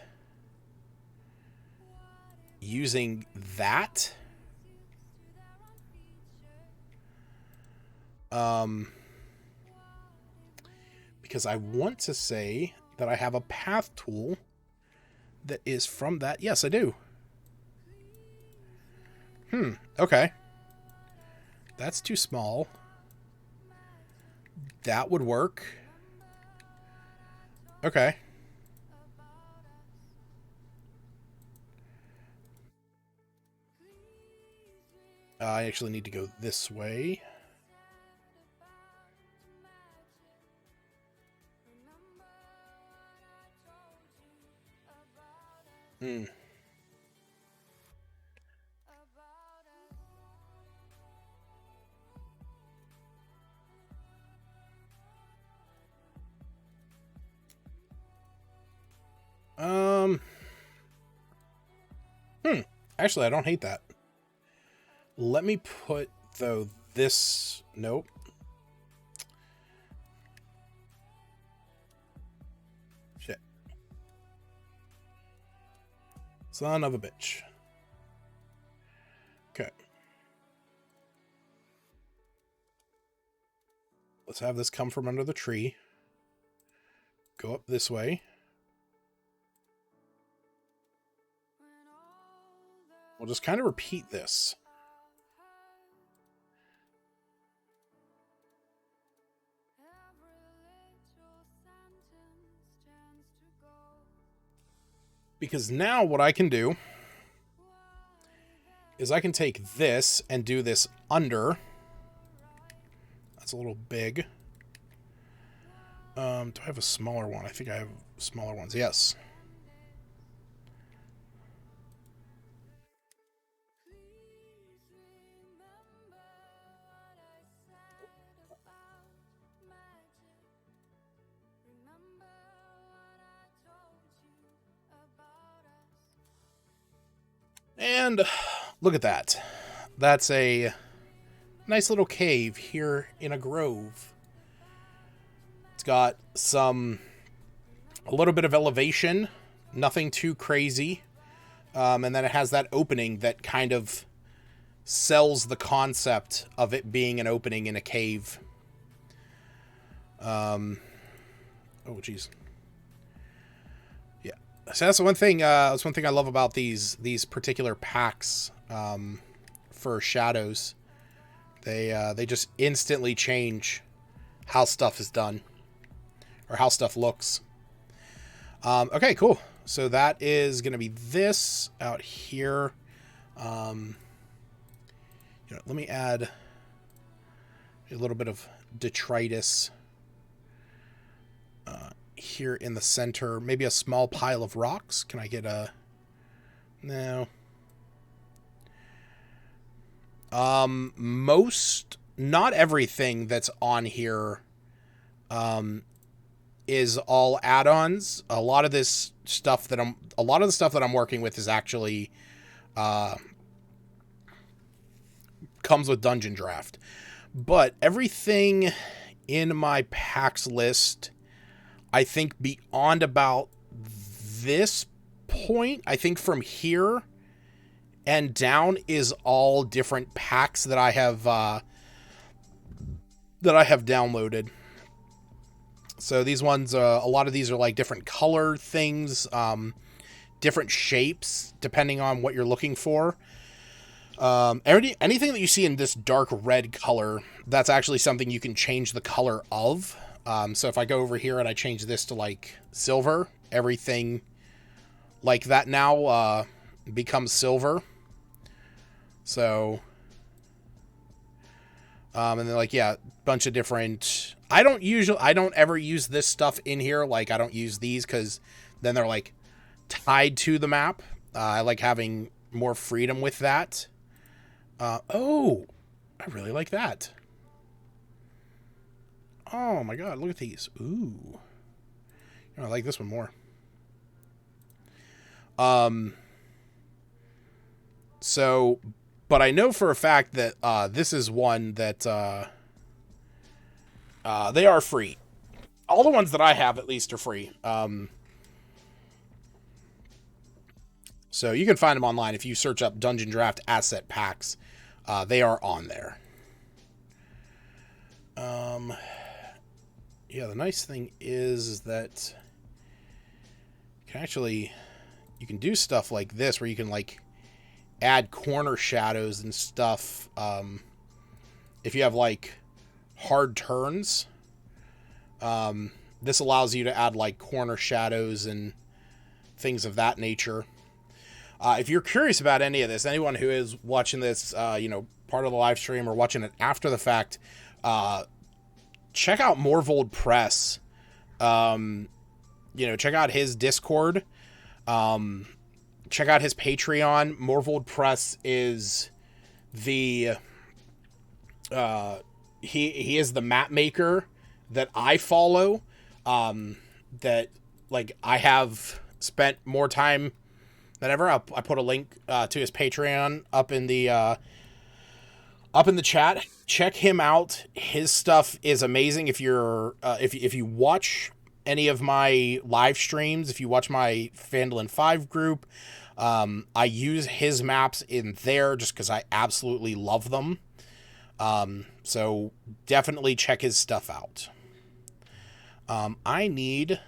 Speaker 1: using that. Because I want to say that I have a path tool that is from that. Yes, I do. Okay. That's too small. That would work. Okay. I actually need to go this way. Actually, I don't hate that. Let me put, though, this... Nope. Shit. Son of a bitch. Okay. let's have this come from under the tree. Go up this way. We'll just kind of repeat this. Because now what I can do is I can take this and do this under. That's a little big. Do I have a smaller one? I think I have smaller ones. Yes. And look at that. That's a nice little cave here in a grove. It's got a little bit of elevation, nothing too crazy. And then it has that opening that kind of sells the concept of it being an opening in a cave. Oh, geez. Yeah. So that's one thing. That's one thing I love about these particular packs for shadows. They just instantly change how stuff is done or how stuff looks. Okay, cool. So that is going to be this out here. Let me add a little bit of detritus here in the center. Maybe a small pile of rocks. Can I get a... No. Not everything that's on here is all add-ons. A lot of the stuff that I'm working with is actually comes with Dungeon Draft. But everything in my packs list, I think beyond about this point, I think from here and down is all different packs that I have downloaded. So these ones, a lot of these are like different color things, different shapes, depending on what you're looking for. Anything that you see in this dark red color, that's actually something you can change the color of. So if I go over here and I change this to like silver, everything like that now becomes silver. So, and then like, yeah, bunch of different, I don't ever use this stuff in here. Like I don't use these because then they're like tied to the map. I like having more freedom with that. Oh, I really like that. Oh my God, look at these. Ooh. I like this one more. So, but I know for a fact that this is one that they are free. All the ones that I have, at least, are free. So you can find them online if you search up Dungeon Draft Asset Packs. They are on there. Yeah, the nice thing is that you can do stuff like this where you can like add corner shadows and stuff. If you have like hard turns, this allows you to add like corner shadows and things of that nature. If you're curious about any of this, anyone who is watching this, part of the live stream or watching it after the fact, check out Morvold Press. Check out his Discord. Check out his Patreon. Morvold Press is he is the map maker that I follow. That like I have spent more time than ever. I put a link to his Patreon up in the chat. Check him out. His stuff is amazing. If you're if you watch any of my live streams, if you watch my Phandalin 5 group, I use his maps in there just because I absolutely love them. So definitely check his stuff out. I need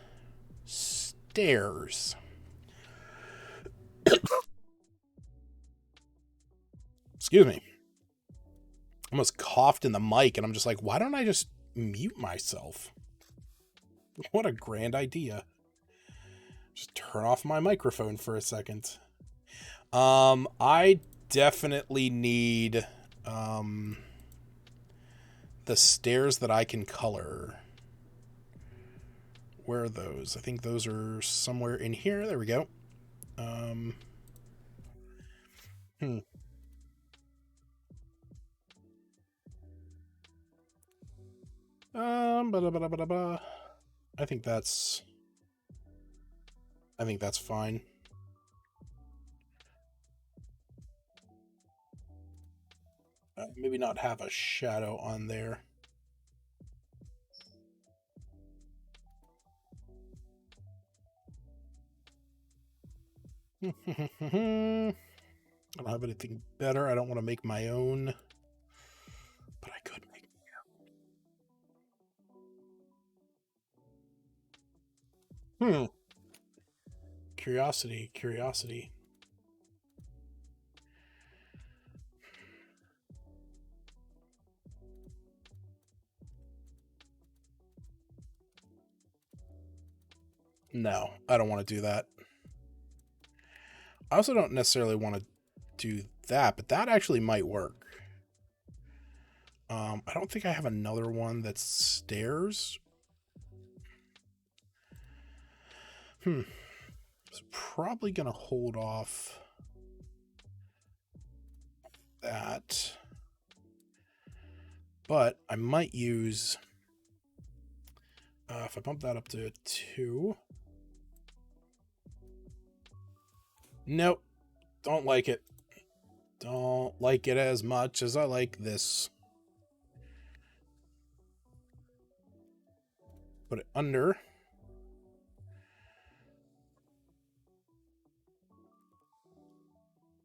Speaker 1: stairs. Excuse me. I almost coughed in the mic, and I'm just like, why don't I just mute myself? What a grand idea. Just turn off my microphone for a second. I definitely need the stairs that I can color. Where are those? I think those are somewhere in here. There we go. Hmm. I think that's fine. Maybe not have a shadow on there. I don't have anything better. I don't want to make my own, but I could make my own. Curiosity. No, I don't want to do that. I also don't necessarily want to do that, but that actually might work. I don't think I have another one that's stairs. I was probably going to hold off that. But I might use... if I bump that up to 2... Nope. Don't like it. Don't like it as much as I like this. Put it under.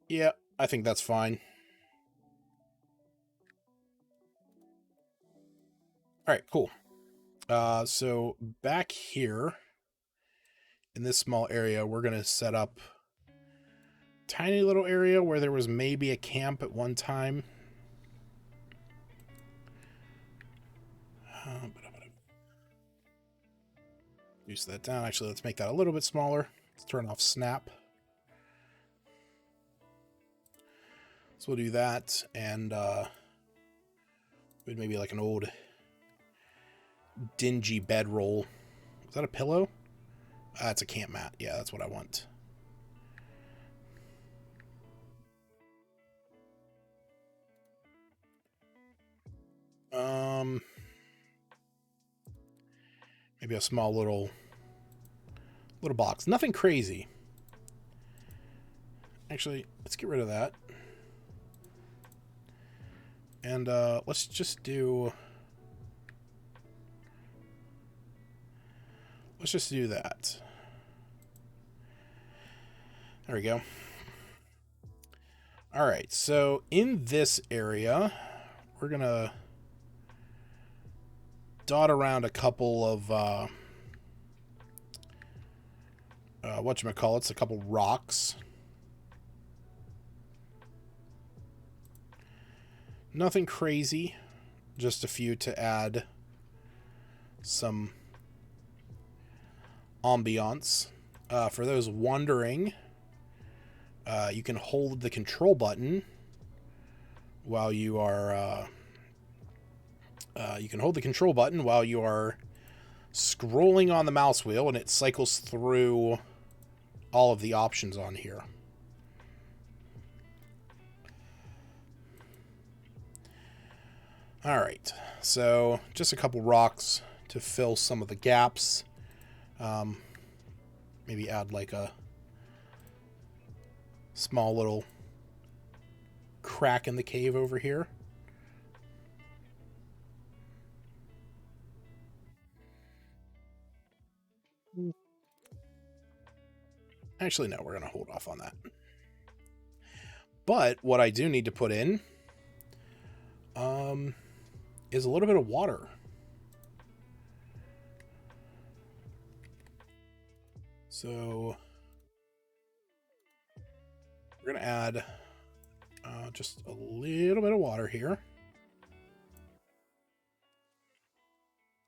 Speaker 1: Yeah, I think that's fine. All right, cool. So back here in this small area, we're going to set up a tiny little area where there was maybe a camp at one time. Use that down. Actually, let's make that a little bit smaller. Let's turn off snap. So we'll do that, and maybe like an old dingy bedroll. Is that a pillow? That's a camp mat. Yeah, that's what I want. Maybe a small little box. Nothing crazy. Actually, let's get rid of that. And let's just do... Let's just do that. There we go. All right, so in this area, we're going to dot around a couple of, whatchamacallits, a couple rocks. Nothing crazy, just a few to add some ambiance. For those wondering, you can hold the control button while you are scrolling on the mouse wheel, and it cycles through all of the options on here. All right, so just a couple rocks to fill some of the gaps. Maybe add like a small little crack in the cave over here. Actually, no, we're going to hold off on that. But what I do need to put in is a little bit of water. So we're going to add just a little bit of water here.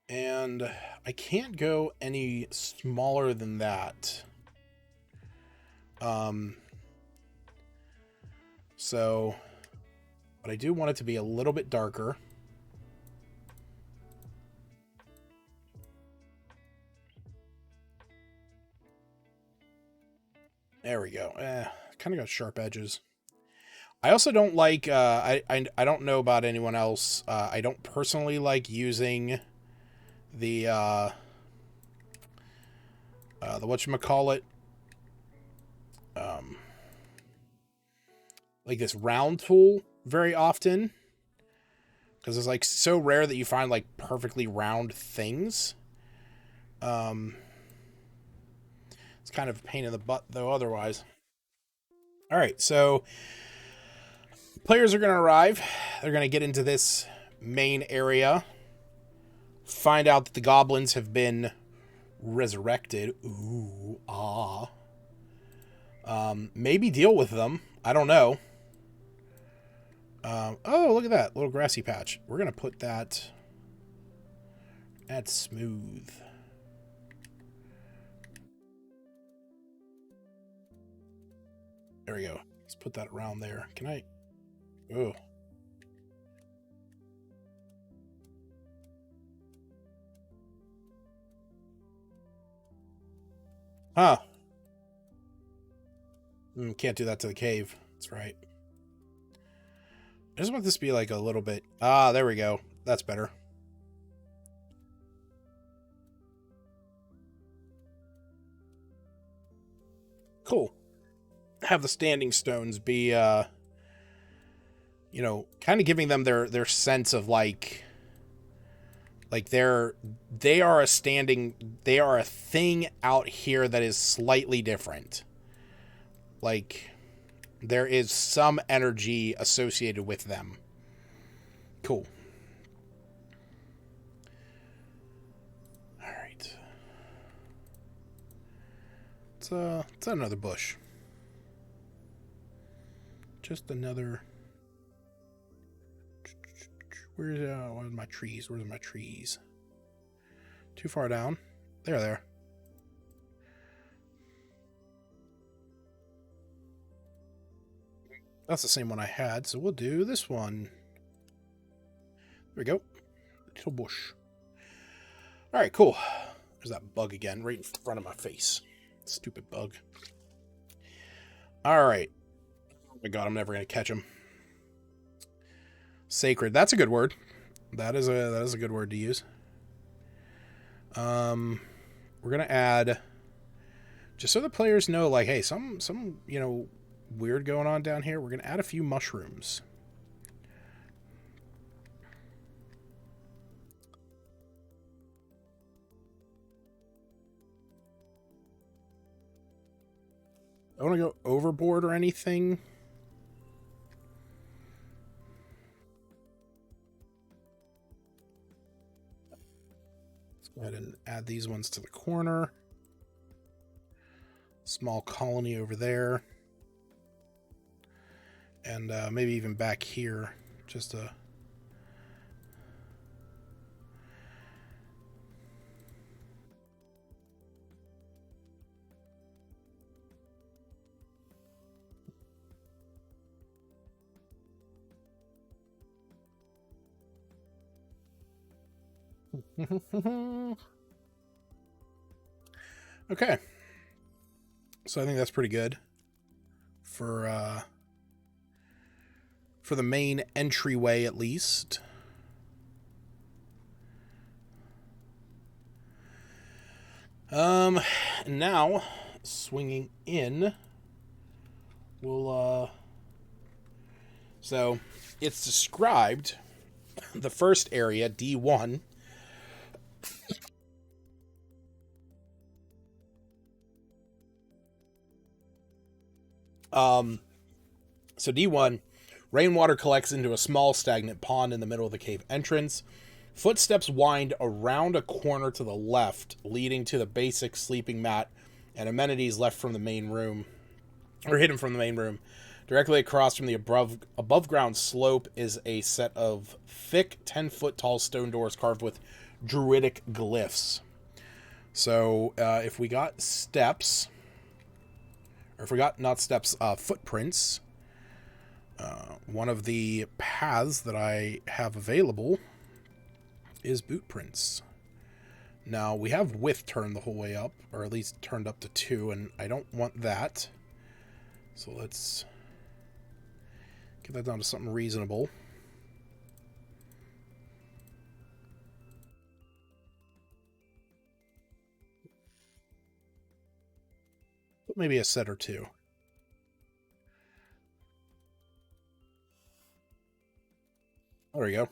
Speaker 1: And I can't go any smaller than that. So, but I do want it to be a little bit darker. There we go. Kind of got sharp edges. I also don't like, I don't know about anyone else. I don't personally like using the whatchamacallit, like this round tool very often. Because it's like so rare that you find like perfectly round things. It's kind of a pain in the butt though otherwise. All right, so players are going to arrive. They're going to get into this main area. Find out that the goblins have been resurrected. Ooh, ah. Maybe deal with them. I don't know. Oh, look at that little grassy patch. We're going to put that at smooth. There we go. Let's put that around there. Can I? Oh. Huh. Can't do that to the cave. That's right. I just want this to be like a little bit... Ah, there we go. That's better. Cool. Have the standing stones be, you know, kind of giving them their sense of like they are a thing out here that is slightly different. Like, there is some energy associated with them. Cool. All right. It's another bush. Just another. Where's my trees? Where's my trees? Too far down. There. That's the same one I had, so we'll do this one. There we go. Little bush. All right, cool. There's that bug again, right in front of my face. Stupid bug. All right. Oh my god, I'm never gonna catch him. Sacred. That's a good word. That is a good word to use. We're gonna add, just so the players know, like, hey, some you know, weird going on down here. We're gonna add a few mushrooms. I don't want to go overboard or anything. Let's go ahead and add these ones to the corner. Small colony over there. And maybe even back here, just a... Okay. So I think that's pretty good for the main entryway, at least. Now, swinging in, we'll, so it's described, the first area, D1, so D1, Rainwater collects into a small stagnant pond in the middle of the cave entrance. Footsteps wind around a corner to the left, leading to the basic sleeping mat and amenities left from the main room, or hidden from the main room. Directly across from the above-ground slope is a set of thick, 10-foot tall stone doors carved with druidic glyphs. So, if we got steps, or if we got, not steps, footprints, one of the paths that I have available is boot prints. Now, we have width turned the whole way up, or at least turned up to 2, and I don't want that. So let's get that down to something reasonable. But maybe a set or two. There we go.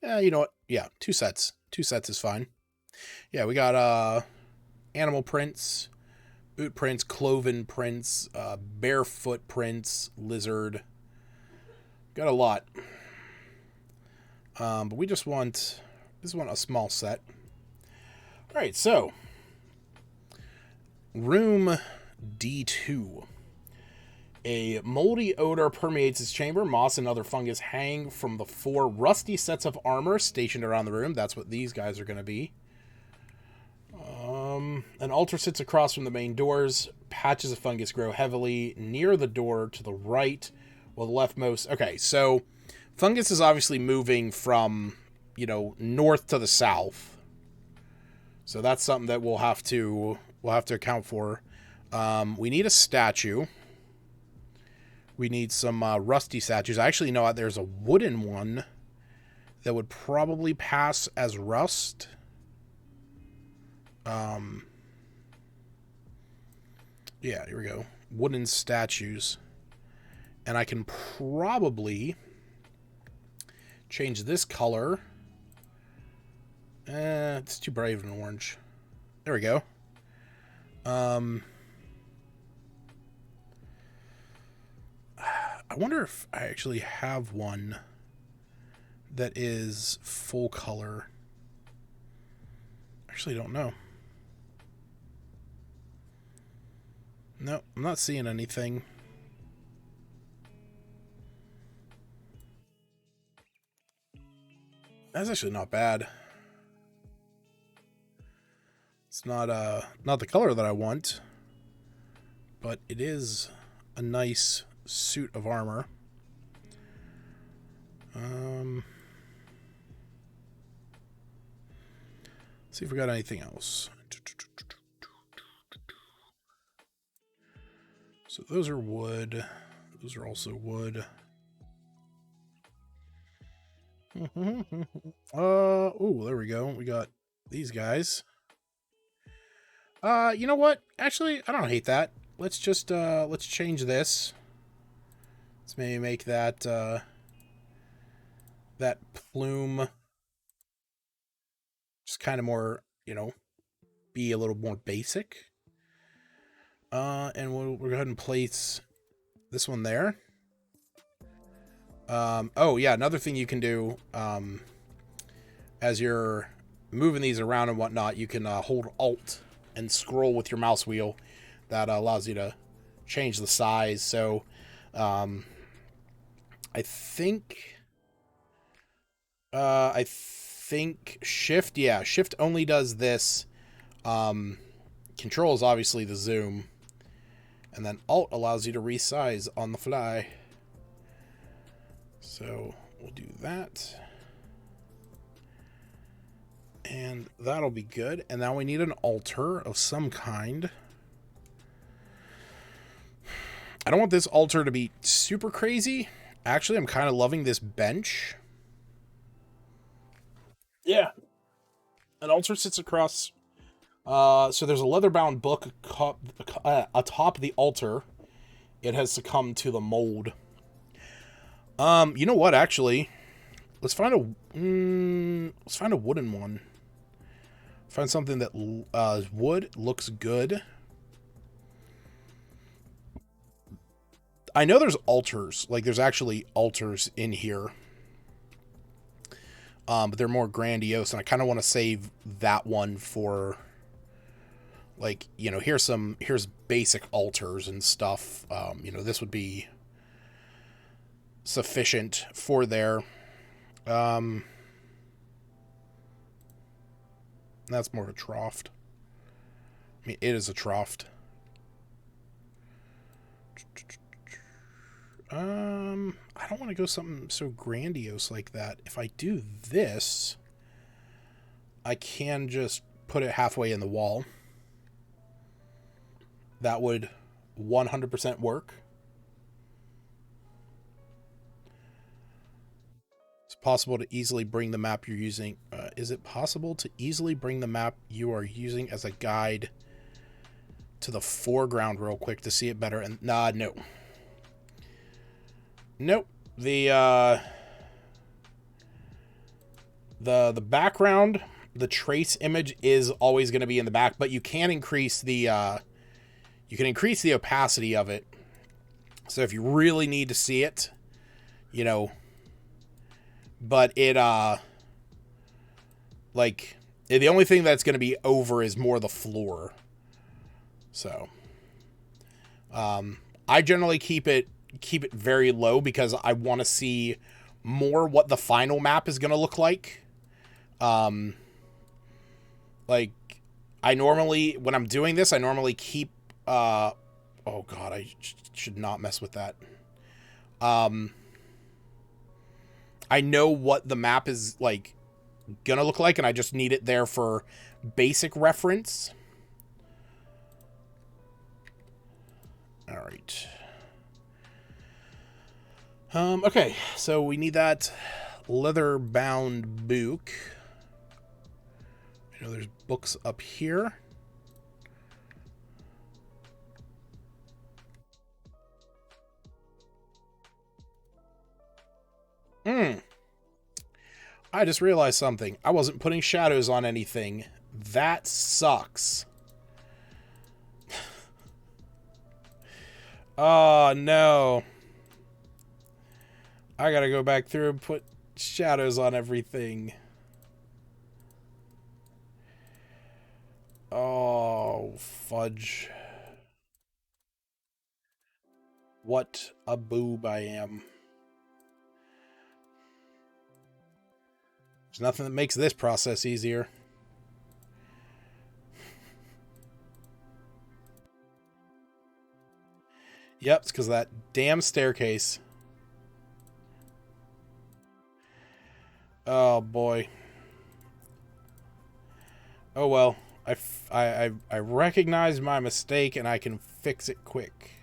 Speaker 1: Yeah, you know what? Yeah, 2 sets. 2 sets is fine. Yeah, we got animal prints, boot prints, cloven prints, barefoot prints, lizard. Got a lot. But we just want a small set. All right, so room D2. A moldy odor permeates its chamber. Moss and other fungus hang from the 4 rusty sets of armor stationed around the room. That's what these guys are going to be. An altar sits across from the main doors. Patches of fungus grow heavily near the door to the right, while the leftmost... Okay, so fungus is obviously moving from, north to the south. So that's something that we'll have to account for. We need a statue. We need some rusty statues. I actually know there's a wooden one that would probably pass as rust. Yeah, here we go. Wooden statues. And I can probably change this color. It's too bright of an orange. There we go. I wonder if I actually have one that is full color. Actually, don't know. No, I'm not seeing anything. That's actually not bad. It's not the color that I want, but it is a nice suit of armor. See if we got anything else. So those are wood. Those are also wood. Oh, there we go. We got these guys. You know what? Actually, I don't hate that. Let's just let's change this. Let's maybe make that that plume just kind of more, be a little more basic. And we'll go ahead and place this one there. Oh yeah, another thing you can do, as you're moving these around and whatnot, you can hold Alt and scroll with your mouse wheel. That allows you to change the size. So, I think Shift, yeah, Shift only does this. Control is obviously the zoom. And then Alt allows you to resize on the fly. So we'll do that. And that'll be good. And now we need an altar of some kind. I don't want this altar to be super crazy. Actually, I'm kind of loving this bench. Yeah. An altar sits across. So there's a leather-bound book atop the altar. It has succumbed to the mold. You know what? Actually, let's find a wooden one. Find something that wood looks good. I know there's altars. Like, there's actually altars in here. But they're more grandiose, and I kind of want to save that one for, like, you know, here's basic altars and stuff. You know, this would be sufficient for there. That's more of a trough. I mean, it is a trough. I don't want to go something so grandiose like that. If I do this, I can just put it halfway in the wall. That would 100% work. It's possible to easily bring the map you're using. Is it possible to easily bring the map you are using as a guide to the foreground real quick to see it better? And no. Nope. The background, the trace image is always going to be in the back, but you can increase the opacity of it. So if you really need to see it, you know, but it like the only thing that's going to be over is more the floor. So I generally keep it very low because I want to see more what the final map is going to look like. Like, I normally, when I'm doing this, I normally keep, oh god, I should not mess with that. I know what the map is, like, gonna look like, and I just need it there for basic reference. Alright. Okay, so we need that leather-bound book. I know there's books up here. I just realized something. I wasn't putting shadows on anything. That sucks. Oh, no. I gotta go back through and put shadows on everything. Oh, fudge. What a boob I am. There's nothing that makes this process easier. Yep, it's because of that damn staircase. Oh, boy. Oh, well. I recognize my mistake, and I can fix it quick.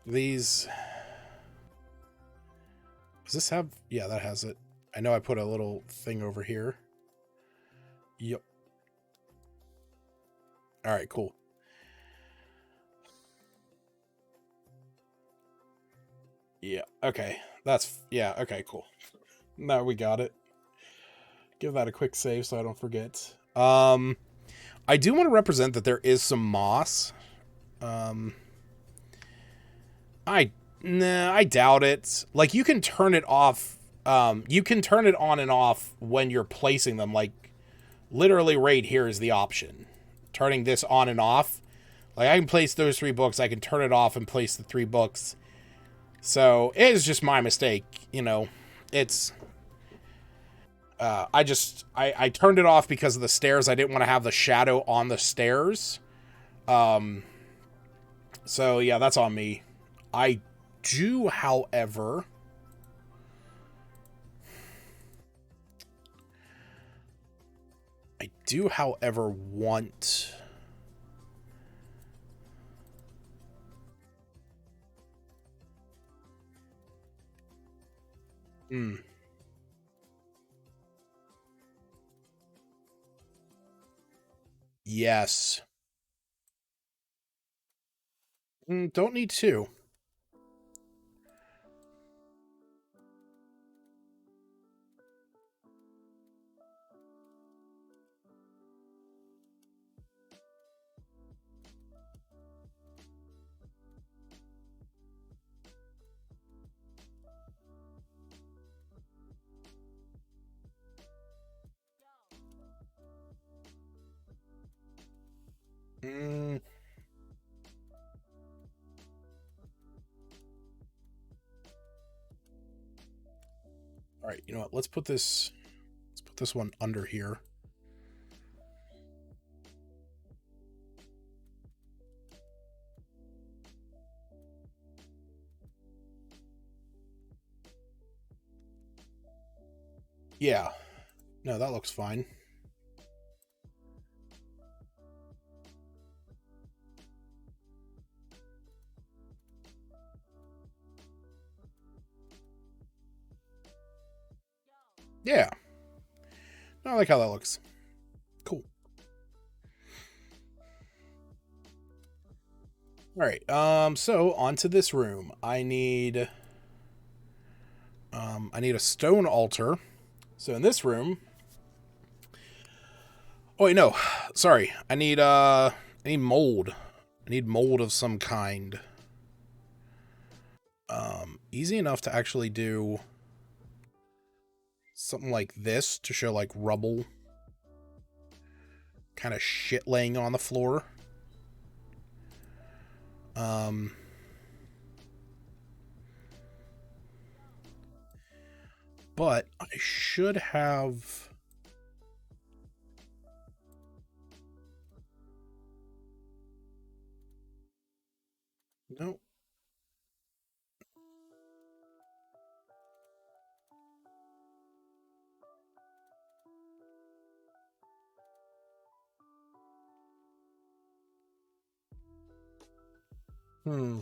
Speaker 1: These... Does this have... Yeah, that has it. I know I put a little thing over here. Yep. Alright, cool. Yeah, okay. Yeah, okay, cool. Now we got it. Give that a quick save so I don't forget. I do want to represent that there is some moss. I doubt it. Like, you can turn it off. You can turn it on and off when you're placing them. Like, literally right here is the option. Turning this on and off. Like, I can place those 3 books. I can turn it off and place the 3 books. So, it is just my mistake. You know, it's... I turned it off because of the stairs. I didn't want to have the shadow on the stairs. So, yeah, that's on me. I do, however... want... Yes. Don't need 2. Mm. All right, you know what? Let's put this one under here. Yeah. No, that looks fine. Yeah. I like how that looks. Cool. All right. So onto this room. I need a stone altar. So in this room. Oh wait, no. Sorry. I need mold. I need mold of some kind. Easy enough to actually do something like this to show like rubble kind of shit laying on the floor. But I should have... No. Hmm.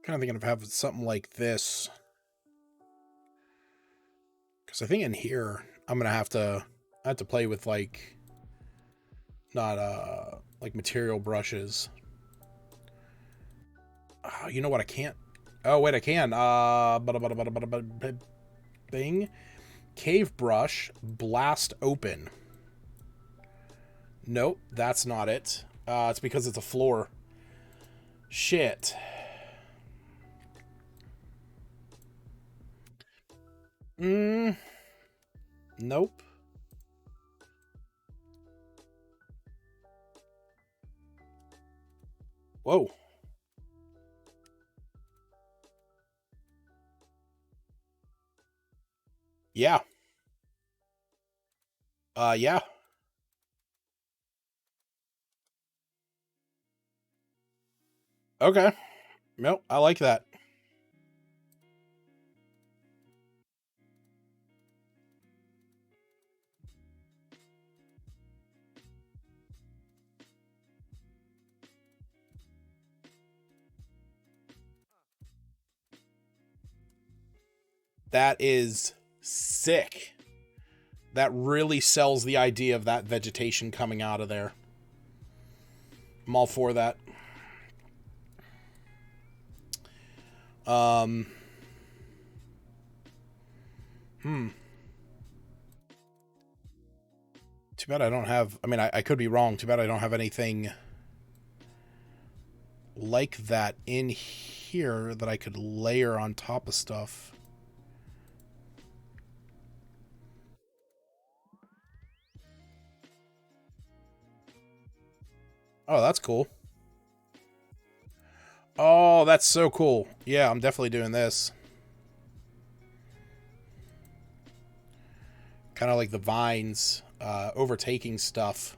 Speaker 1: Kind of thinking of having something like this. Because I think in here, I'm going to have to play with like, not like material brushes. You know what? I can't. Oh, wait, I can. Thing. Cave brush. Blast open. Nope, that's not it. It's because it's a floor. Shit. Nope. Whoa. Yeah. Yeah. Okay. Nope, I like that. That is sick. That really sells the idea of that vegetation coming out of there. I'm all for that. Um. Too bad I don't have... I mean, I could be wrong. Too bad I don't have anything like that in here that I could layer on top of stuff. Oh, that's cool. Oh, that's so cool. Yeah, I'm definitely doing this. Kind of like the vines overtaking stuff.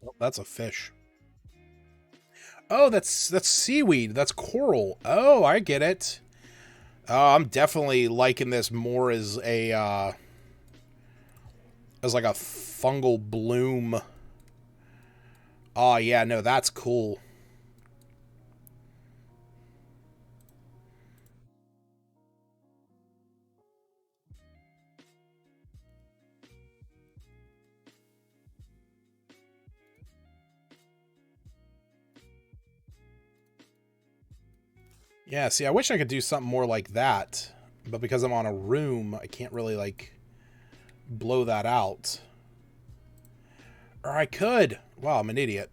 Speaker 1: Oh, that's a fish. Oh, that's seaweed. That's coral. Oh, I get it. Oh, I'm definitely liking this more as a as like a fungal bloom. Oh yeah, no, that's cool. Yeah, see, I wish I could do something more like that, but because I'm on a room, I can't really like blow that out. Or I could. Wow, I'm an idiot.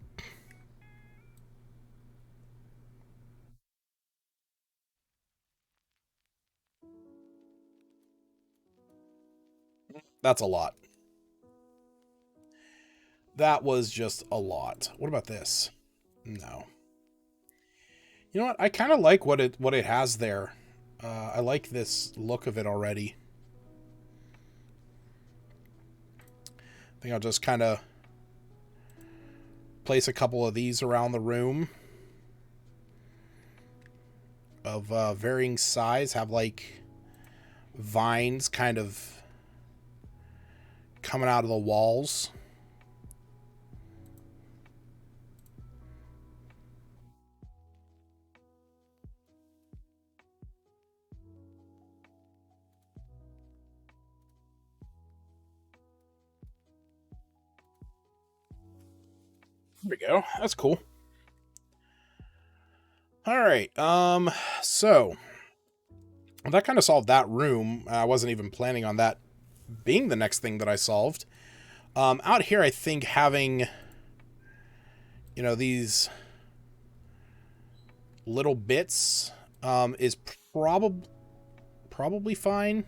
Speaker 1: That's a lot. That was just a lot. What about this? No. You know what? I kind of like what it has there. I like this look of it already. I think I'll just kind of place a couple of these around the room of varying size. Have like vines kind of coming out of the walls. There we go. That's cool. All right. So that kind of solved that room. I wasn't even planning on that being the next thing that I solved. Out here, I think having, these little bits is probably fine.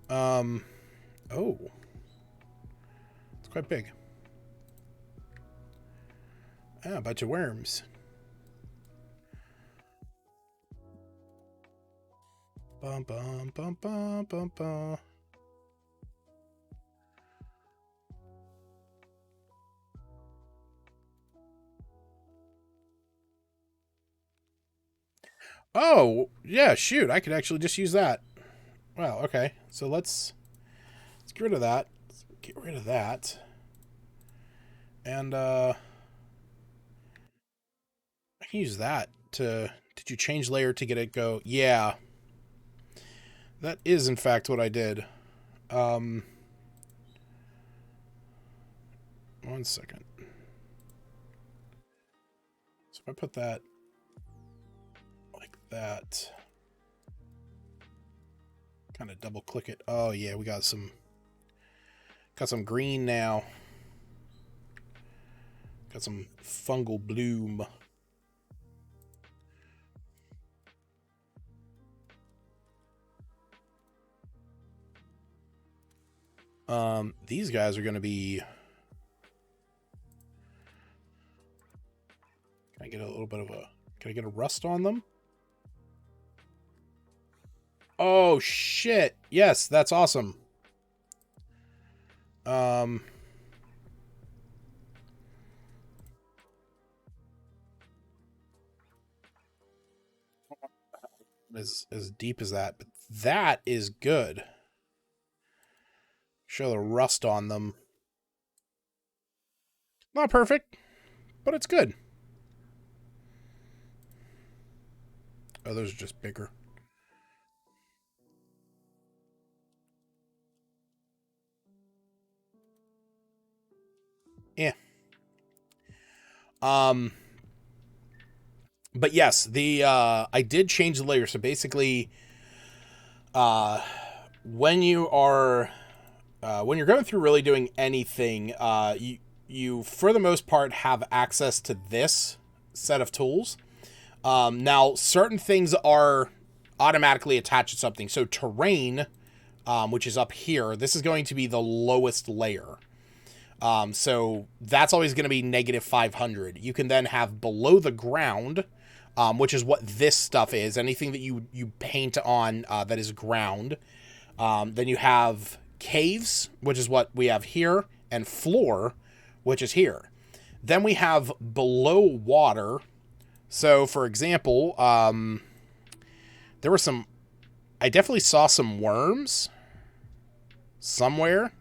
Speaker 1: Oh, it's quite big. Ah, a bunch of worms. Bum bum bum bum bum bum. Oh, yeah, shoot. I could actually just use that. Wow, okay. So let's get rid of that. Let's get rid of that. And I can use that to did you change layer to get it go? Yeah. That is in fact what I did. Um 1 second. So if I put that like that, kind of double click it. Oh yeah, we got some green now. Got some fungal bloom. These guys are going to be. Can I get a little bit of a? Can I get a rust on them? Oh shit! Yes, that's awesome. As deep as that, but that is good. Show the rust on them. Not perfect, but it's good. Oh, those are just bigger. Yeah. Um. But yes, the I did change the layer. So basically, uh, when you are when you're going through really doing anything, you for the most part have access to this set of tools. Now, certain things are automatically attached to something. So terrain, which is up here, this is going to be the lowest layer. So that's always going to be negative 500. You can then have below the ground, which is what this stuff is. Anything that you paint on that is ground. Then you have caves, which is what we have here, and floor, which is here. Then we have below water. So, for example, there were some... I definitely saw some worms somewhere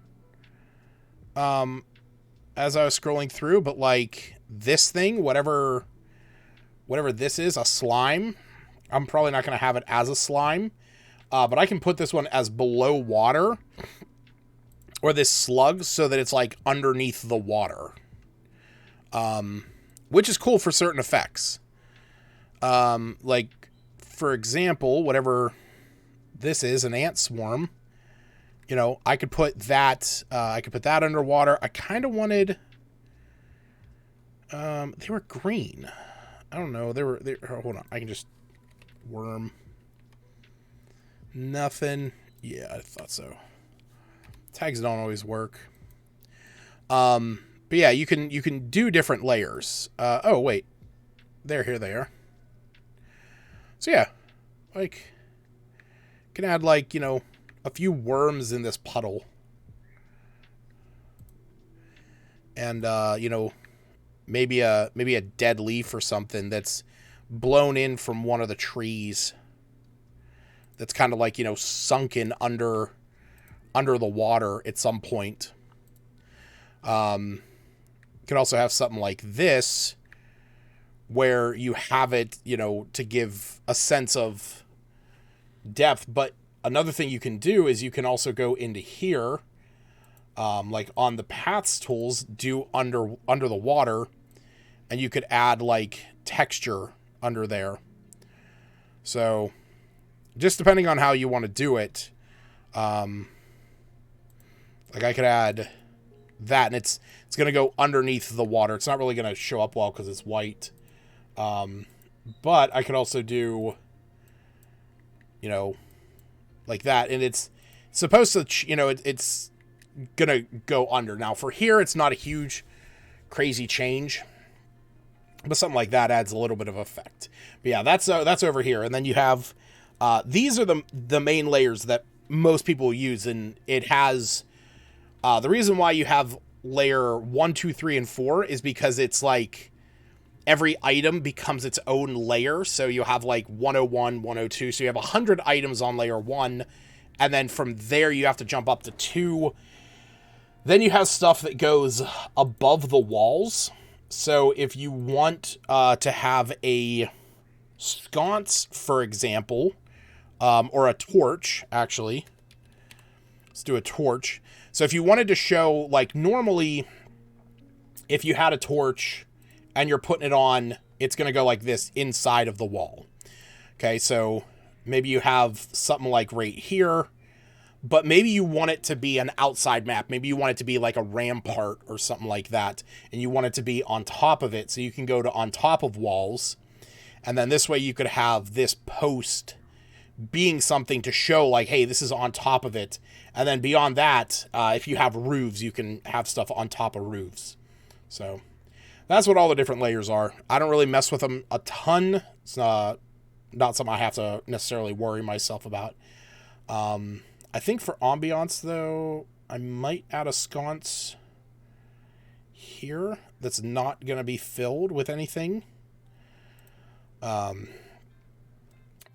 Speaker 1: as I was scrolling through. But, like, this thing, whatever this is, a slime, I'm probably not going to have it as a slime. But I can put this one as below water. Or this slug so that it's, like, underneath the water. Which is cool for certain effects. Like, for example, whatever this is, an ant swarm, you know, I could put that underwater. I kind of wanted, they were green. I don't know. Hold on. I can just worm. Nothing. Yeah, I thought so. Tags don't always work. But yeah, you can do different layers. Oh wait, here they are. So yeah, like, can add, like, you know, a few worms in this puddle. And, you know, maybe a dead leaf or something that's blown in from one of the trees. That's kind of like, you know, sunken under the water at some point. You can also have something like this, where you have it, you know, to give a sense of depth. But another thing you can do is you can also go into here, like on the paths tools, do under the water, and you could add, like, texture under there. So just depending on how you want to do it, like, I could add that, and it's going to go underneath the water. It's not really going to show up well because it's white. But I could also do, you know, like that. And it's supposed to, you know, it's going to go under. Now, for here, it's not a huge, crazy change. But something like that adds a little bit of effect. But yeah, that's over here. And then you have, these are the main layers that most people use. And it has, the reason why you have layer 1, 2, 3, and 4 is because it's like, every item becomes its own layer. So you have, like, 101, 102. So you have 100 items on layer 1. And then from there, you have to jump up to 2. Then you have stuff that goes above the walls. So if you want to have a sconce, for example, or a torch, actually. Let's do a torch. So if you wanted to show, like, normally, if you had a torch and you're putting it on, it's going to go like this inside of the wall. Okay, so maybe you have something like right here, but maybe you want it to be an outside map. Maybe you want it to be like a rampart or something like that, and you want it to be on top of it, so you can go to on top of walls, and then this way you could have this post being something to show, like, hey, this is on top of it. And then beyond that, if you have roofs, you can have stuff on top of roofs. So that's what all the different layers are. I don't really mess with them a ton. It's not something I have to necessarily worry myself about. I think for ambiance, though, I might add a sconce here that's not going to be filled with anything.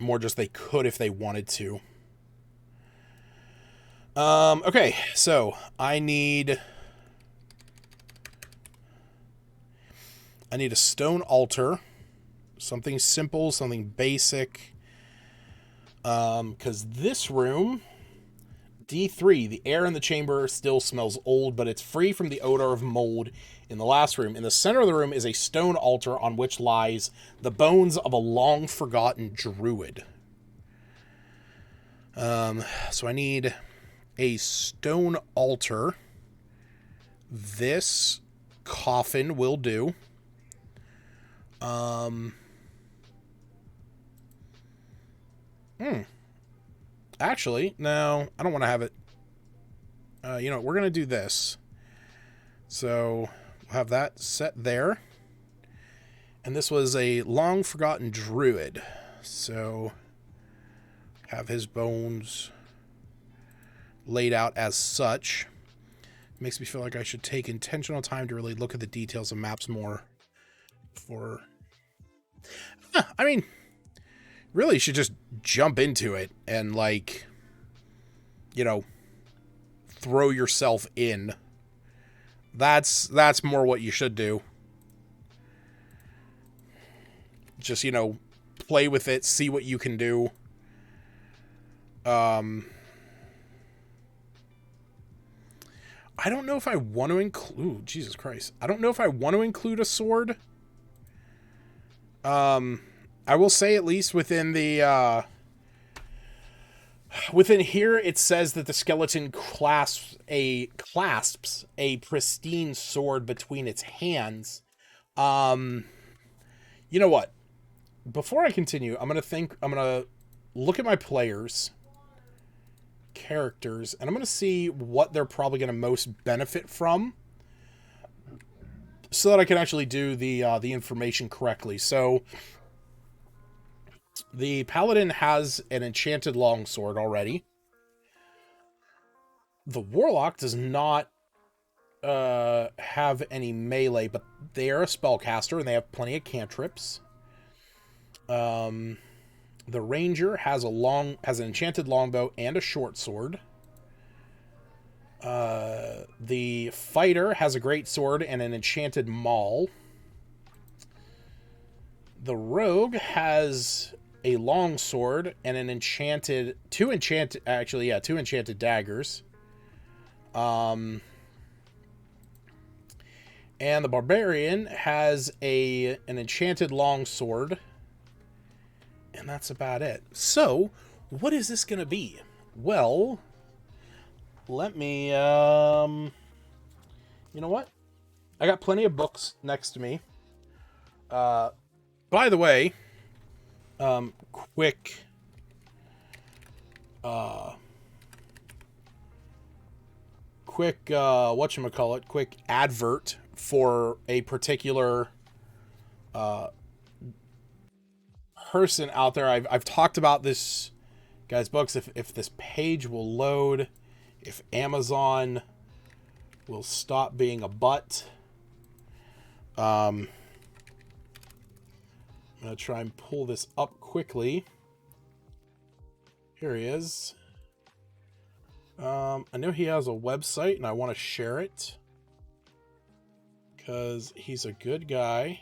Speaker 1: More just they could if they wanted to. Okay, so I need a stone altar. Something simple, something basic. Because this room, D3, the air in the chamber still smells old, but it's free from the odor of mold in the last room. In the center of the room is a stone altar on which lies the bones of a long-forgotten druid. So I need a stone altar. This coffin will do. Actually, no, I don't want to have it. You know, we're going to do this. So we'll have that set there. And this was a long forgotten druid. So have his bones laid out as such. makes me feel like I should take intentional time to really look at the details of maps more. I mean, really should just jump into it and, like, you know, throw yourself in. That's more what you should do. Just, you know, play with it, see what you can do. I don't know if I want to include... Ooh, Jesus Christ. I don't know if I want to include a sword. I will say, at least within the... within here, it says that the skeleton clasps a pristine sword between its hands. You know what? Before I continue, I'm gonna look at my players' characters, and I'm gonna see what they're probably gonna most benefit from, so that I can actually do the information correctly. So, the paladin has an enchanted longsword already. The warlock does not have any melee, but they are a spellcaster and they have plenty of cantrips. The ranger has an enchanted longbow and a short sword. The fighter has a great sword and an enchanted maul. The rogue has a long sword and two enchanted daggers. And the barbarian has an enchanted long sword. And that's about it. So, what is this going to be? Well, let me, you know what? I got plenty of books next to me. By the way, quick advert for a particular person out there. I've talked about this guy's books. If this page will load, if Amazon will stop being a butt, I'm gonna try and pull this up quickly. Here he is. I know he has a website and I want to share it because he's a good guy.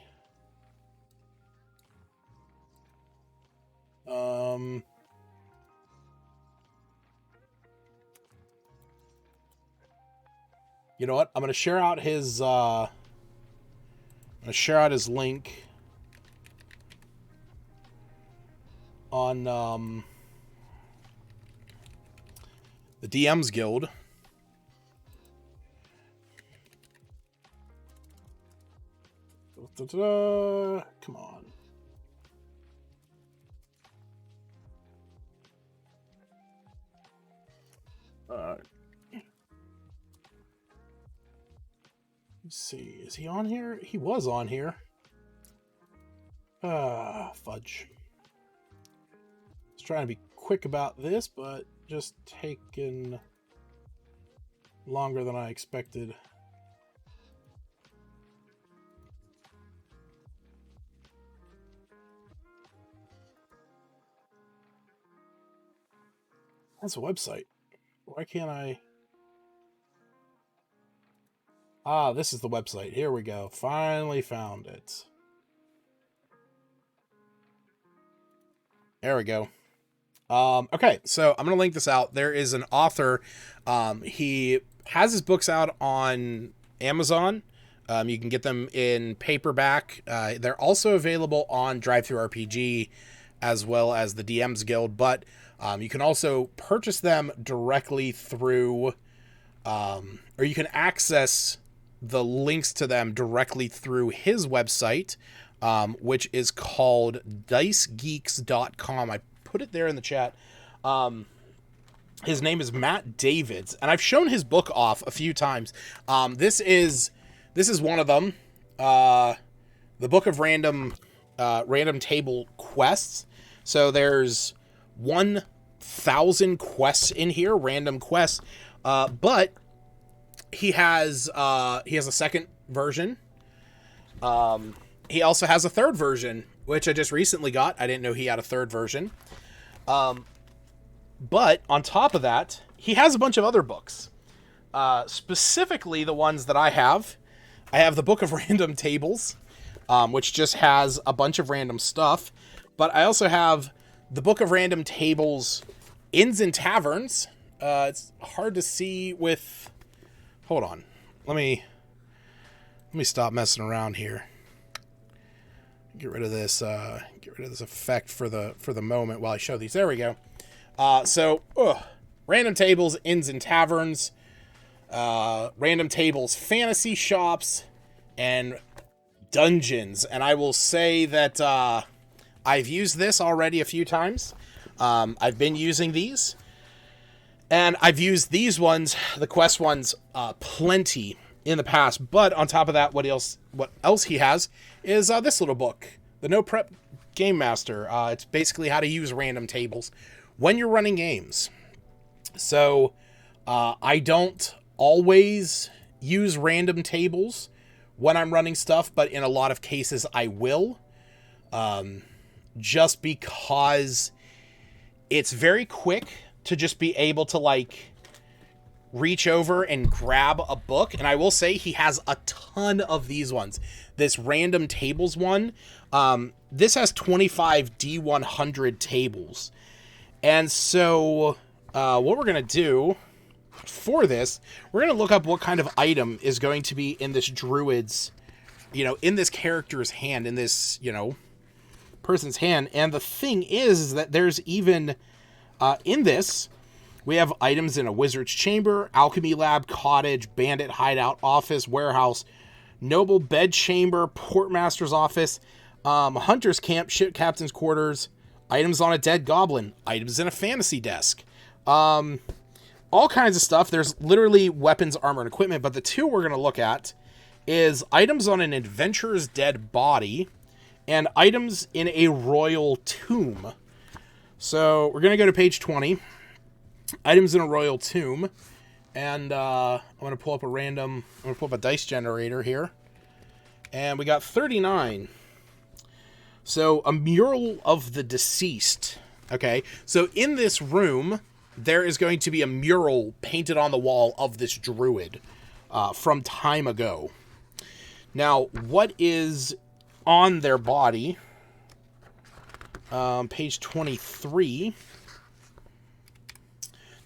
Speaker 1: You know what? I'm gonna share out his link on the DM's Guild. Come on. Let's see. Is he on here? He was on here. Fudge. I was trying to be quick about this, but just taking longer than I expected. That's a website. Why can't I? Ah, this is the website. Here we go. Finally found it. There we go. Okay, so I'm going to link this out. There is an author. He has his books out on Amazon. You can get them in paperback. They're also available on DriveThruRPG as well as the DM's Guild, but you can also purchase them directly through, or you can access the links to them directly through his website, which is called dicegeeks.com. I put it there in the chat. His name is Matt Devyzed, and I've shown his book off a few times. This is one of them. The Book of Random Table Quests. So there's 1,000 quests in here, random quests. But he has a second version. He also has a third version, which I just recently got. I didn't know he had a third version. But on top of that, he has a bunch of other books. Specifically, the ones that I have. I have the Book of Random Tables, which just has a bunch of random stuff. But I also have the Book of Random Tables, Inns and Taverns. It's hard to see with... Hold on. Let me stop messing around here. Get rid of this effect for the moment while I show these. There we go. Random Tables, Inns and Taverns, Random Tables, Fantasy Shops, and Dungeons. And I will say that I've used this already a few times. I've been using these. And I've used these ones, the quest ones, plenty in the past. But on top of that, what else he has is this little book, the No Prep Game Master. It's basically how to use random tables when you're running games. So I don't always use random tables when I'm running stuff, but in a lot of cases I will. Just because it's very quick to just be able to, like, reach over and grab a book. And I will say he has a ton of these ones. This random tables one, this has 25 D100 tables. And so what we're going to do for this, we're going to look up what kind of item is going to be in this druid's, in this character's hand, in this, person's hand. And the thing is that there's even... in this, we have items in a wizard's chamber, alchemy lab, cottage, bandit hideout, office, warehouse, noble bed chamber, portmaster's office, hunter's camp, ship captain's quarters, items on a dead goblin, items in a fantasy desk, all kinds of stuff. There's literally weapons, armor, and equipment, but the two we're going to look at is items on an adventurer's dead body and items in a royal tomb. So we're going to go to page 20, items in a royal tomb, and I'm going to pull up a dice generator here, and we got 39. So a mural of the deceased. Okay, so in this room, there is going to be a mural painted on the wall of this druid from time ago. Now, what is on their body... page 23,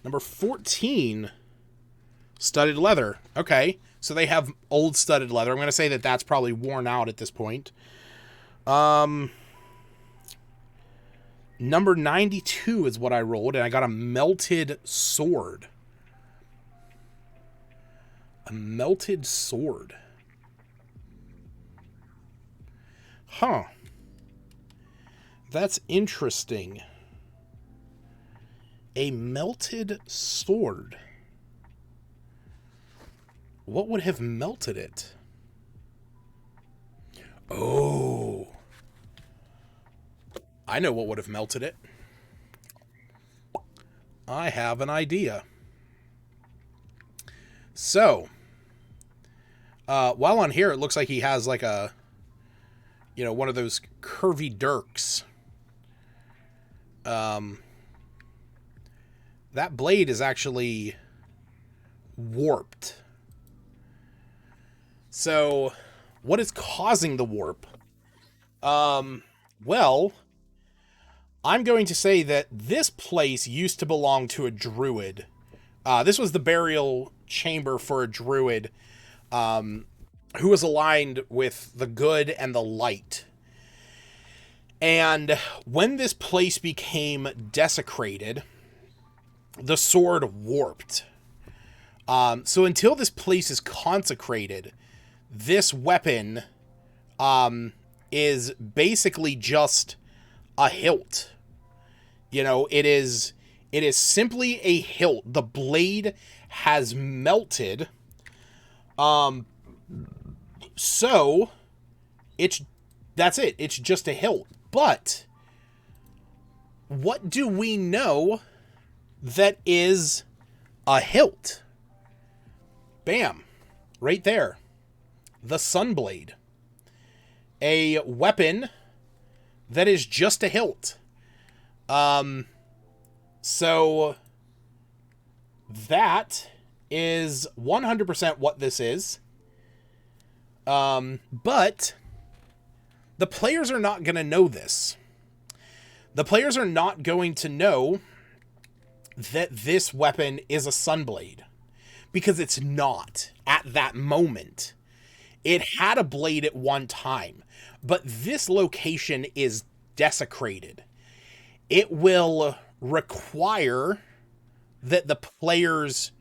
Speaker 1: number 14, studded leather. Okay, so they have old studded leather. I'm going to say that that's probably worn out at this point. Number 92 is what I rolled, and I got a melted sword. A melted sword. Huh. That's interesting. A melted sword. What would have melted it? Oh. I know what would have melted it. I have an idea. So, while on here, it looks like he has like a, one of those curvy dirks. That blade is actually warped. So, what is causing the warp? Well, I'm going to say that this place used to belong to a druid. This was the burial chamber for a druid, who was aligned with the good and the light. And when this place became desecrated, the sword warped. So until this place is consecrated, this weapon is basically just a hilt. It is simply a hilt. The blade has melted. So that's it. It's just a hilt. But what do we know that is a hilt? Bam. Right there. The Sunblade. A weapon that is just a hilt. So that is 100% what this is. But the players are not going to know this. The players are not going to know that this weapon is a Sunblade, because it's not at that moment. It had a blade at one time, but this location is desecrated. It will require that the players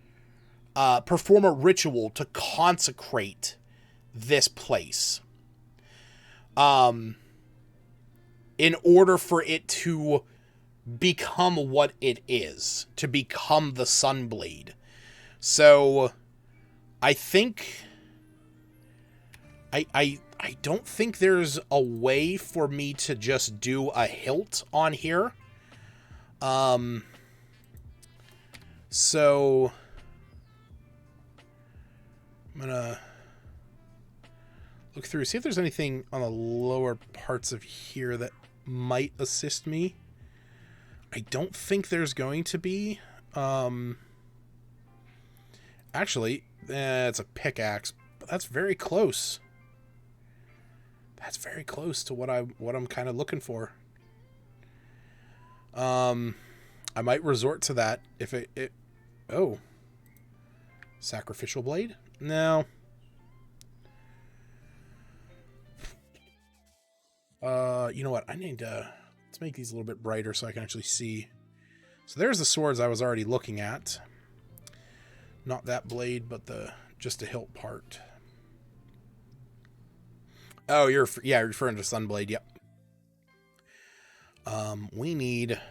Speaker 1: perform a ritual to consecrate this place. In order for it to become what it is, to become the Sunblade. So I think I don't think there's a way for me to just do a hilt on here. So I'm gonna look through, see if there's anything on the lower parts of here that might assist me. I don't think there's going to be. Actually, it's a pickaxe, but that's very close. That's very close to what I'm kind of looking for. I might resort to that if it oh. Sacrificial blade? No. You know what? I need to, let's make these a little bit brighter so I can actually see. So there's the swords I was already looking at. Not that blade, but just the hilt part. Oh, you're referring to Sunblade. Yep. We need,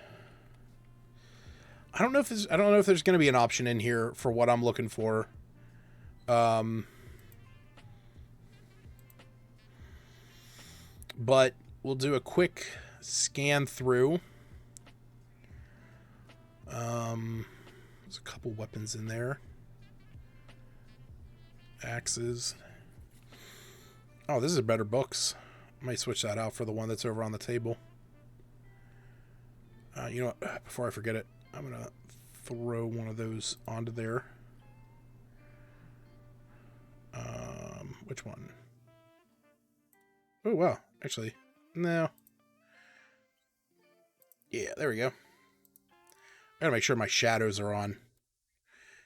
Speaker 1: I don't know if there's going to be an option in here for what I'm looking for. But we'll do a quick scan through. There's a couple weapons in there. Axes. Oh, this is better books. I might switch that out for the one that's over on the table. You know what? Before I forget it, I'm going to throw one of those onto there. Which one? Oh, wow. Actually, no. Yeah, there we go. I gotta make sure my shadows are on,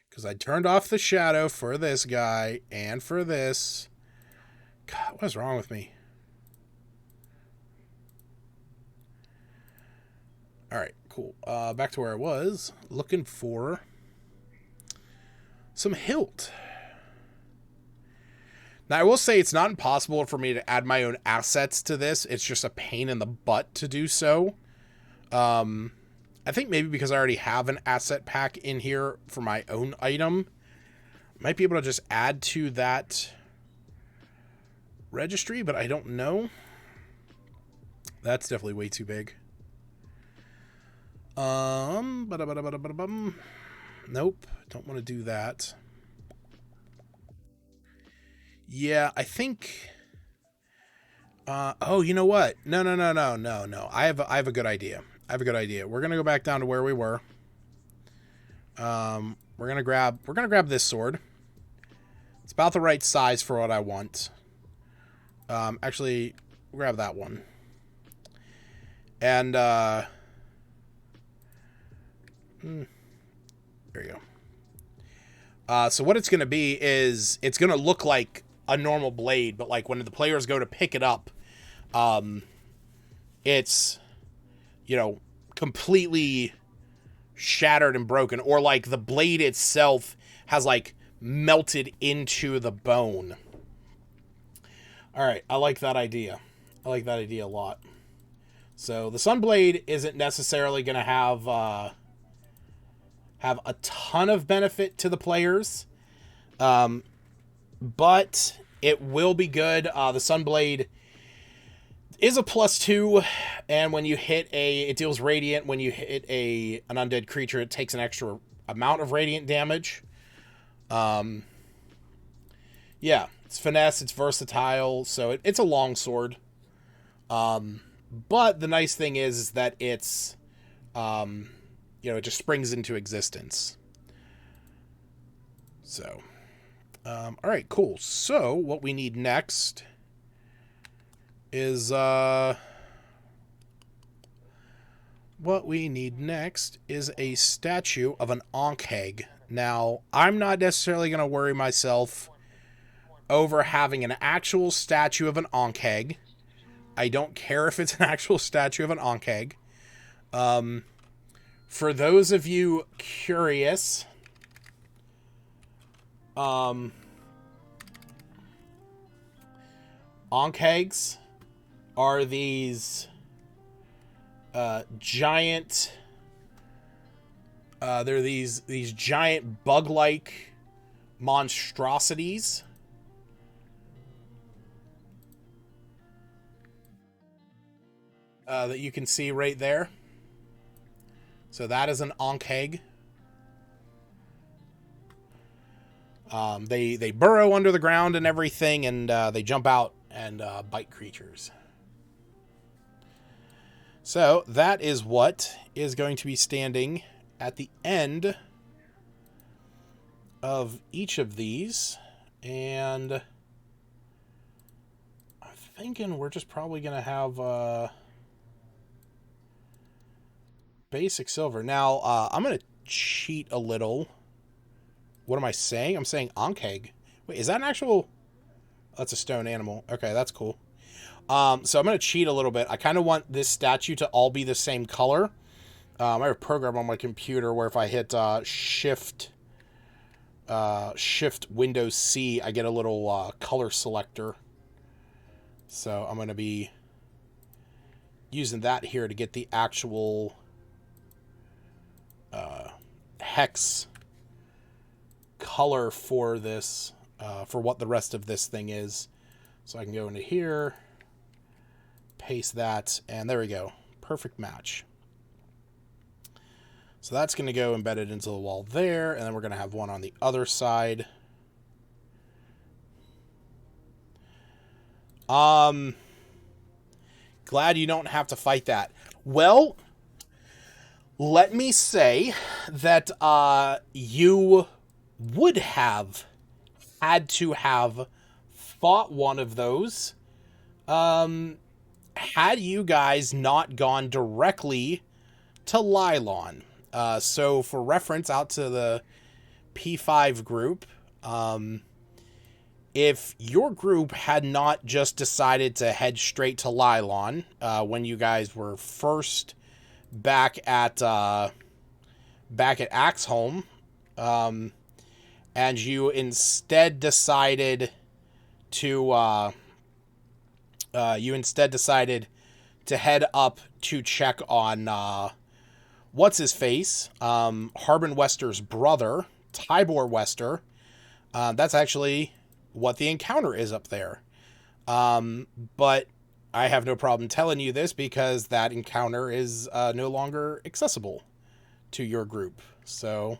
Speaker 1: because I turned off the shadow for this guy and for this. God, what is wrong with me? Alright, cool. Back to where I was. Looking for some hilt. Now, I will say it's not impossible for me to add my own assets to this. It's just a pain in the butt to do so. I think maybe because I already have an asset pack in here for my own item, I might be able to just add to that registry, but I don't know. That's definitely way too big. Nope, don't want to do that. Yeah, I think. Oh, you know what? No. I have a good idea. We're gonna go back down to where we were. We're gonna grab this sword. It's about the right size for what I want. Actually, grab that one. And there you go. So what it's gonna be is it's gonna look like a normal blade, but like when the players go to pick it up, it's, you know, completely shattered and broken, or like the blade itself has like melted into the bone. All right, I like that idea. I like that idea a lot. So the Sunblade isn't necessarily going to have a ton of benefit to the players, but it will be good. The Sunblade is a +2, and when you hit it deals radiant. When you hit an undead creature, it takes an extra amount of radiant damage. Yeah, it's finesse, it's versatile, so it's a long sword. But the nice thing is that it's, it just springs into existence. So, all right, cool. So what we need next is, a statue of an Ankheg. Now, I'm not necessarily going to worry myself over having an actual statue of an Ankheg. I don't care if it's an actual statue of an Ankheg. For those of you curious, Ankhegs are these giant. They're these giant bug-like monstrosities. That you can see right there. So that is an Ankheg. They burrow under the ground and everything, and they jump out and bite creatures. So that is what is going to be standing at the end of each of these. And I'm thinking we're just probably going to have basic silver. Now, I'm going to cheat a little. What am I saying? I'm saying Ankheg. Wait, is that an actual... That's a stone animal. Okay, that's cool. So I'm going to cheat a little bit. I kind of want this statue to all be the same color. I have a program on my computer where if I hit Shift Windows C, I get a little color selector. So I'm going to be using that here to get the actual hex color for this, for what the rest of this thing is. So I can go into here, paste that, and there we go. Perfect match. So that's going to go embedded into the wall there, and then we're going to have one on the other side. Glad you don't have to fight that. Well, let me say that you would have had to have fought one of those had you guys not gone directly to Lylon. So for reference out to the P5 group, if your group had not just decided to head straight to Lylon when you guys were first back at Axholm, and you instead decided to head up to check on what's his face, Harbin Wester's brother, Tybor Wester. That's actually what the encounter is up there. But I have no problem telling you this because that encounter is no longer accessible to your group. So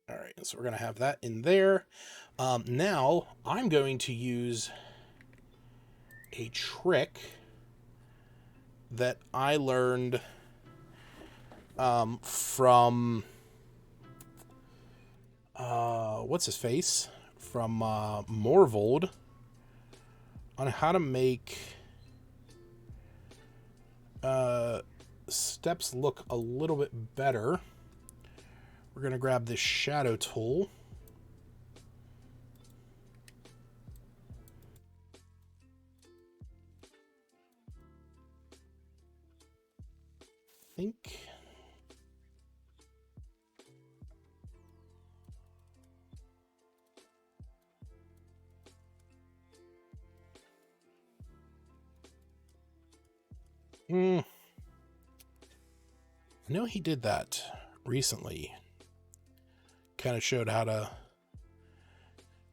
Speaker 1: all right, so we're going to have that in there. Now I'm going to use a trick that I learned from what's his face? From Morvold on how to make steps look a little bit better. We're going to grab this shadow tool. I think I know he did that recently. Kind of showed how to...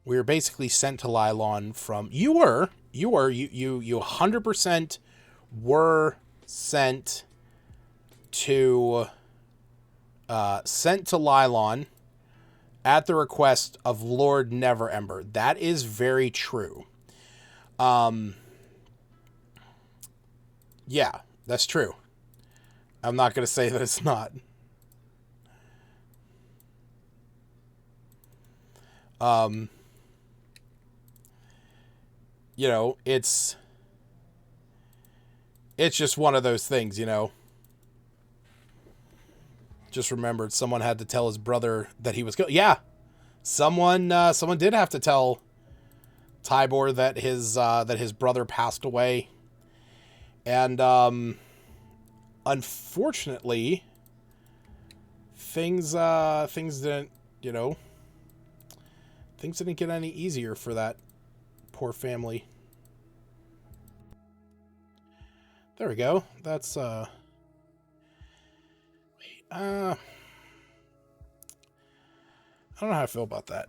Speaker 1: We were basically sent to Lylon from... You 100% were sent to sent to Lylon at the request of Lord Neverember. That is very true. Yeah, that's true. I'm not going to say that it's not. You know, it's just one of those things, you know. Just remembered someone had to tell his brother that he was yeah. Someone did have to tell Tybor that his brother passed away. And unfortunately, things didn't, you know, things didn't get any easier for that poor family. There we go. That's I don't know how I feel about that.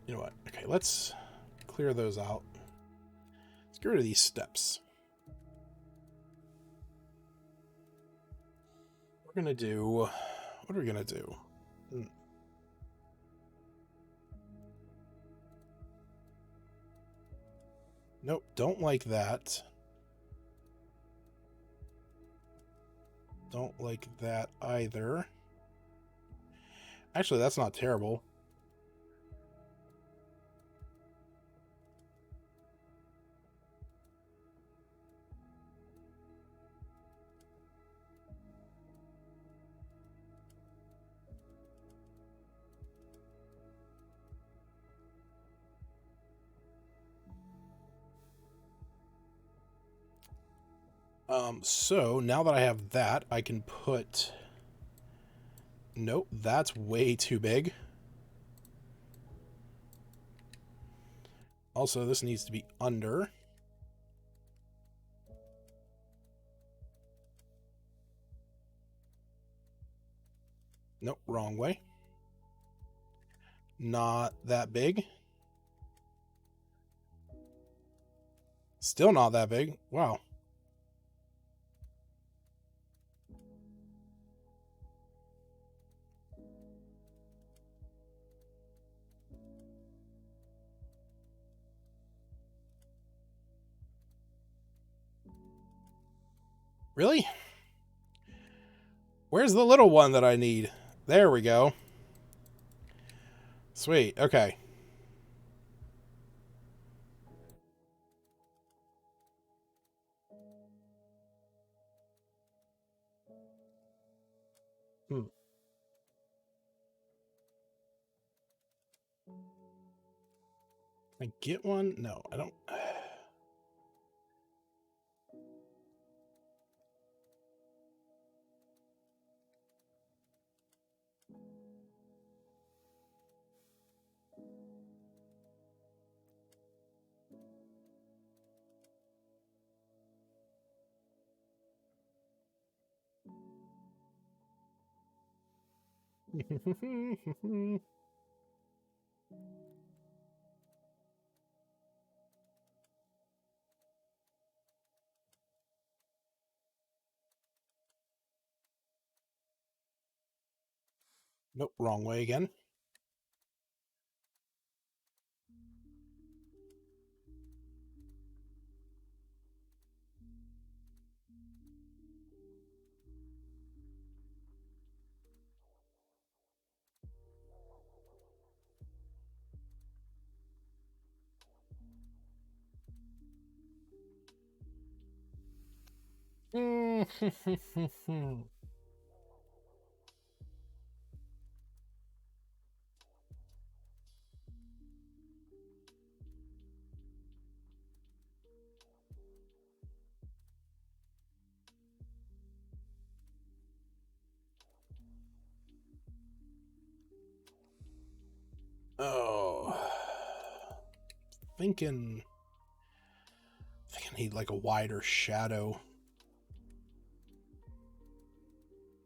Speaker 1: You know what? Okay, let's clear those out. Let's get rid of these steps. What are we gonna do? Nope, don't like that. Don't like that either. Actually, that's not terrible. So now that I have that, I can put... Nope, that's way too big. Also, this needs to be under. Nope, wrong way. Not that big. Still not that big. Wow. Really? Where's the little one that I need? There we go. Sweet. Okay. I get one? No, I don't. Nope, wrong way again. Oh. Thinking I need like a wider shadow.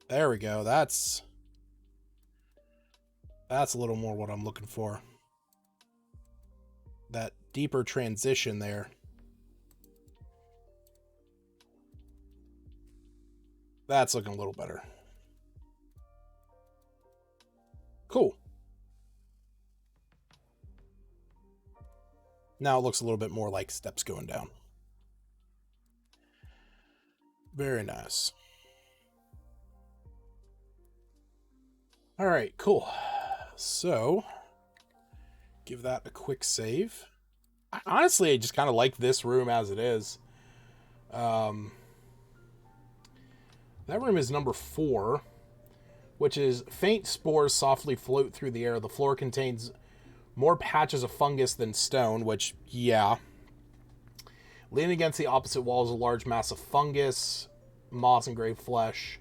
Speaker 1: There we go. That's a little more what I'm looking for. That deeper transition there. That's looking a little better. Cool. Now it looks a little bit more like steps going down. Very nice. All right, cool. So, give that a quick save. Honestly, I just kind of like this room as it is. That room is number 4, which is faint spores softly float through the air. The floor contains more patches of fungus than stone, which, yeah. Leaning against the opposite wall is a large mass of fungus, moss, and gray flesh.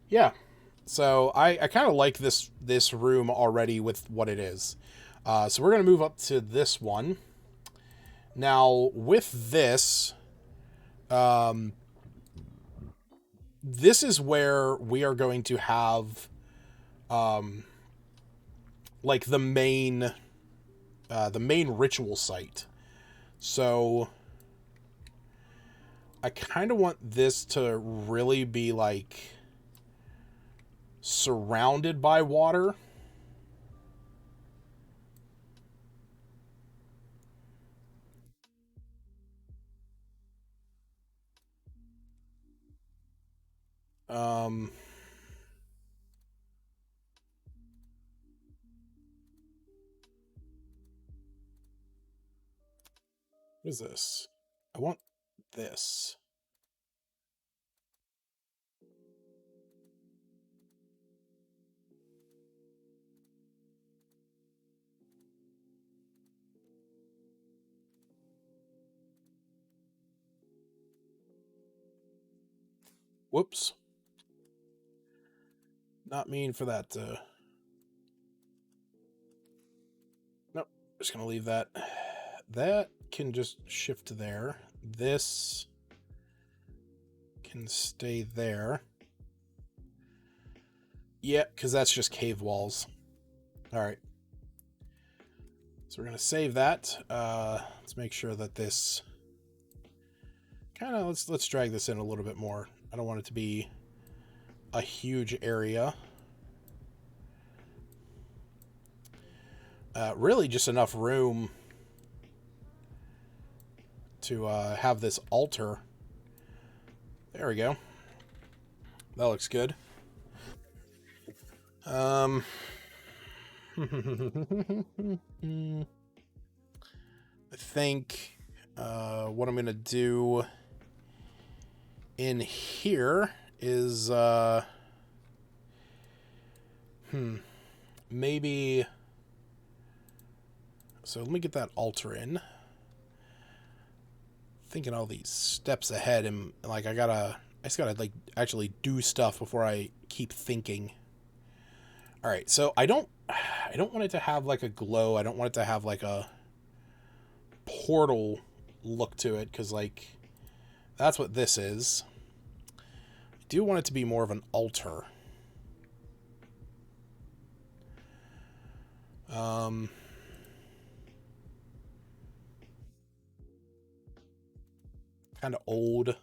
Speaker 1: Yeah. So I kind of like this room already with what it is. So we're going to move up to this one. Now, with this, this is where we are going to have, like the main ritual site. So I kind of want this to really be like surrounded by water. What is this? I want this. Whoops. Not mean for that to... Nope. Just gonna leave that. That can just shift to there. This can stay there. Yeah, because that's just cave walls. Alright. So we're gonna save that. Let's make sure that this kind of, let's drag this in a little bit more. I don't want it to be a huge area. Really just enough room to have this altar. There we go. That looks good. I think what I'm gonna do in here is maybe, so let me get that altar in. Thinking all these steps ahead, and like I just gotta like actually do stuff before I keep thinking. All right, so I don't want it to have like a glow. I don't want it to have like a portal look to it, because like that's what this is. I do want it to be more of an altar. Kind of old.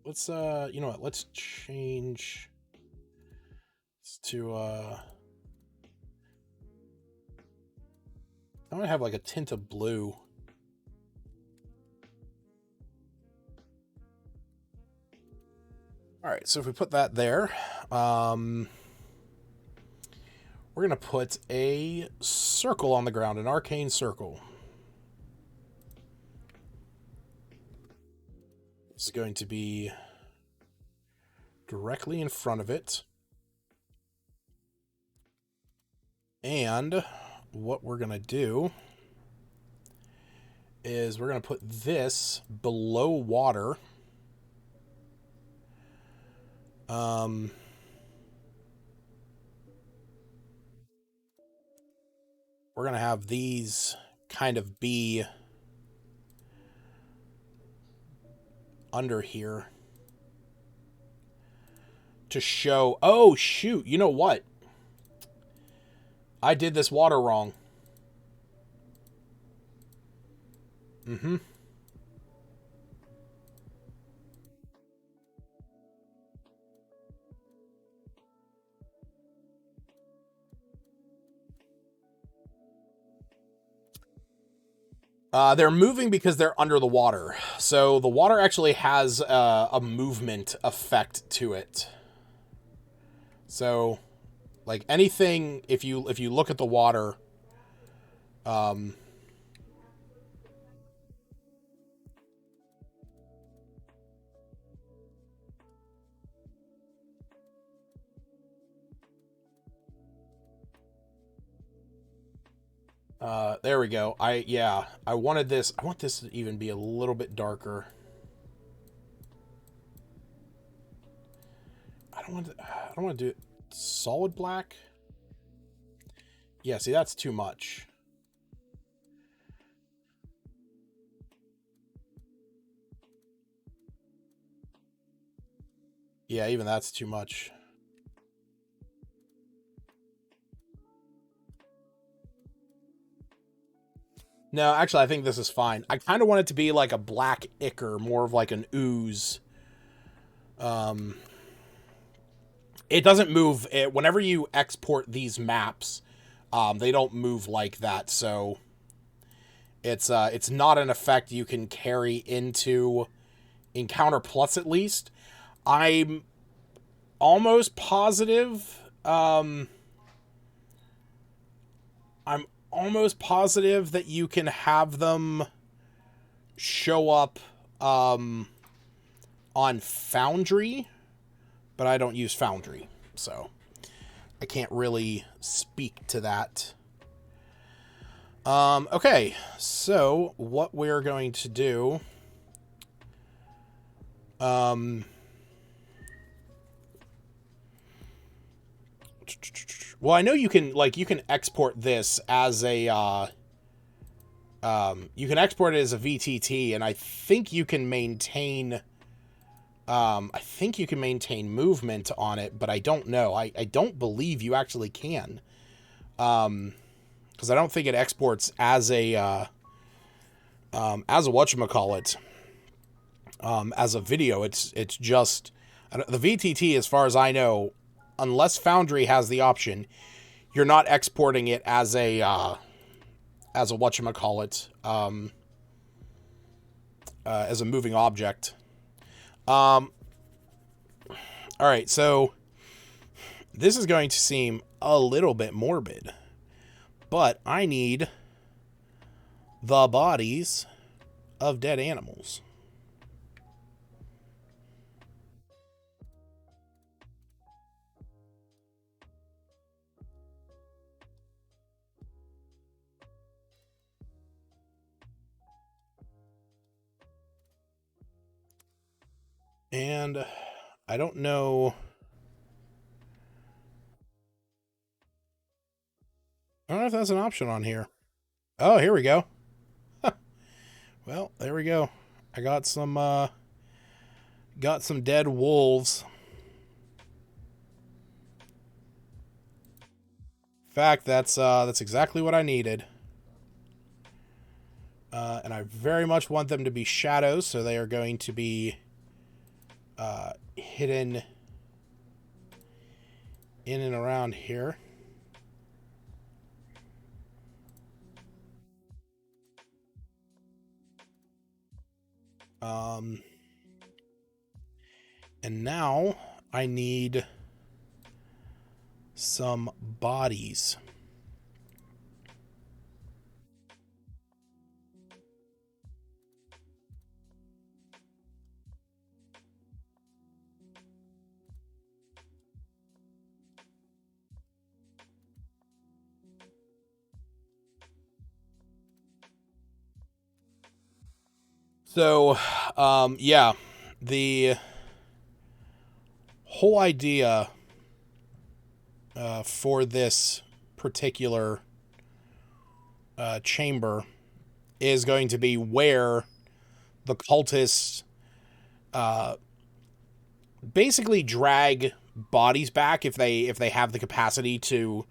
Speaker 1: Let's you know what? Let's change to I'm gonna have like a tint of blue. All right, so if we put that there, we're gonna put a circle on the ground, an arcane circle. This is going to be directly in front of it. And what we're going to do is we're going to put this below water. We're going to have these kind of be under here to show, oh shoot, you know what? I did this water wrong. They're moving because they're under the water. So the water actually has a movement effect to it. So, like anything, if you look at the water, there we go. I wanted this. I want this to even be a little bit darker. I don't want to do it solid black. Yeah, see, that's too much. Yeah, even that's too much. No, actually, I think this is fine. I kind of want it to be like a black ichor, more of like an ooze. It doesn't move. Whenever you export these maps, they don't move like that. So it's not an effect you can carry into Encounter Plus, at least. I'm almost positive. I'm almost positive that you can have them show up on Foundry, but I don't use Foundry, so I can't really speak to that. Okay, so what we're going to do... well, I know you can export this as a, you can export it as a VTT, and I think you can maintain, movement on it, but I don't know. I don't believe you actually can. Because I don't think it exports as a whatchamacallit, as a video. It's just, the VTT, as far as I know, unless Foundry has the option, you're not exporting it as a whatchamacallit, as a moving object. All right, so this is going to seem a little bit morbid, but I need the bodies of dead animals. And I don't know... I don't know if that's an option on here. Oh, here we go. Well, there we go. I got some dead wolves. In fact, that's exactly what I needed. And I very much want them to be shadows, so they are going to be hidden in and around here. And now I need some bodies. So, yeah, the whole idea for this particular chamber is going to be where the cultists basically drag bodies back if they have the capacity to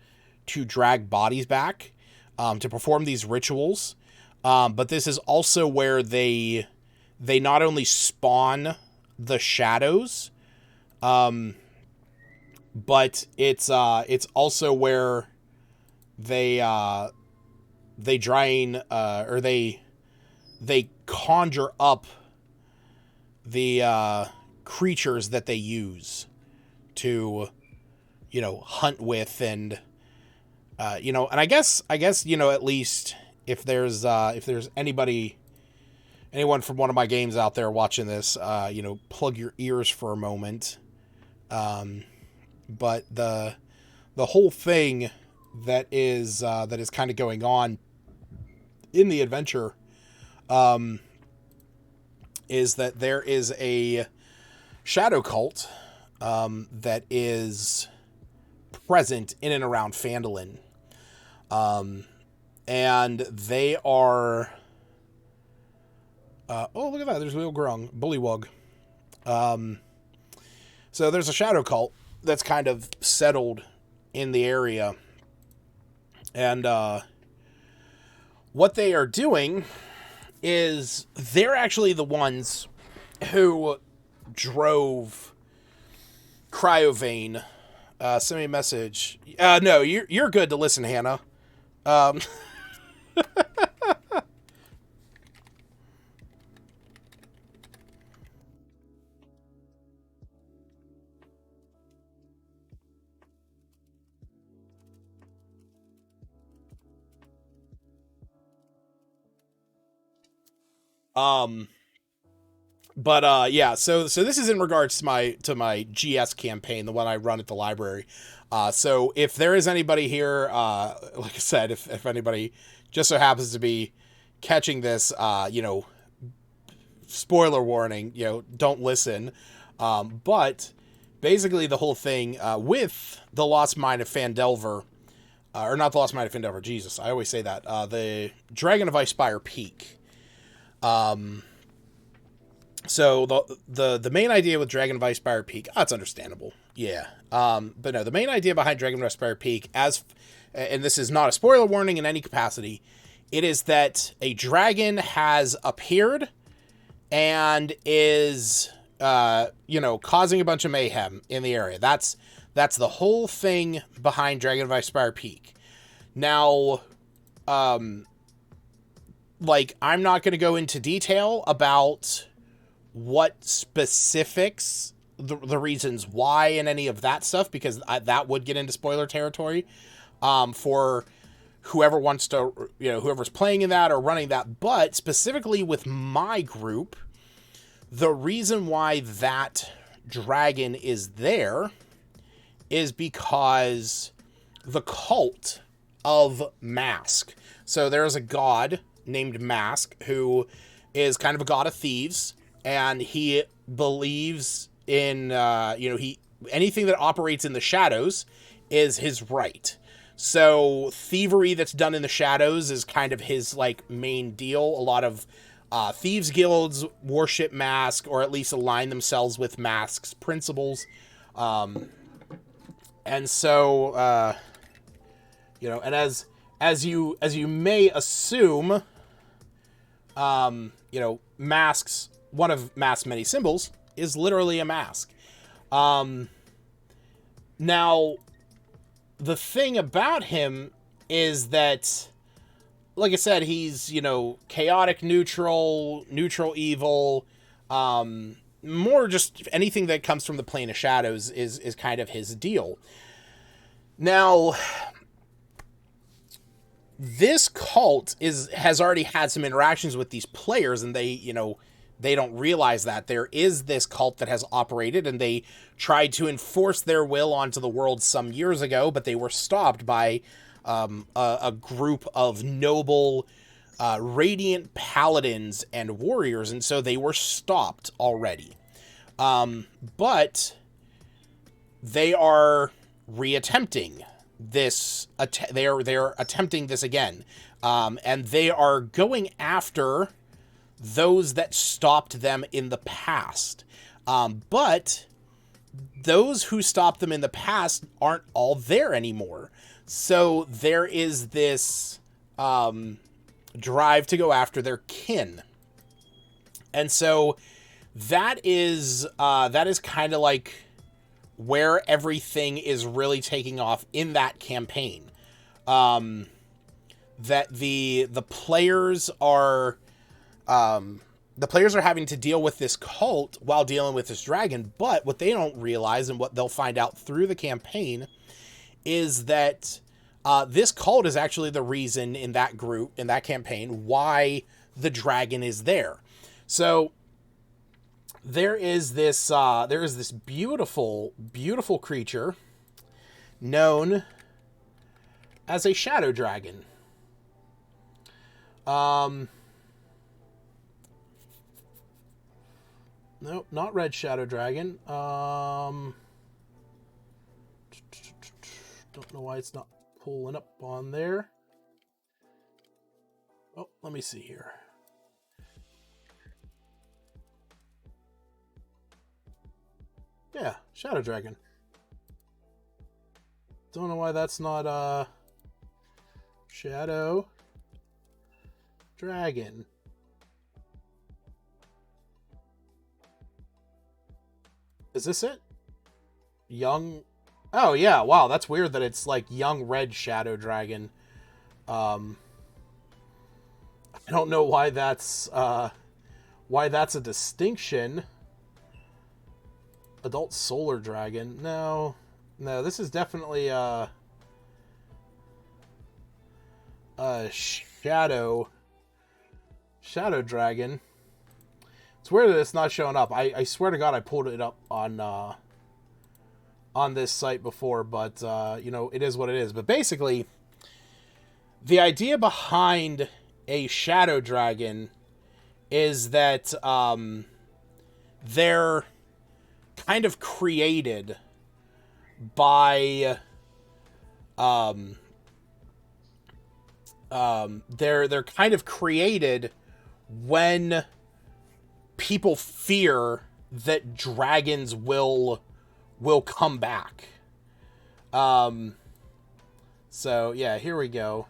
Speaker 1: drag bodies back to perform these rituals. But this is also where they not only spawn the shadows, but it's also where they drain or they they conjure up the creatures that they use to, hunt with, and and I guess at least if there's anyone from one of my games out there watching this, plug your ears for a moment. But the whole thing that is kind of going on in the adventure, is that there is a shadow cult, that is present in and around Phandalin. And they are, oh, look at that. There's a little grung, bullywug. So there's a shadow cult that's kind of settled in the area. And, what they are doing is they're actually the ones who drove Cryovane. Send me a message. No, you're good to listen, Hannah. Yeah, so this is in regards to my GS campaign, the one I run at the library. So if there is anybody here, like I said, if anybody just so happens to be catching this, spoiler warning, don't listen. But basically the whole thing, with the Lost Mine of Phandelver, or not the Lost Mine of Phandelver, Jesus, I always say that, the Dragon of Icespire Peak. So the main idea with Dragon of Icespire Peak, it's understandable. Yeah. But no, the main idea behind Dragon of Icespire Peak, and this is not a spoiler warning in any capacity, it is that a dragon has appeared and is, causing a bunch of mayhem in the area. That's the whole thing behind Dragon of Icespire Peak. Now, I'm not going to go into detail about what specifics, the reasons why, and any of that stuff, because that would get into spoiler territory, for whoever wants to, whoever's playing in that or running that. But specifically with my group, the reason why that dragon is there is because the cult of Mask. So there's a god named Mask who is kind of a god of thieves, and he believes in, anything that operates in the shadows is his right. So thievery that's done in the shadows is kind of his, main deal. A lot of thieves guilds worship Mask, or at least align themselves with Mask's principles. And so, and as you may assume, Mask's, one of Mask's many symbols is literally a mask. Now, the thing about him is that, like I said, he's, chaotic neutral evil, more just anything that comes from the plane of shadows is kind of his deal. Now, this cult has already had some interactions with these players, and they don't realize that there is this cult that has operated, and they tried to enforce their will onto the world some years ago, but they were stopped by a group of noble, radiant paladins and warriors, and so they were stopped already. But they are reattempting this. They're attempting this again, and they are going after those that stopped them in the past. But those who stopped them in the past aren't all there anymore. So there is this drive to go after their kin. And so that is kind of like where everything is really taking off in that campaign. That the players are the players are having to deal with this cult while dealing with this dragon. But what they don't realize, and what they'll find out through the campaign, is that this cult is actually the reason in that group, in that campaign, why the dragon is there. So there is this beautiful, beautiful creature known as a shadow dragon. No, not red shadow dragon. Don't know why it's not pulling up on there. Oh, let me see here. Yeah, shadow dragon. Don't know why that's not shadow dragon. Is this it? Young. Oh yeah, wow, that's weird that it's like young red shadow dragon. I don't know why that's a distinction. Adult solar dragon. No, this is definitely a shadow dragon. It's weird that it's not showing up. I swear to God I pulled it up on this site before, but it is what it is. But basically, the idea behind a shadow dragon is that they're kind of created by they're kind of created when people fear that dragons will come back. So yeah, here we go.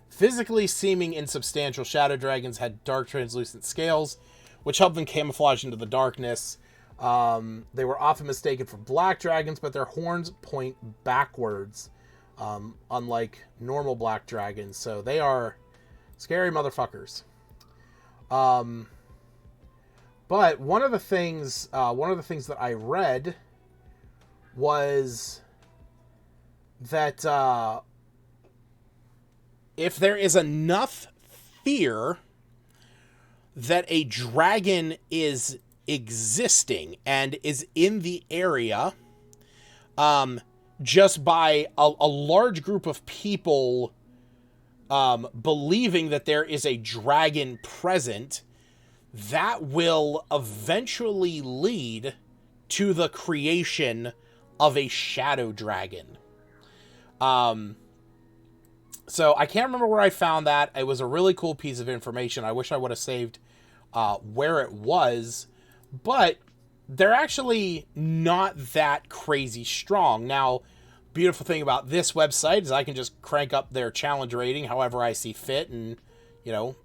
Speaker 1: Physically seeming insubstantial, shadow dragons had dark translucent scales, which helped them camouflage into the darkness. They were often mistaken for black dragons, but their horns point backwards, unlike normal black dragons. So they are scary motherfuckers. But one of the things that I read was that if there is enough fear that a dragon is existing and is in the area, just by a large group of people believing that there is a dragon present, that will eventually lead to the creation of a shadow dragon. So I can't remember where I found that. It was a really cool piece of information. I wish I would have saved where it was, but they're actually not that crazy strong. Now, beautiful thing about this website is I can just crank up their challenge rating however I see fit and,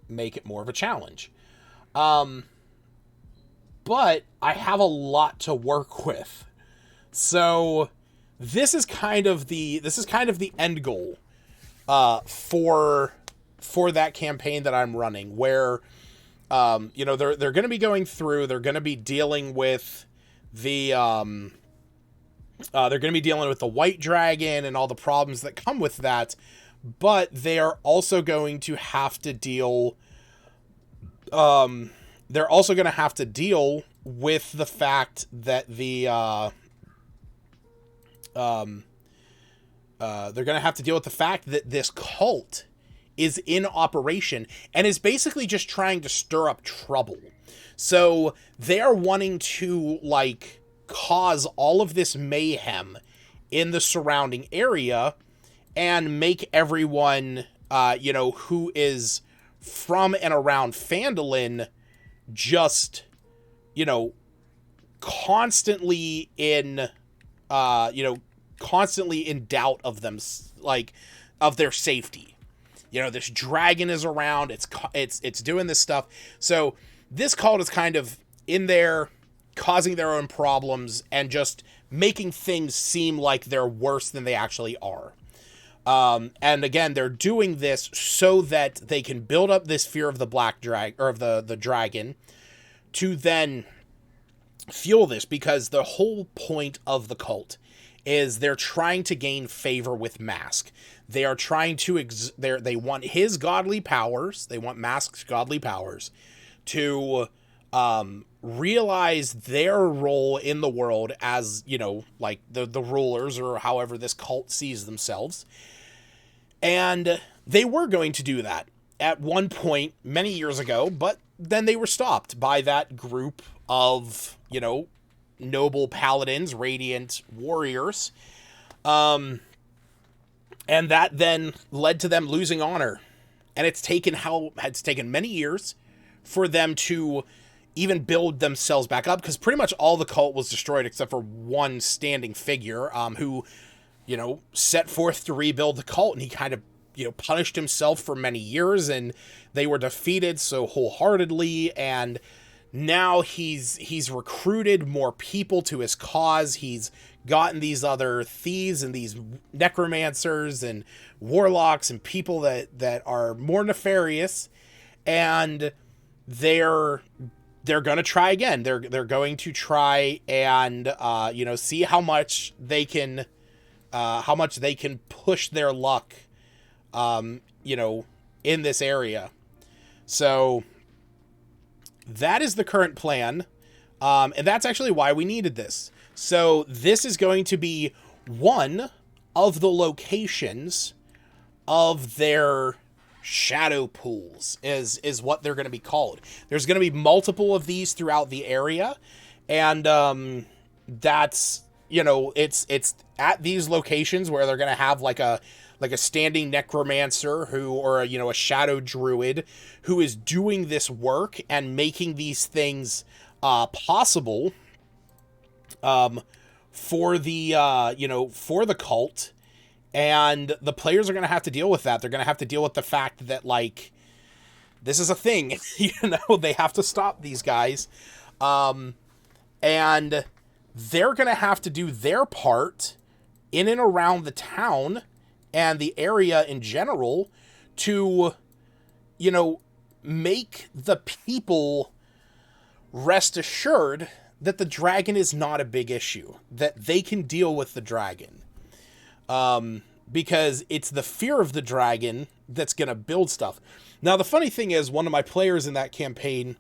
Speaker 1: make it more of a challenge. But I have a lot to work with. So this is kind of the end goal for that campaign that I'm running, where they're going to be going through, they're going to be dealing with the white dragon and all the problems that come with that, but they are also going to have to deal with the fact that they're going to have to deal with the fact that this cult is in operation and is basically just trying to stir up trouble. So they are wanting to cause all of this mayhem in the surrounding area and make everyone, who is from and around Phandalin just, constantly in doubt of them, of their safety. This dragon is around, it's doing this stuff. So this cult is kind of in there causing their own problems and just making things seem like they're worse than they actually are. And again, they're doing this so that they can build up this fear of the black or of the dragon, to then fuel this, because the whole point of the cult is they're trying to gain favor with Mask. They are trying to they want his godly powers. They want Mask's godly powers to realize their role in the world as, like the rulers, or however this cult sees themselves. And they were going to do that at one point many years ago, but then they were stopped by that group of, noble paladins, radiant warriors. And that then led to them losing honor. And it's taken many years for them to even build themselves back up, because pretty much all the cult was destroyed except for one standing figure, who, set forth to rebuild the cult, and he kind of, punished himself for many years, and they were defeated so wholeheartedly, and now he's recruited more people to his cause. He's gotten these other thieves and these necromancers and warlocks and people that are more nefarious, and they're going to try again. They're going to try and see how much they can push their luck in this area. So that is the current plan. And that's actually why we needed this. So this is going to be one of the locations of their shadow pools, is what they're going to be called. There's going to be multiple of these throughout the area. And that's, it's at these locations where they're going to have like a standing necromancer or a shadow druid who is doing this work and making these things possible for the cult. And the players are going to have to deal with that. They're going to have to deal with the fact that, like, this is a thing. They have to stop these guys. And they're going to have to do their part in and around the town and the area in general to, make the people rest assured that the dragon is not a big issue, that they can deal with the dragon. Because it's the fear of the dragon that's going to build stuff. Now, the funny thing is, one of my players in that campaign,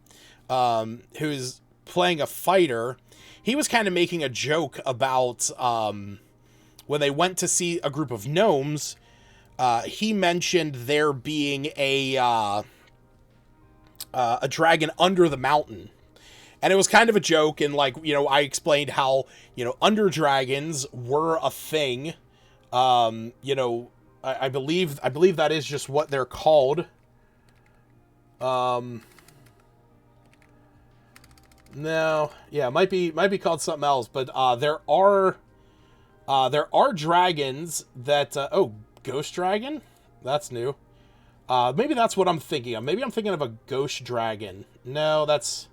Speaker 1: who's playing a fighter, he was kind of making a joke about, when they went to see a group of gnomes, he mentioned there being a dragon under the mountain. And it was kind of a joke, and I explained how, under dragons were a thing. I believe that is just what they're called. No, yeah, it might be called something else, but there are dragons that ghost dragon? That's new. Maybe that's what I'm thinking of. Maybe I'm thinking of a ghost dragon. No, that's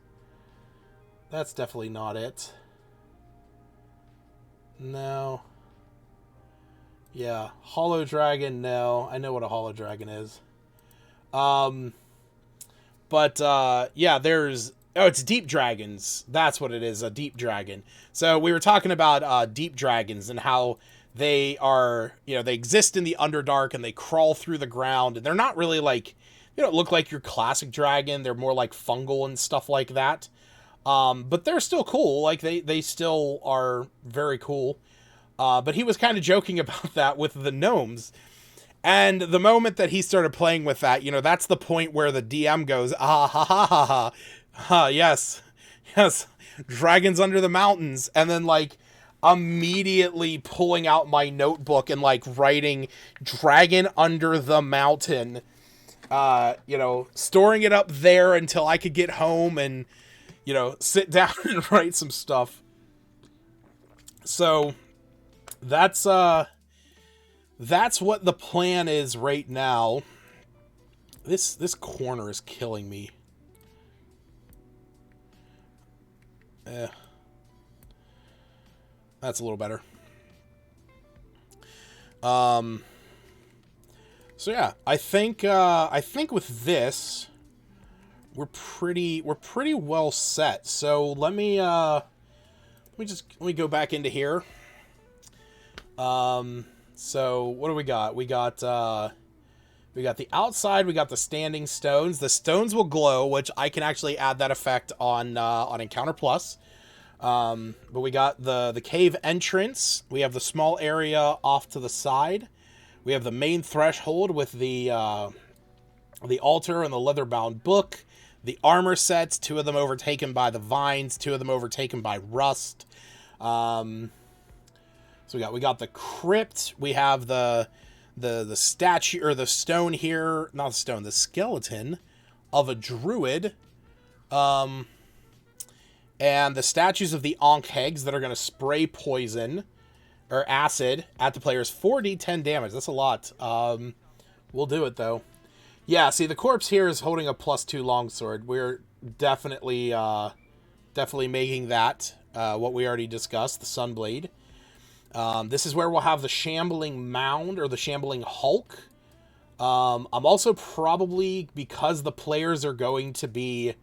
Speaker 1: definitely not it. No. Yeah, hollow dragon, no. I know what a hollow dragon is. There's... Oh, it's deep dragons. That's what it is, a deep dragon. So we were talking about deep dragons and how they are, they exist in the Underdark and they crawl through the ground. And they're not really like, they don't look like your classic dragon. They're more like fungal and stuff like that. But they're still cool. Like they still are very cool. But he was kind of joking about that with the gnomes. And the moment that he started playing with that, that's the point where the DM goes, ah, ha, ha, ha, ha. Yes, dragons under the mountains. And then, immediately pulling out my notebook and, writing dragon under the mountain. Storing it up there until I could get home and, sit down and write some stuff. So, that's what the plan is right now. This corner is killing me. That's a little better. So yeah, I think with this, we're pretty well set. So let me go back into here. So what do we got? We got the outside. We got the standing stones. The stones will glow, which I can actually add that effect on Encounter Plus. But we got the cave entrance. We have the small area off to the side. We have the main threshold with the altar and the leather-bound book. The armor sets, 2 of them overtaken by the vines, 2 of them overtaken by rust. So we got the crypt. We have the statue, or the stone here, not the stone, the skeleton of a druid. And the statues of the Ankh-Hegs that are going to spray poison or acid at the players. 4d10 damage. That's a lot. We'll do it, though. Yeah, see, the corpse here is holding a +2 longsword. We're definitely making that what we already discussed, the Sunblade. This is where we'll have the Shambling Mound, or the Shambling Hulk. I'm also probably, because the players are going to be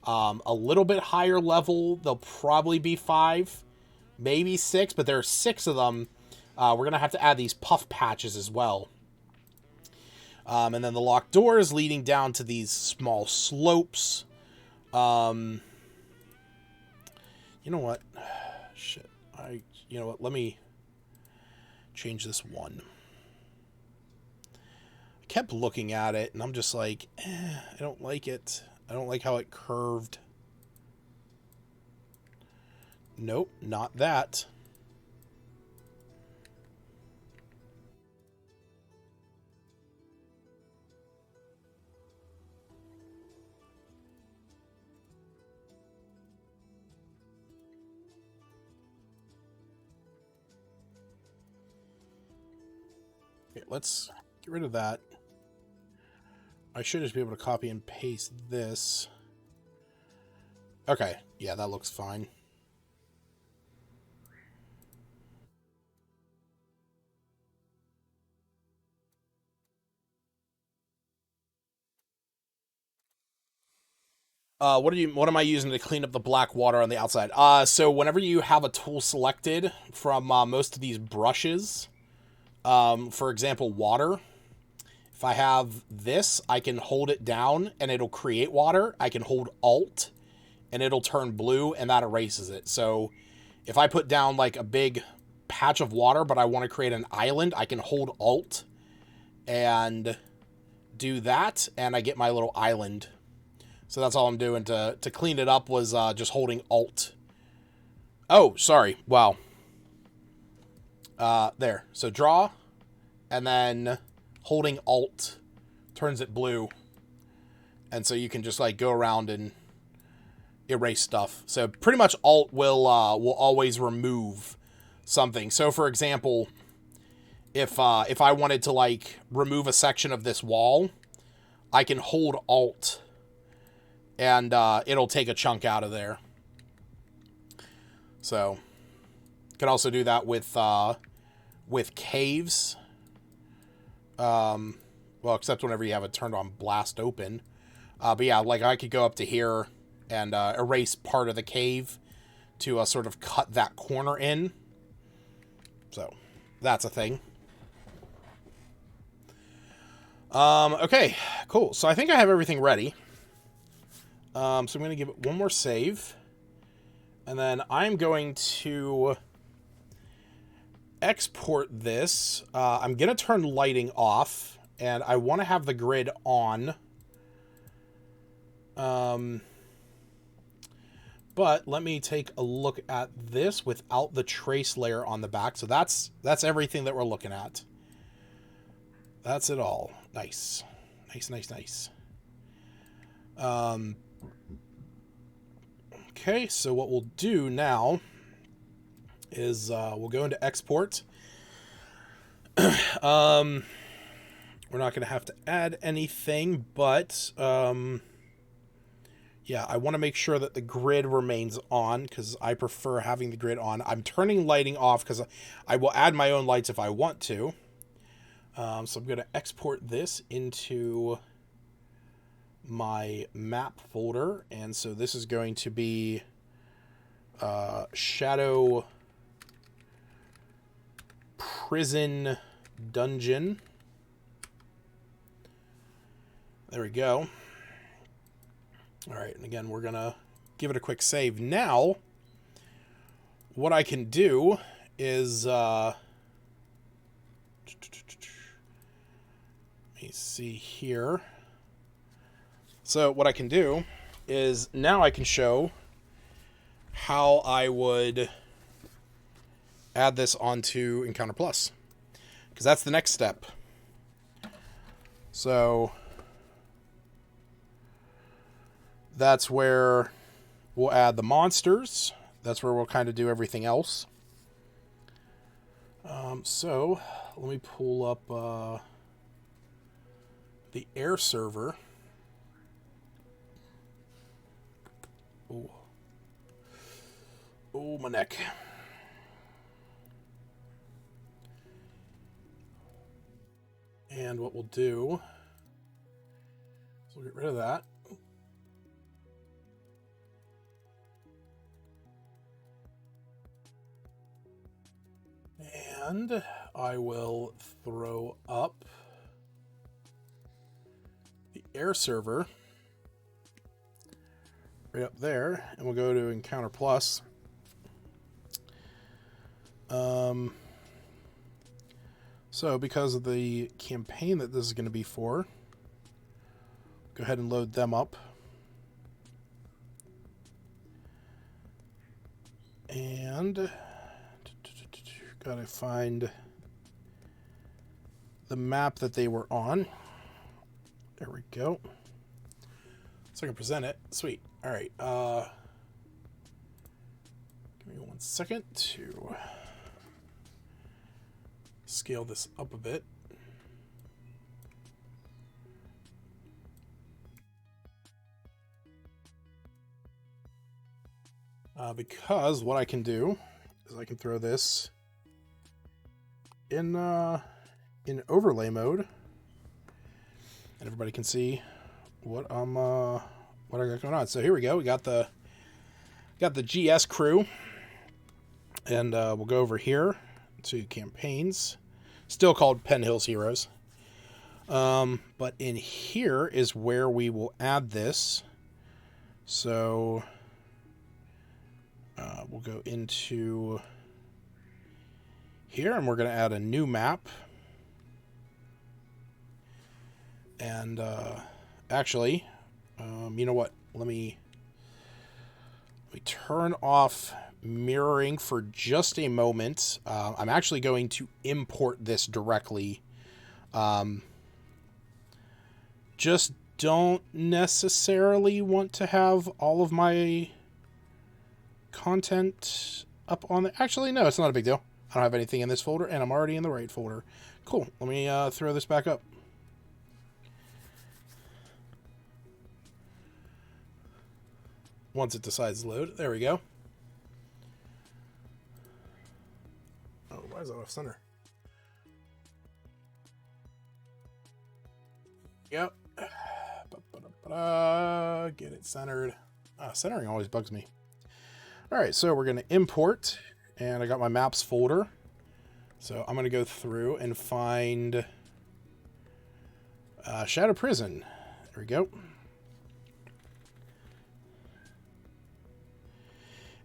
Speaker 1: a little bit higher level, they'll probably be 5, maybe 6, but there are 6 of them. We're going to have to add these puff patches as well. And then the locked doors leading down to these small slopes. You know what? Shit. You know what? Let me change this one. I kept looking at it, and I'm just like, I don't like it. I don't like how it curved. Nope, not that. Okay, let's get rid of that. I should just be able to copy and paste this. Okay, yeah, that looks fine. What am I using to clean up the black water on the outside? So whenever you have a tool selected from most of these brushes, for example, water, if I have this, I can hold it down and it'll create water. I can hold Alt and it'll turn blue, and that erases it. So if I put down like a big patch of water, but I want to create an island, I can hold Alt and do that, and I get my little island. So that's all I'm doing to clean it up, was just holding Alt. Oh, sorry. Wow. There. So draw, and then holding Alt turns it blue. And so you can just like go around and erase stuff. So pretty much Alt will always remove something. So for example, if I wanted to like remove a section of this wall, I can hold Alt and it'll take a chunk out of there. So you can also do that with caves. Well, except whenever you have it turned on blast open. But yeah, like I could go up to here and erase part of the cave to sort of cut that corner in. So that's a thing. Okay, cool. So I think I have everything ready. So I'm going to give it one more save. And then I'm going to export this. I'm going to turn lighting off, and I want to have the grid on. But let me take a look at this without the trace layer on the back. So that's everything that we're looking at. That's it all. Nice. Nice. Okay, so what we'll do now is we'll go into export. We're not going to have to add anything, but yeah, I want to make sure that the grid remains on, because I prefer having the grid on. I'm turning lighting off because I will add my own lights if I want to. So I'm going to export this into my map folder. And so this is going to be Shadow Prison Dungeon. There we go. All right, and again, we're going to give it a quick save. Now, what I can do is... let me see here. So what I can do is now I can show how I would add this onto Encounter Plus, because that's the next step. So that's where we'll add the monsters. That's where we'll kind of do everything else. So let me pull up the air server. Oh, my neck. And what we'll do is we'll get rid of that. And I will throw up the air server right up there, and we'll go to Encounter Plus. So because of the campaign that this is going to be for, go ahead and load them up. And gotta find the map that they were on. There we go. So I can present it. Sweet. All right. Give me 1 second to scale this up a bit. Because what I can do is I can throw this in overlay mode, and everybody can see what I got going on. So here we go. We got the GS crew, and we'll go over here to campaigns, still called Penn Hills Heroes. But in here is where we will add this. So we'll go into here, and we're going to add a new map. And actually, you know what? Let me turn off mirroring for just a moment. I'm actually going to import this directly. Just don't necessarily want to have all of my content up on the... Actually, no, it's not a big deal. I don't have anything in this folder, and I'm already in the right folder. Cool. Let me throw this back up. Once it decides to load. There we go. Oh, why is that off center? Yep. Get it centered. Centering always bugs me. All right, so we're going to import, and I got my maps folder. So I'm going to go through and find Shadow Prison. There we go.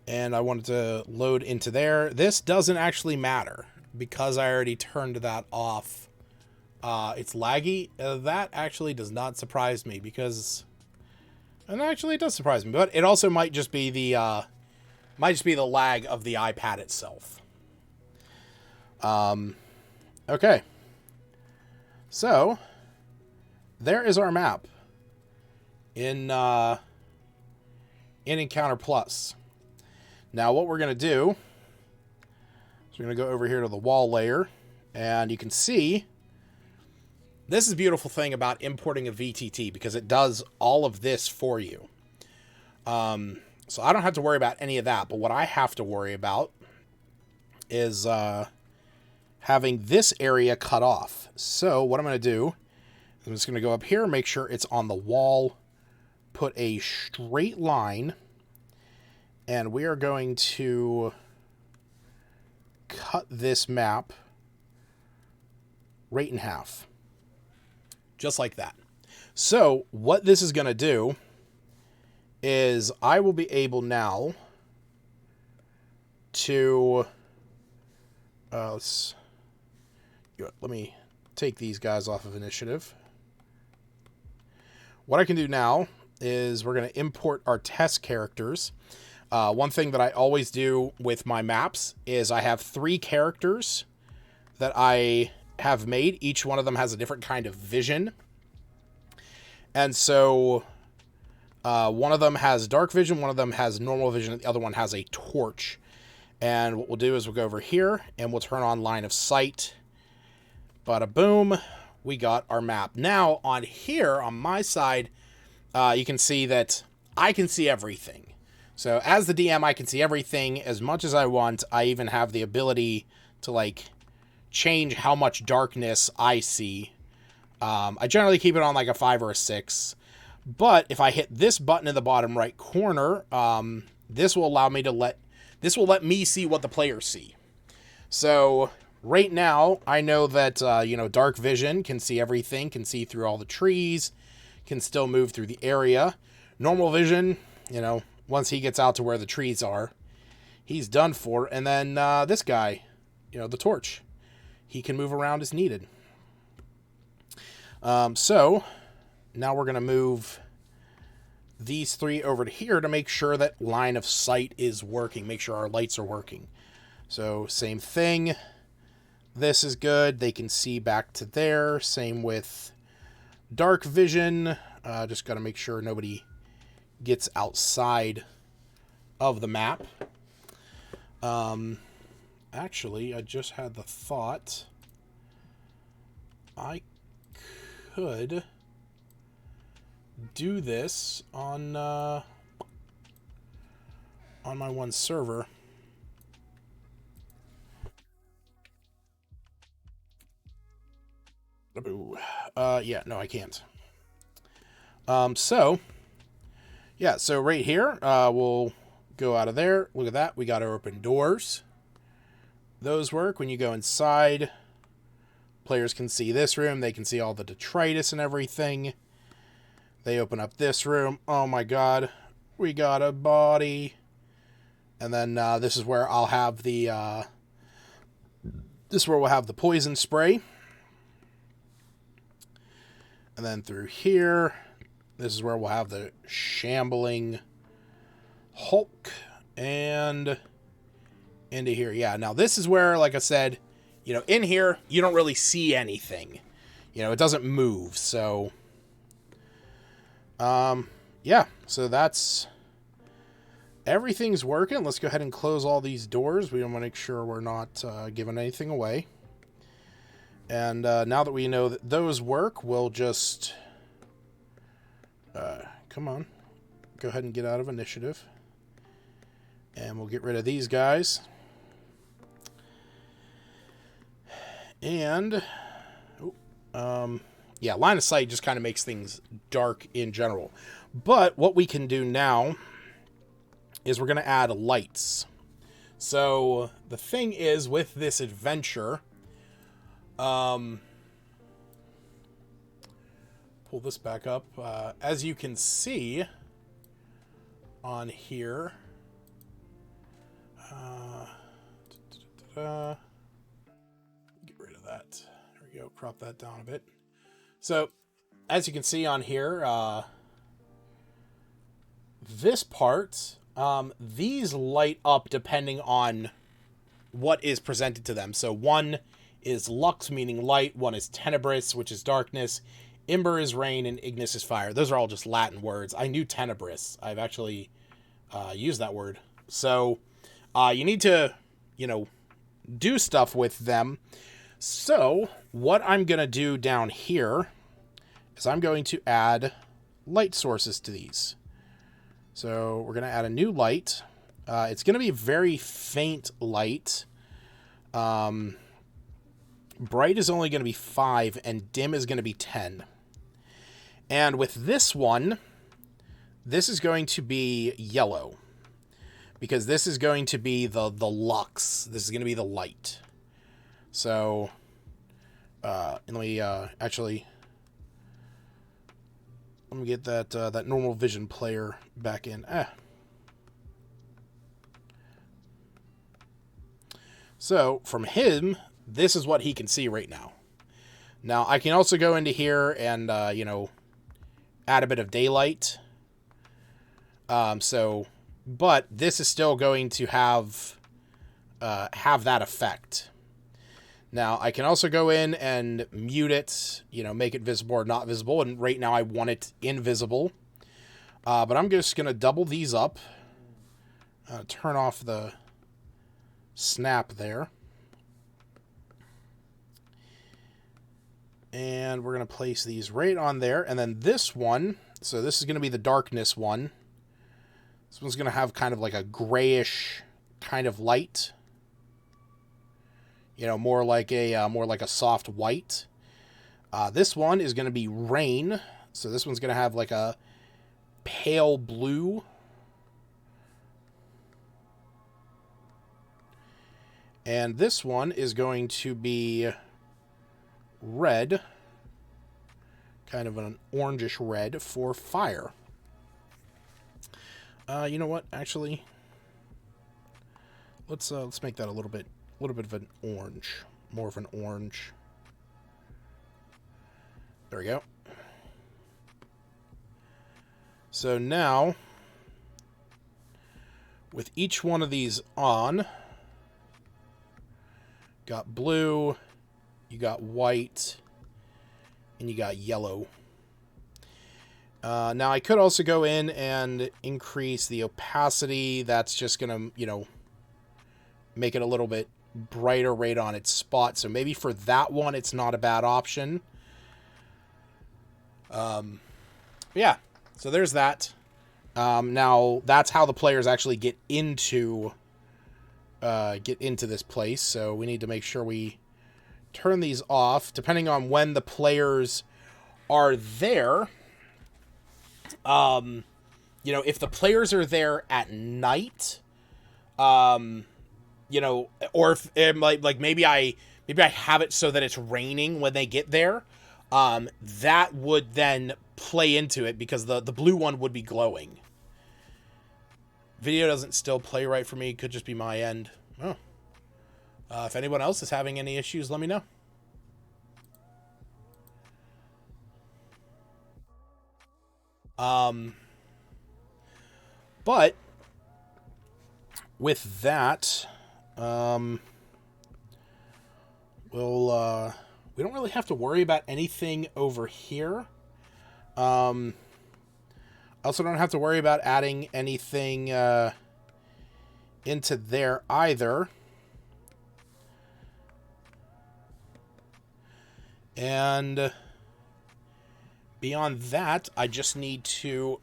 Speaker 1: And I wanted to load into there. This doesn't actually matter because I already turned that off. It's laggy. That actually does not surprise me because, and actually it does surprise me, but it also might just be the lag of the iPad itself. Okay. So there is our map in Encounter Plus. Now what we're going to do is we're going to go over here to the wall layer, and you can see this is the beautiful thing about importing a VTT because it does all of this for you. So I don't have to worry about any of that, but what I have to worry about is having this area cut off. So what I'm going to do, I'm just going to go up here, make sure it's on the wall, put a straight line, and we are going to cut this map right in half. Just like that. So what this is going to do is I will be able now to... let me take these guys off of initiative. What I can do now is we're going to import our test characters. One thing that I always do with my maps is I have 3 characters that I have made. Each one of them has a different kind of vision. And so one of them has dark vision, one of them has normal vision, and the other one has a torch. And what we'll do is we'll go over here and we'll turn on line of sight. Bada boom, we got our map. Now on here, on my side, you can see that I can see everything. So as the DM, I can see everything as much as I want. I even have the ability to like change how much darkness I see. I generally keep it on like a 5 or a 6. But if I hit this button in the bottom right corner, this will allow me to let me see what the players see. So right now, I know that, dark vision can see everything, can see through all the trees, can still move through the area. Normal vision, once he gets out to where the trees are, he's done for. And then this guy, the torch, he can move around as needed. So now we're going to move these 3 over to here to make sure that line of sight is working, make sure our lights are working. So same thing. This is good. They can see back to there. Same with dark vision. Just got to make sure nobody gets outside of the map. Actually, I just had the thought I could do this on my one server. Yeah, no, I can't. So right here, we'll go out of there. Look at that. We got our open doors. Those work. When you go inside, players can see this room. They can see all the detritus and everything. They open up this room. Oh my god. We got a body. And then this is where I'll have the this is where we'll have the poison spray. And then through here, this is where we'll have the shambling Hulk. And into here. Yeah, now this is where, like I said, in here, you don't really see anything. It doesn't move, so... yeah, so that's... everything's working. Let's go ahead and close all these doors. We want to make sure we're not giving anything away. And now that we know that those work, we'll just... come on. Go ahead and get out of initiative. And we'll get rid of these guys. And... yeah, line of sight just kind of makes things dark in general. But what we can do now is we're going to add lights. So the thing is with this adventure, pull this back up. As you can see on here, get rid of that. There we go. Crop that down a bit. So, as you can see on here, this part, these light up depending on what is presented to them. So one is lux, meaning light. One is tenebris, which is darkness. Ember is rain, and ignis is fire. Those are all just Latin words. I knew tenebris. I've actually used that word. So you need to, do stuff with them. So what I'm going to do down here is I'm going to add light sources to these. So we're going to add a new light. It's going to be a very faint light. bright is only going to be 5, and dim is going to be 10. And with this one, this is going to be yellow, because this is going to be the lux. This is going to be the light. So, and let me actually, let me get that normal vision player back in. So from him, this is what he can see right now. Now I can also go into here and you know, add a bit of daylight. But this is still going to have that effect. Now, I can also go in and mute it, you know, make it visible or not visible, and right now I want it invisible. But I'm just going to double these up, turn off the snap there. And we're going to place these right on there, and then this one, so this is going to be the darkness one. This one's going to have kind of like a grayish kind of light. You know, more like a soft white. This one is going to be rain. So this one's going to have like a pale blue. And this one is going to be red. Kind of an orangish red for fire. You know what? Actually, let's make that a little bit of an orange, more of an orange. There we go. So now, with each one of these on, got blue, you got white, and you got yellow. Now I could also go in and increase the opacity. That's just gonna, you know, make it a little bit brighter right on its spot. So maybe for that one, it's not a bad option. Yeah, so there's that. Now that's how the players actually get into this place. So we need to make sure we turn these off depending on when the players are there. You know, if the players are there at night, you know, or if like maybe I have it so that it's raining when they get there, that would then play into it because the blue one would be glowing. Video doesn't still play right for me. Could just be my end. Oh. If anyone else is having any issues, let me know. But with that, we don't really have to worry about anything over here. I also don't have to worry about adding anything into there either. And beyond that, I just need to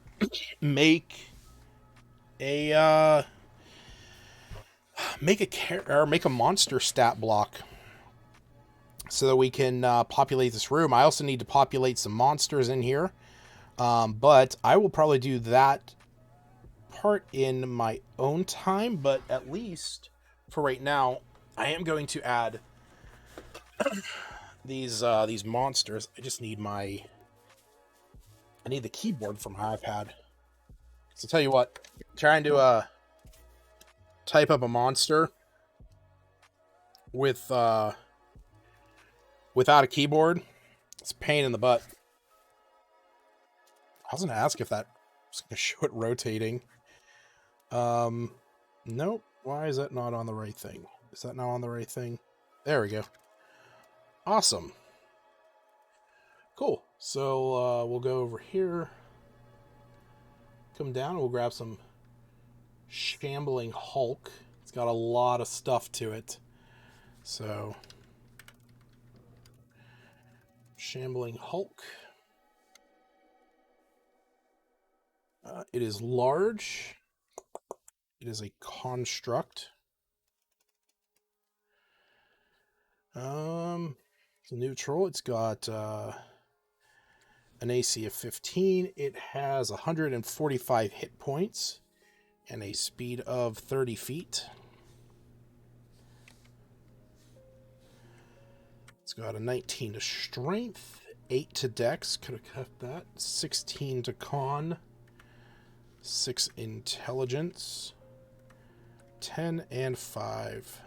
Speaker 1: make a monster stat block so that we can populate this room. I also need to populate some monsters in here, but I will probably do that part in my own time. But at least for right now, I am going to add these monsters. I just need I need the keyboard from my iPad. So tell you what, trying to type up a monster with without a keyboard, it's a pain in the butt. I was gonna ask if that was gonna show it rotating. Nope. Why is that not on the right thing? Is that not on the right thing? There we go. Awesome. Cool. So we'll go over here. Come down and we'll grab some Shambling Hulk. It's got a lot of stuff to it. So Shambling Hulk. It is large. It is a construct. It's a neutral. It's got an AC of 15. It has 145 hit points and a speed of 30 feet. It's got a 19 to strength, 8 to dex, could have kept that, 16 to con, 6 intelligence, 10 and 5.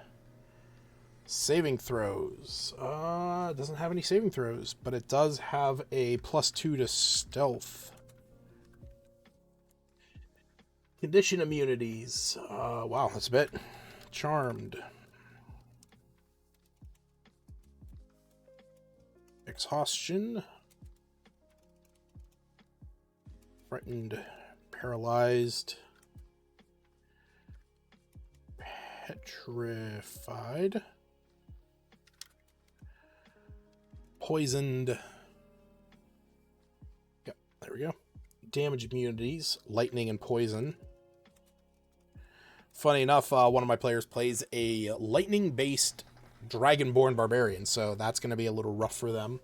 Speaker 1: Saving throws. It doesn't have any saving throws, but it does have a +2 to stealth. Condition immunities. Wow, that's a bit. Charmed. Exhaustion. Frightened. Paralyzed. Petrified. Poisoned. Yep, there we go. Damage immunities, lightning and poison. Funny enough, one of my players plays a lightning-based Dragonborn Barbarian, so that's going to be a little rough for them.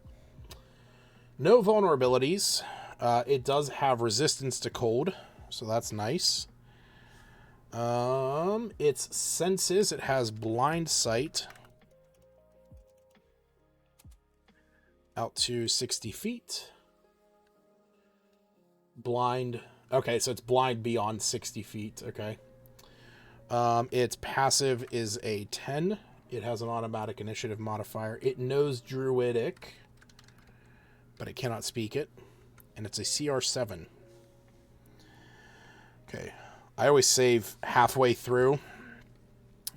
Speaker 1: No vulnerabilities. It does have resistance to cold, so that's nice. Its senses, it has blind sight out to 60 feet. Blind. Okay, so it's blind beyond 60 feet. Okay. Its passive is a 10. It has an automatic initiative modifier. It knows Druidic, but it cannot speak it. And it's a CR7. Okay. I always save halfway through.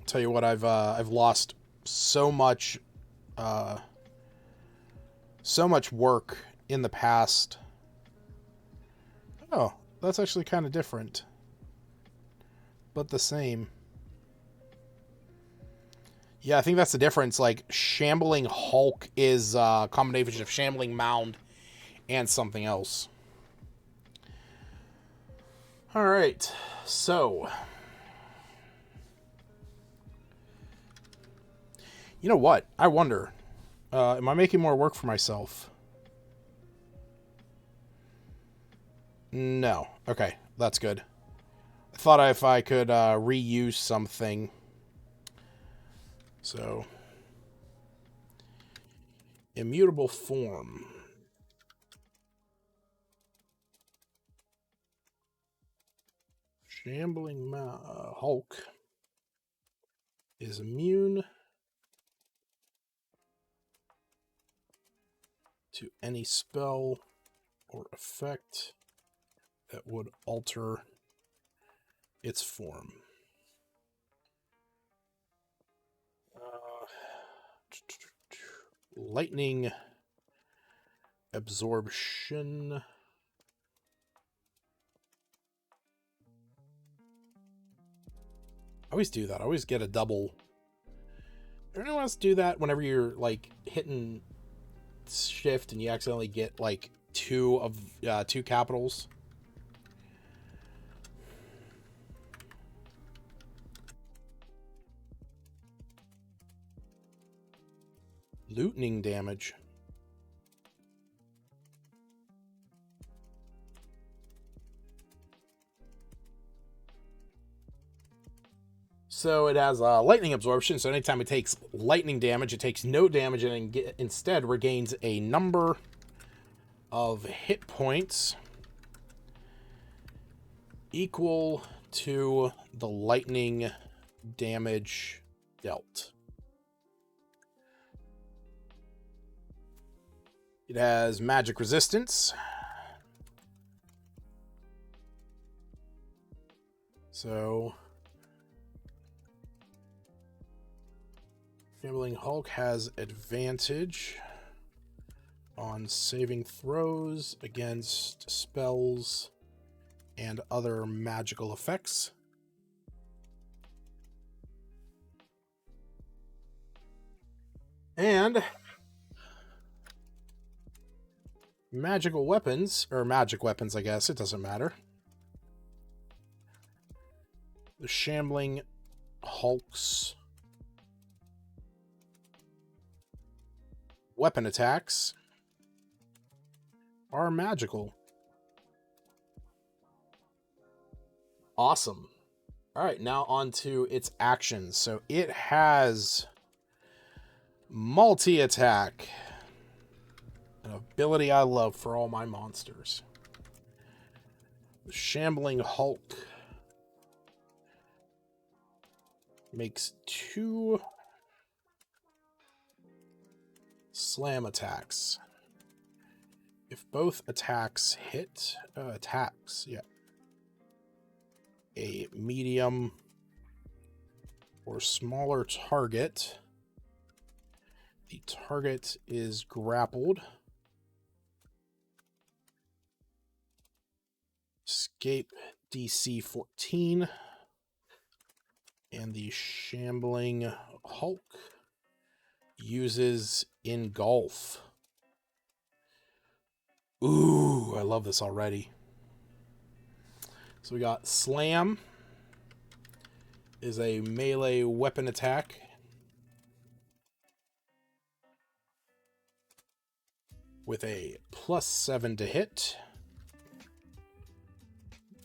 Speaker 1: Tell you what, I've lost so much work in the past. Oh, that's actually kind of different, but the same. Yeah, I think that's the difference. Like, Shambling Hulk is a combination of Shambling Mound and something else. All right, so you know what? I wonder, am I making more work for myself? No. Okay, that's good. I thought if I could reuse something. So, immutable form. Shambling Hulk is immune to any spell or effect that would alter its form. Lightning absorption. I always do that. I always get a double. Everyone else do that whenever you're like hitting shift and you accidentally get like two capitals. Looting damage. So it has lightning absorption, so anytime it takes lightning damage, it takes no damage and instead regains a number of hit points equal to the lightning damage dealt. It has magic resistance. So Shambling Hulk has advantage on saving throws against spells and other magical effects. And magical weapons, or magic weapons, I guess, it doesn't matter. The Shambling Hulk's weapon attacks are magical. Awesome. All right, now on to its actions. So it has multi-attack, an ability I love for all my monsters. The Shambling Hulk makes 2 slam attacks. If both attacks hit, a medium or smaller target, the target is grappled. Escape DC 14. And the Shambling Hulk uses Engulf. Ooh, I love this already. So we got Slam is a melee weapon attack. With a +7 to hit.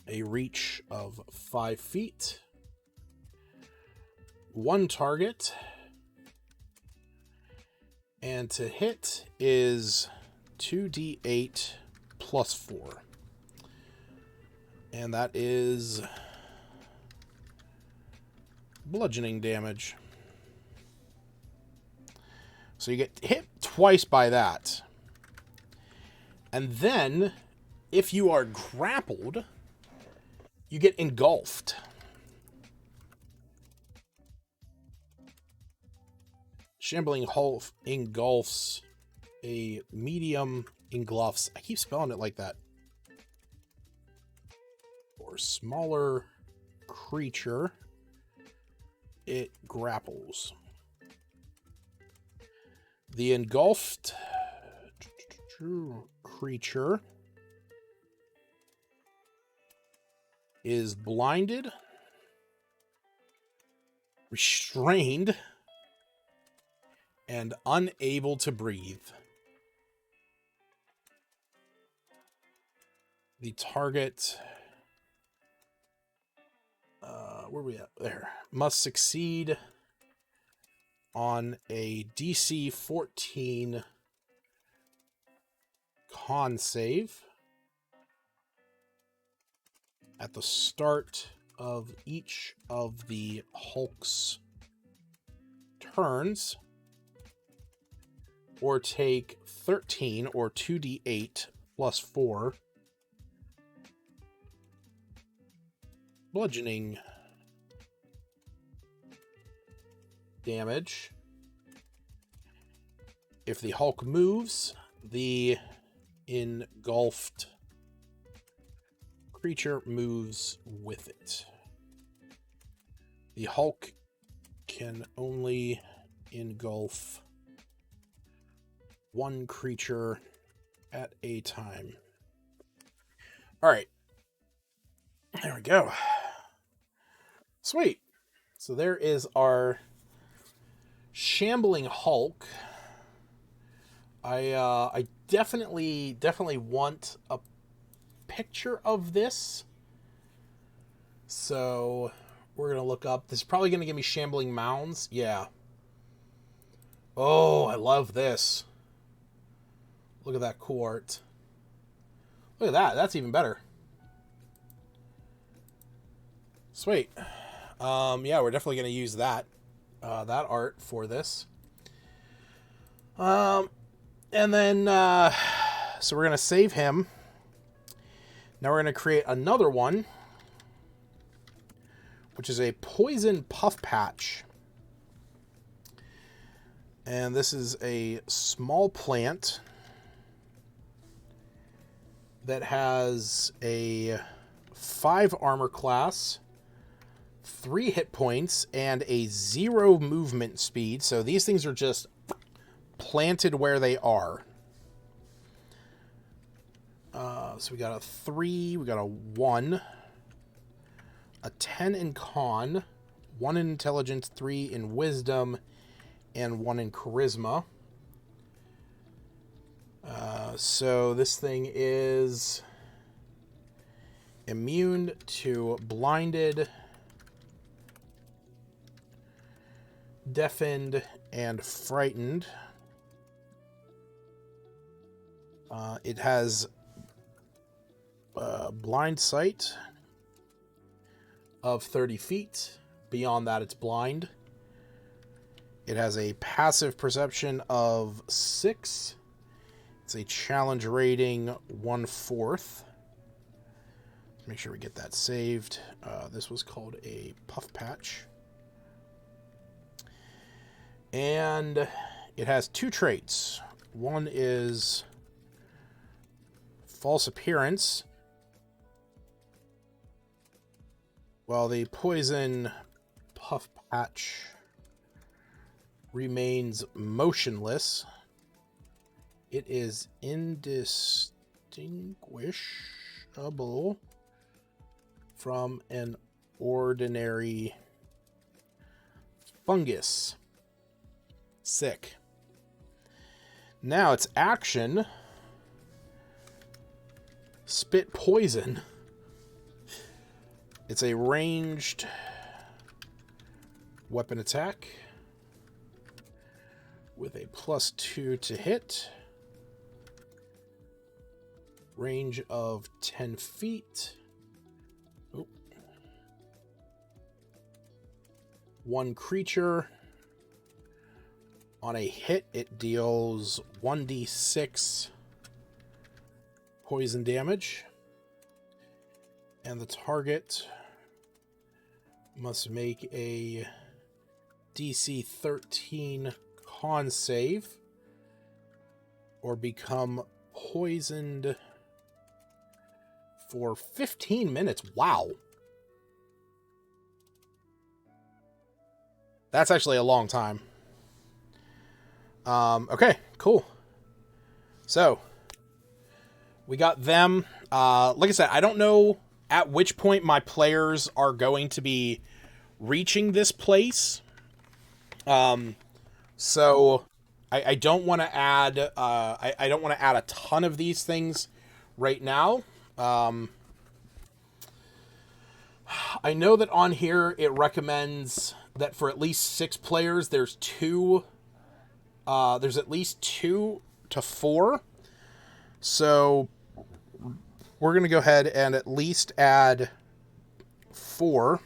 Speaker 1: A reach of 5 feet. 1 target. And to hit is 2d8 +4. And that is bludgeoning damage. So you get hit twice by that. And then, if you are grappled, you get engulfed. Shambling Hulk engulfs a medium engulfs. I keep spelling it like that. Or smaller creature. It grapples. The engulfed creature is blinded, restrained, and unable to breathe. The target, where are we at? There. Must succeed on a DC 14 con save at the start of each of the Hulk's turns, or take 13 or 2d8 +4 bludgeoning damage. If the Hulk moves, the engulfed creature moves with it. The Hulk can only engulf one creature at a time. All right. There we go. Sweet. So there is our Shambling Hulk. I definitely want a picture of this. So we're going to look up. This is probably going to give me Shambling Mounds. Yeah. Oh, I love this. Look at that cool art. Look at that. That's even better. Sweet. Yeah, we're definitely going to use that art for this. And then, so we're going to save him. Now we're going to create another one, which is a Poison Puff Patch. And this is a small plant that has a 5 armor class, 3 hit points, and a 0 movement speed. So these things are just planted where they are. So we got a 3, we got a 1, a 10 in con, 1 in intelligence, 3 in wisdom, and 1 in charisma. So this thing is immune to blinded, deafened, and frightened. It has blind sight of 30 feet. Beyond that, it's blind. It has a passive perception of 6. It's a challenge rating 1/4. Make sure we get that saved. This was called a puff patch. And it has 2 traits. One is false appearance. While the poison puff patch remains motionless, it is indistinguishable from an ordinary fungus. Sick. Now its action, spit poison. It's a ranged weapon attack with a +2 to hit. Range of 10 feet. Oop. 1 creature. On a hit, it deals 1d6 poison damage. And the target must make a DC 13 con save or become poisoned for 15 minutes. Wow. That's actually a long time. Okay, cool. So, we got them. Like I said, I don't know at which point my players are going to be reaching this place. So I don't want to add I don't want to add a ton of these things right now. I know that on here it recommends that for at least 6 players there's at least 2 to 4. So we're going to go ahead and at least add 4.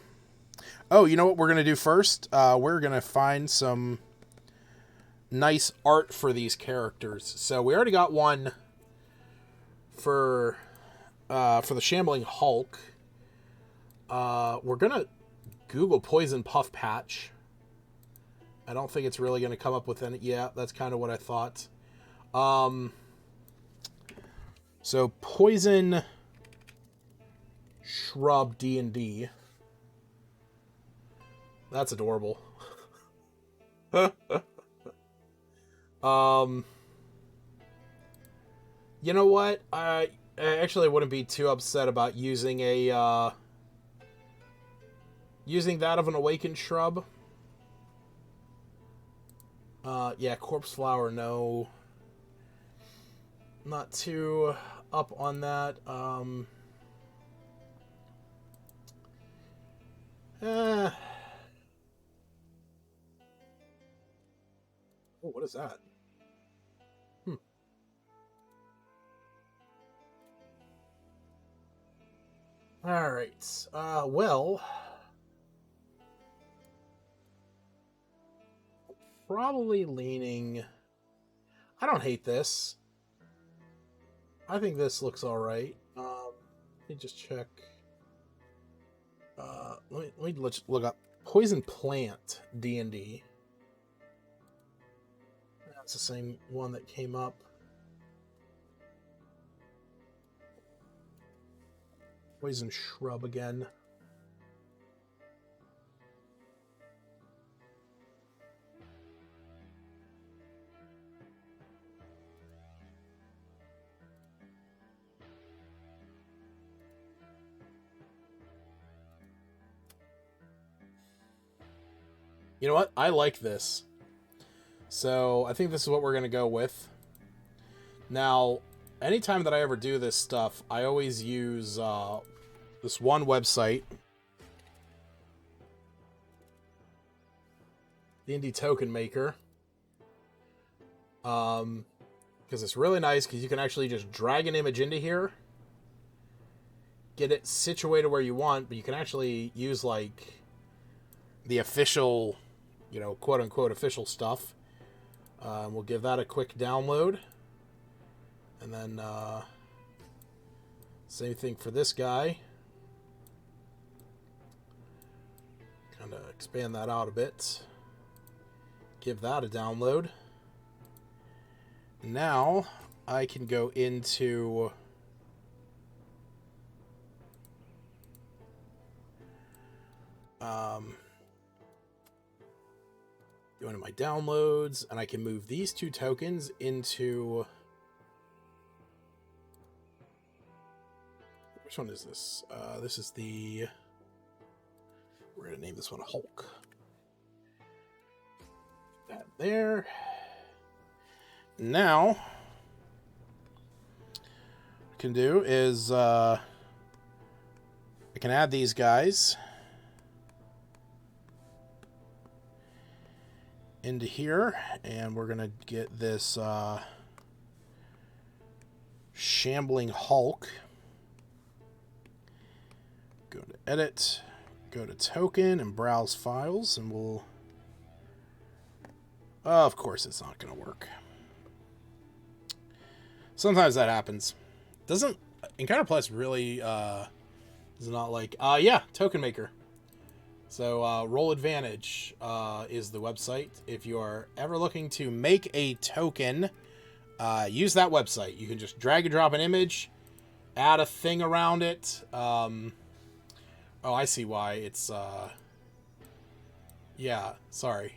Speaker 1: Oh, you know what we're going to do first? We're going to find some nice art for these characters. So we already got one for the Shambling Hulk. We're going to Google Poison Puff Patch. I don't think it's really going to come up with any. Yeah, that's kind of what I thought. So Poison Shrub D&D. That's adorable. You know what? I actually wouldn't be too upset about using that of an awakened shrub. Yeah, corpse flower, no. Not too up on that. Oh, what is that? Alright. Well, probably leaning. I don't hate this. I think this looks alright. Let me just check. Let me look up Poison Plant D&D. That's the same one that came up. Poison Shrub again. You know what? I like this. So I think this is what we're going to go with. Now, anytime that I ever do this stuff, I always use this one website, the Indie Token Maker, because it's really nice because you can actually just drag an image into here, get it situated where you want, but you can actually use like the official, you know, quote unquote official stuff. We'll give that a quick download, and then same thing for this guy. Kind of expand that out a bit. Give that a download. Now I can go into go into my downloads, and I can move these two tokens into, which one is this? This is the, we're going to name this one Hulk. That there. Now, what I can do is I can add these guys into here, and we're gonna get this shambling Hulk. Go to edit, go to token, and browse files, and we'll of course it's not gonna work. Sometimes that happens. Doesn't Encounter Plus really is not like yeah, Token Maker. So Roll Advantage is the website. If you are ever looking to make a token, use that website. You can just drag and drop an image, add a thing around it. Oh, I see why. It's yeah, sorry.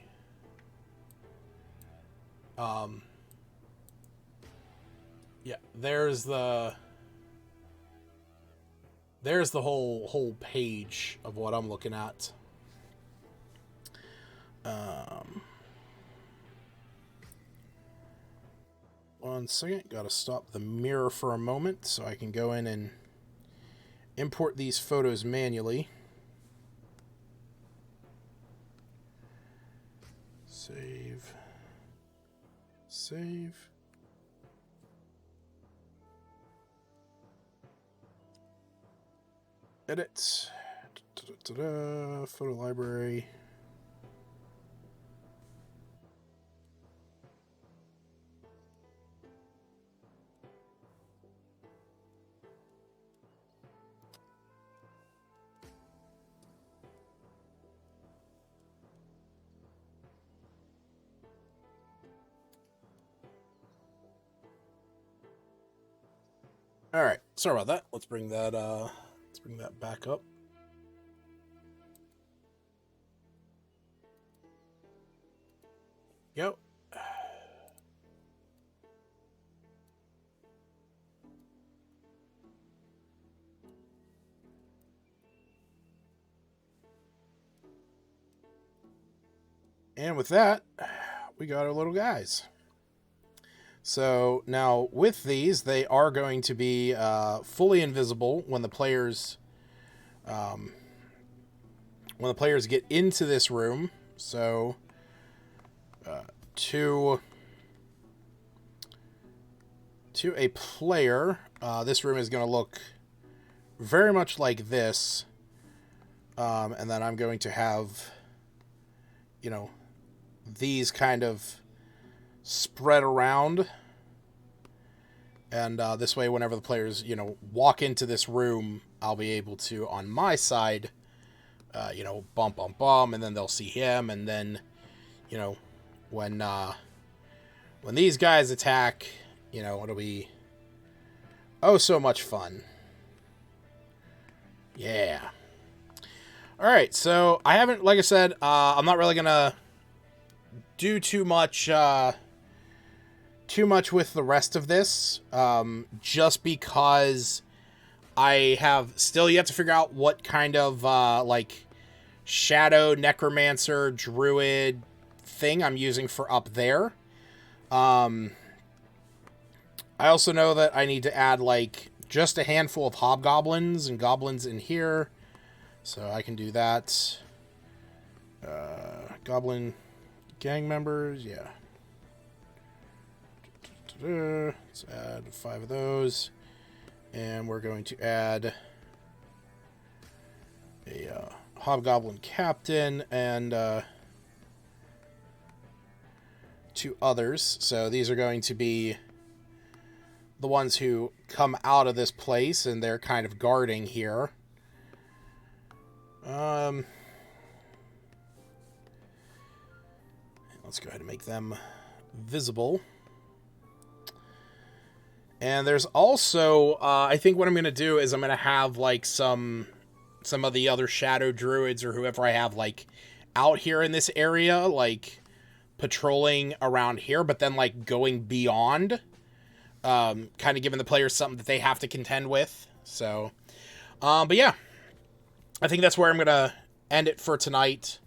Speaker 1: Yeah, there's the whole page of what I'm looking at. One second, gotta stop the mirror for a moment so I can go in and import these photos manually. Save. Save. Edit. Photo library. All right, sorry about that. Let's bring that back up. Go. And with that, we got our little guys. So now with these, they are going to be fully invisible when the players get into this room. So to a player, this room is going to look very much like this, and then I'm going to have, you know, these kind of spread around, and this way whenever the players, you know, walk into this room, I'll be able to, on my side, you know, bump, and then they'll see him, and then, you know, when these guys attack, you know, it'll be oh so much fun. Yeah. Alright, so I haven't, like I said, I'm not really gonna do too much with the rest of this, just because I have still yet to figure out what kind of like shadow necromancer druid thing I'm using for up there. I also know that I need to add, like, just a handful of hobgoblins and goblins in here. So I can do that. Goblin gang members, yeah. Let's add 5 of those. And we're going to add a hobgoblin captain and 2 others. So these are going to be the ones who come out of this place, and they're kind of guarding here. Let's go ahead and make them visible. And there's also, I think what I'm going to do is I'm going to have, like, some of the other shadow druids or whoever I have, like, out here in this area, like, patrolling around here, but then, like, going beyond, kind of giving the players something that they have to contend with. So, but yeah, I think that's where I'm going to end it for tonight.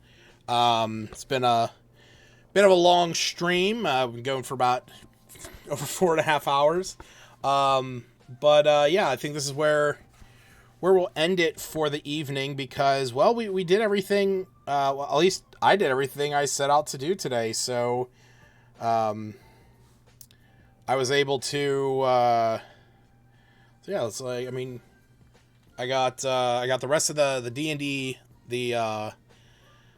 Speaker 1: It's been a bit of a long stream. I've been going for about over 4.5 hours. But yeah, I think this is where we'll end it for the evening because, well, we did everything, well, at least I did everything I set out to do today. So, I was able to, so yeah, it's like, I mean, I got the rest of the D&D, the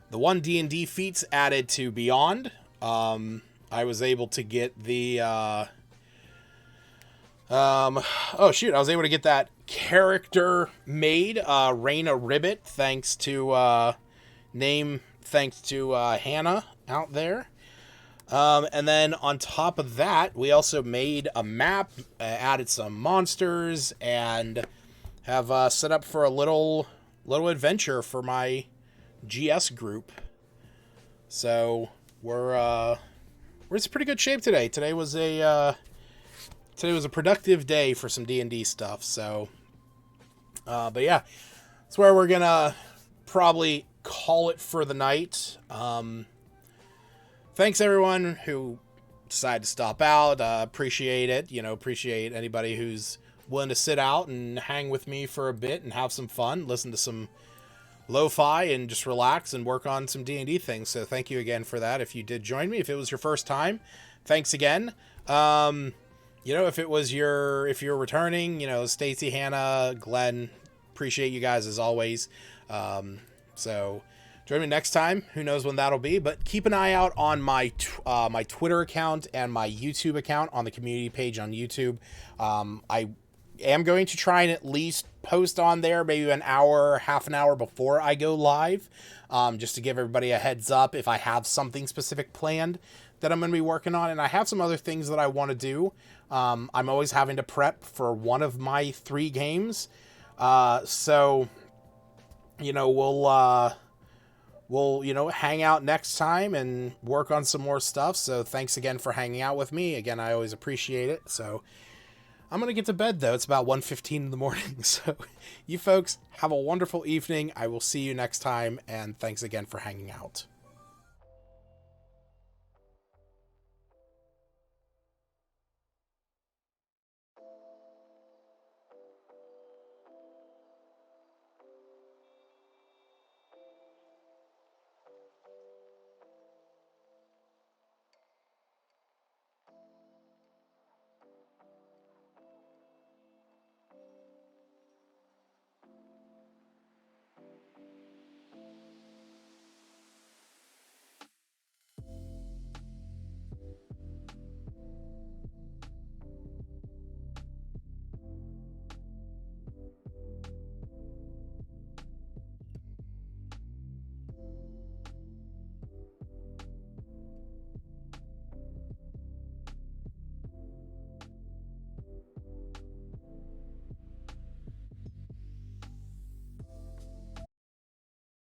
Speaker 1: one D&D feats added to Beyond. I was able to get the, oh shoot, I was able to get that character made, Raina Ribbit, thanks to Hannah out there. And then on top of that, we also made a map, added some monsters, and have set up for a little adventure for my GS group. So we're in pretty good shape today. Today was a productive day for some D&D stuff. So, but yeah, that's where we're gonna probably call it for the night. Thanks everyone who decided to stop out. Appreciate it. Appreciate anybody who's willing to sit out and hang with me for a bit and have some fun, listen to some lo-fi and just relax and work on some D&D things. So thank you again for that. If you did join me, if it was your first time, thanks again. If you're returning, Stacy, Hannah, Glenn, appreciate you guys as always. So join me next time. Who knows when that'll be, but keep an eye out on my my Twitter account and my YouTube account on the community page on YouTube. I am going to try and at least post on there maybe half an hour before I go live, just to give everybody a heads up if I have something specific planned that I'm going to be working on. And I have some other things that I want to do. I'm always having to prep for one of my 3 games. So, we'll hang out next time and work on some more stuff. So thanks again for hanging out with me. Again, I always appreciate it. So I'm going to get to bed, though. It's about 1:15 in the morning. So you folks have a wonderful evening. I will see you next time. And thanks again for hanging out.